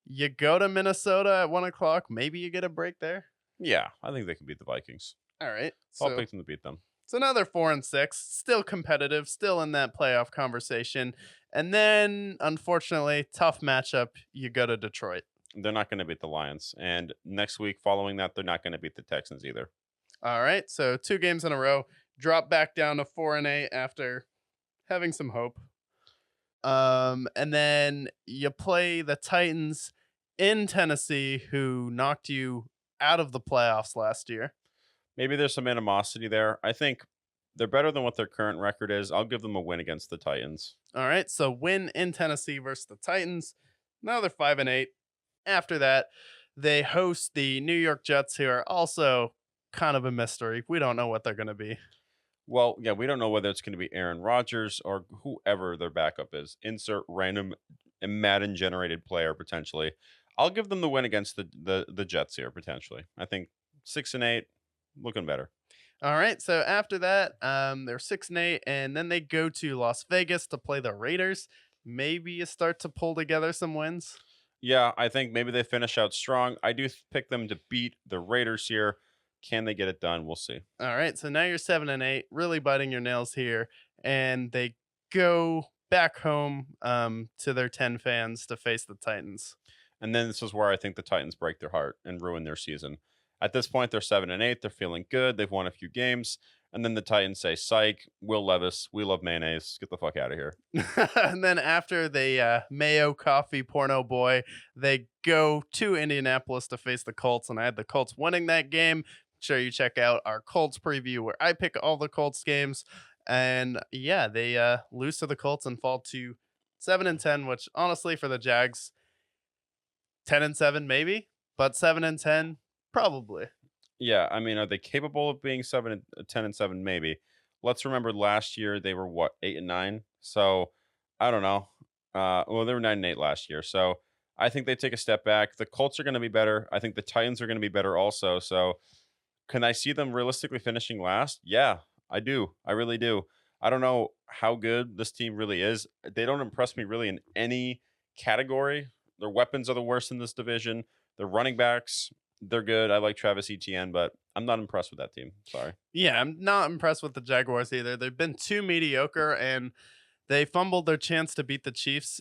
B: you go to Minnesota at 1 o'clock. Maybe you get a break there.
A: Yeah, I think they can beat the Vikings.
B: All right,
A: So I'll pick them to beat them.
B: So another 4-6, still competitive, still in that playoff conversation. And then, unfortunately, tough matchup. You go to Detroit.
A: They're not going to beat the Lions. And next week following that, they're not going to beat the Texans either.
B: All right, so 2 games in a row. Drop back down to 4-8 after having some hope. And then you play the Titans in Tennessee, who knocked you out of the playoffs last year.
A: Maybe there's some animosity there. I think they're better than what their current record is. I'll give them a win against the Titans.
B: All right, so win in Tennessee versus the Titans. Now they're 5-8. After that, they host the New York Jets, who are also kind of a mystery. We don't know what they're going to be.
A: Well, yeah, we don't know whether it's going to be Aaron Rodgers or whoever their backup is. Insert random Madden generated player potentially. I'll give them the win against the Jets here potentially. I think 6-8, looking better.
B: All right, so after that, they're 6-8, and then they go to Las Vegas to play the Raiders. Maybe you start to pull together some wins.
A: Yeah, I think maybe they finish out strong. I do pick them to beat the Raiders here. Can they get it done? We'll see.
B: All right, so now you're 7-8, really biting your nails here, and they go back home to their 10 fans to face the Titans.
A: And then this is where I think the Titans break their heart and ruin their season. At this point, they're 7-8. They're feeling good. They've won a few games. And then the Titans say, psych, Will Levis, we love mayonnaise. Get the fuck out of here.
B: And then after the Mayo Coffee Porno Boy, they go to Indianapolis to face the Colts. And I had the Colts winning that game. Make sure you check out our Colts preview where I pick all the Colts games. And yeah, they lose to the Colts and fall to 7-10, which honestly for the Jags, 10-7 maybe, but 7-10 probably.
A: Yeah, I mean, are they capable of being 10-7? Maybe. Let's remember last year they were what 8-9. So I don't know. Well, they were 9-8 last year, so I think they take a step back. The Colts are going to be better. I think the Titans are going to be better also. So, can I see them realistically finishing last? Yeah, I do. I really do. I don't know how good this team really is. They don't impress me really in any category. Their weapons are the worst in this division. Their running backs, they're good. I like Travis Etienne, but I'm not impressed with that team. Sorry.
B: Yeah, I'm not impressed with the Jaguars either. They've been too mediocre, and they fumbled their chance to beat the Chiefs.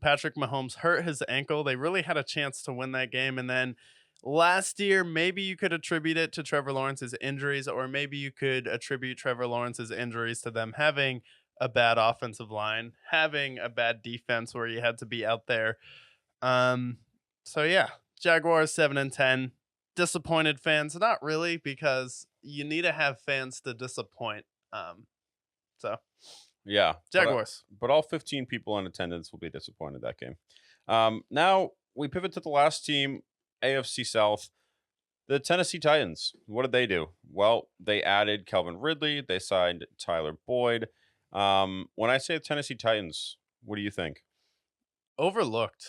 B: Patrick Mahomes hurt his ankle. They really had a chance to win that game. And then last year, maybe you could attribute it to Trevor Lawrence's injuries, or maybe you could attribute Trevor Lawrence's injuries to them having a bad offensive line, having a bad defense where you had to be out there. Um, so yeah, Jaguars 7-10. Disappointed fans, not really, because you need to have fans to disappoint. So
A: Yeah,
B: Jaguars.
A: but all 15 people in attendance will be disappointed that game. Now we pivot to the last team, AFC South, the Tennessee Titans. What did they do? Well, they added Calvin Ridley. They signed Tyler Boyd. When I say Tennessee Titans, what do you think?
B: Overlooked.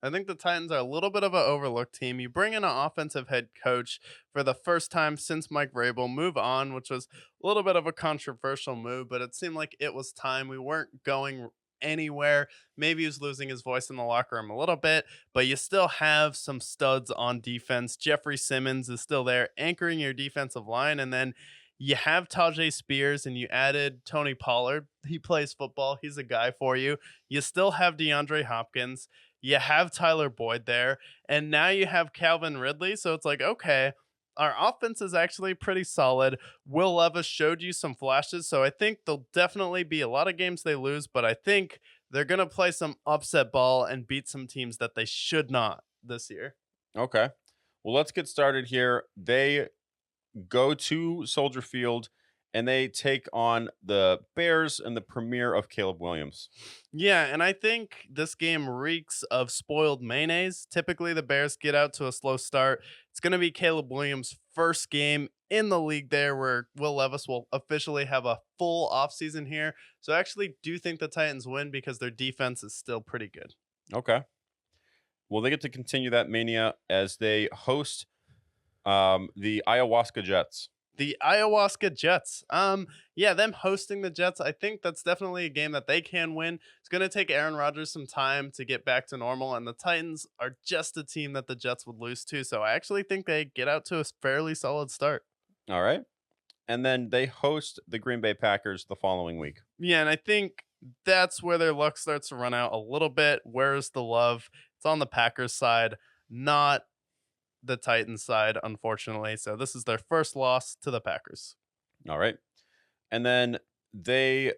B: I think the Titans are a little bit of an overlooked team. You bring in an offensive head coach for the first time since Mike Vrabel, move on, which was a little bit of a controversial move, but it seemed like it was time. We weren't going anywhere. Maybe he was losing his voice in the locker room a little bit, but you still have some studs on defense. Jeffrey Simmons is still there anchoring your defensive line, and then you have Tajay Spears and you added Tony Pollard. He plays football. He's a guy for you. You still have DeAndre Hopkins. You have Tyler Boyd there. And now you have Calvin Ridley. So it's like, okay, our offense is actually pretty solid. Will Levis showed you some flashes. So I think there'll definitely be a lot of games they lose, but I think they're going to play some upset ball and beat some teams that they should not this year.
A: Okay. Well, let's get started here. They go to Soldier Field and they take on the Bears and the premiere of Caleb Williams.
B: Yeah, and I think this game reeks of spoiled mayonnaise. Typically, the Bears get out to a slow start. It's going to be Caleb Williams' first game in the league there where Will Levis will officially have a full offseason here. So I actually do think the Titans win because their defense is still pretty good.
A: Okay. Well, they get to continue that mania as they host the ayahuasca Jets.
B: The ayahuasca Jets. Yeah, them hosting the Jets, I think that's definitely a game that they can win. It's going to take Aaron Rodgers some time to get back to normal, and the Titans are just a team that the Jets would lose to. So I actually think they get out to a fairly solid start.
A: All right. And then they host the Green Bay Packers the following week.
B: Yeah, and I think that's where their luck starts to run out a little bit. Where's the love? It's on the Packers side, not the Titans side, unfortunately. So this is their first loss to the Packers.
A: All right. And then they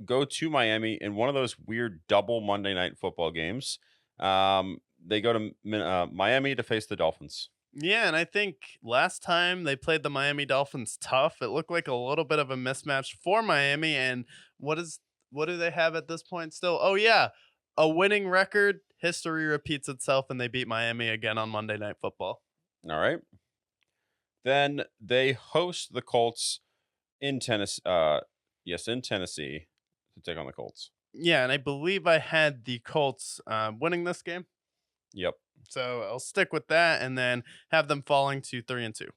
A: go to Miami in one of those weird double Monday night football games. They go to Miami to face the Dolphins.
B: Yeah, and I think last time they played the Miami Dolphins tough, it looked like a little bit of a mismatch for Miami. And what do they have at this point still? Oh yeah, a winning record. History repeats itself, and they beat Miami again on Monday Night Football.
A: All right. Then they host the Colts in Tennessee. Yes, in Tennessee to take on the Colts.
B: Yeah, and I believe I had the Colts winning this game,
A: Yep.
B: so I'll stick with that, and then have them falling to 3-2.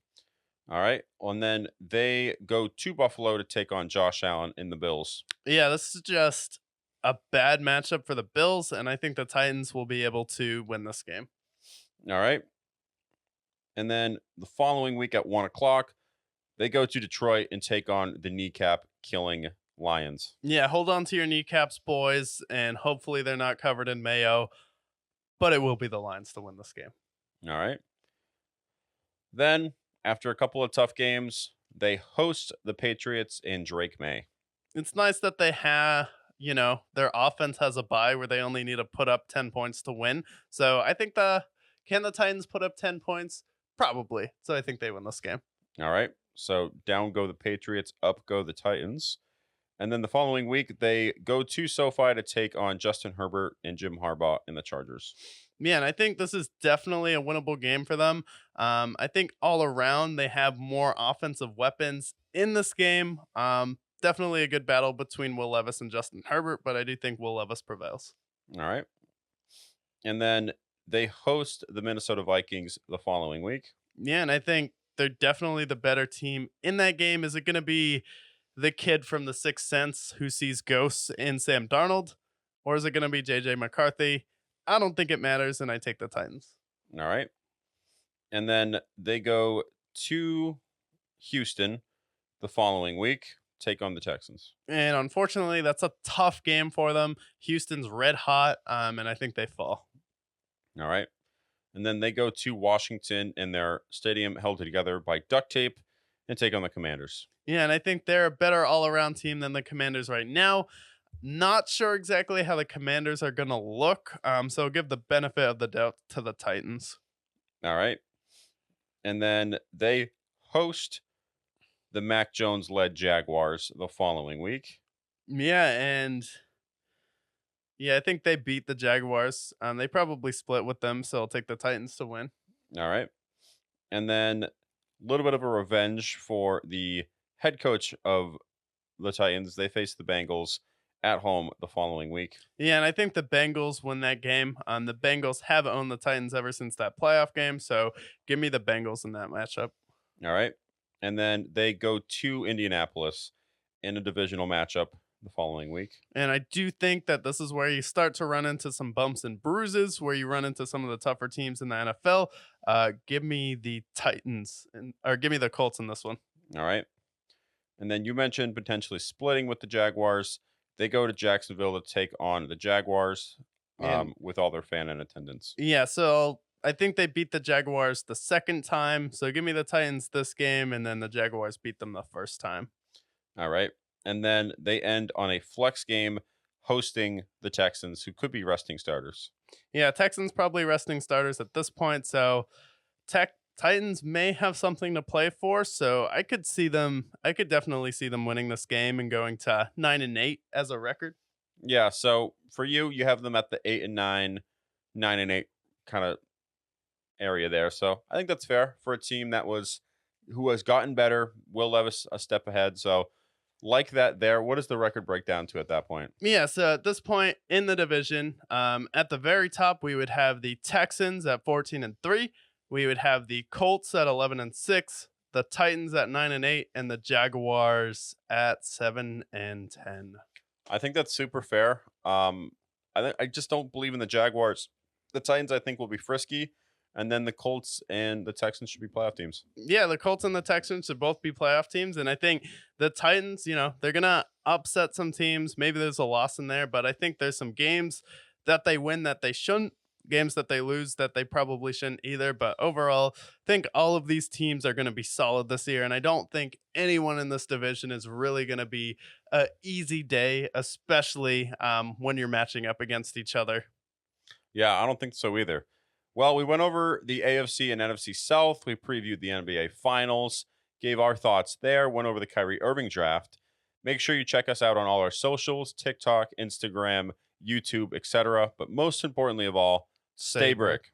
A: All right. And then they go to Buffalo to take on Josh Allen in the Bills.
B: Yeah, this is just a bad matchup for the Bills, and I think the Titans will be able to win this game.
A: All right. And then the following week at 1 o'clock, they go to Detroit and take on the kneecap killing Lions.
B: Yeah, hold on to your kneecaps, boys, and hopefully they're not covered in mayo, but it will be the Lions to win this game.
A: All right. Then, after a couple of tough games, they host the Patriots in Drake May.
B: It's nice that they have, their offense has a bye where they only need to put up 10 points to win. So I think can the Titans put up 10 points? Probably. So I think they win this game.
A: All right. So down go the Patriots, up go the Titans. And then the following week, they go to SoFi to take on Justin Herbert and Jim Harbaugh in the Chargers.
B: Yeah, and I think this is definitely a winnable game for them. I think all around they have more offensive weapons in this game. Definitely a good battle between Will Levis and Justin Herbert, but I do think Will Levis prevails.
A: All right. And then they host the Minnesota Vikings the following week.
B: Yeah, and I think they're definitely the better team in that game. Is it going to be the kid from The Sixth Sense who sees ghosts in Sam Darnold, or is it going to be JJ McCarthy? I don't think it matters, and I take the Titans.
A: All right. And then they go to Houston the following week, take on the Texans.
B: And unfortunately, that's a tough game for them. Houston's red hot, and I think they fall.
A: All right. And then they go to Washington in their stadium held together by duct tape and take on the Commanders.
B: Yeah, and I think they're a better all around team than the Commanders right now. Not sure exactly how the Commanders are going to look, so I'll give the benefit of the doubt to the Titans.
A: All right. And then they host the Mac Jones led Jaguars the following week.
B: Yeah, and yeah, I think they beat the Jaguars. They probably split with them, so I'll take the Titans to win.
A: All right. And then a little bit of a revenge for the head coach of the Titans. They face the Bengals at home the following week.
B: Yeah, and I think the Bengals win that game. The Bengals have owned the Titans ever since that playoff game, so give me the Bengals in that matchup.
A: All right. And then they go to Indianapolis in a divisional matchup the following week.
B: And I do think that this is where you start to run into some bumps and bruises, where you run into some of the tougher teams in the NFL. Give me the Titans, or give me the Colts in this one.
A: All right. And then you mentioned potentially splitting with the Jaguars. They go to Jacksonville to take on the Jaguars
B: And
A: with all their fan in attendance.
B: yeah, so I think they beat the Jaguars the second time. So give me the Titans this game, and then the Jaguars beat them the first time.
A: All right. And then they end on a flex game hosting the Texans, who could be resting starters.
B: Yeah, Texans probably resting starters at this point, so Titans may have something to play for. So I could see them. I could definitely see them winning this game and going to 9-8 as a record.
A: Yeah. So for you, you have them at the 8-9, 9-8 kind of area there. So I think that's fair for a team who has gotten better. Will Levis a step ahead. So like that there. What does the record break down to at that point?
B: Yeah, so at this point in the division, at the very top, we would have the Texans at 14-3. We would have the Colts at 11-6, the Titans at 9-8, and the Jaguars at 7-10.
A: I think that's super fair. I just don't believe in the Jaguars. The Titans, I think, will be frisky, and then the Colts and the Texans should be playoff teams.
B: Yeah, the Colts and the Texans should both be playoff teams, and I think the Titans, they're gonna upset some teams. Maybe there's a loss in there, but I think there's some games that they win that they shouldn't, games that they lose that they probably shouldn't either. But overall, I think all of these teams are going to be solid this year, and I don't think anyone in this division is really going to be an easy day, especially when you're matching up against each other.
A: Yeah, I don't think so either. Well, we went over the AFC and NFC South. We previewed the NBA Finals, gave our thoughts there, went over the Kyrie Irving draft. Make sure you check us out on all our socials, TikTok, Instagram, YouTube, etc. But most importantly of all, stay brick.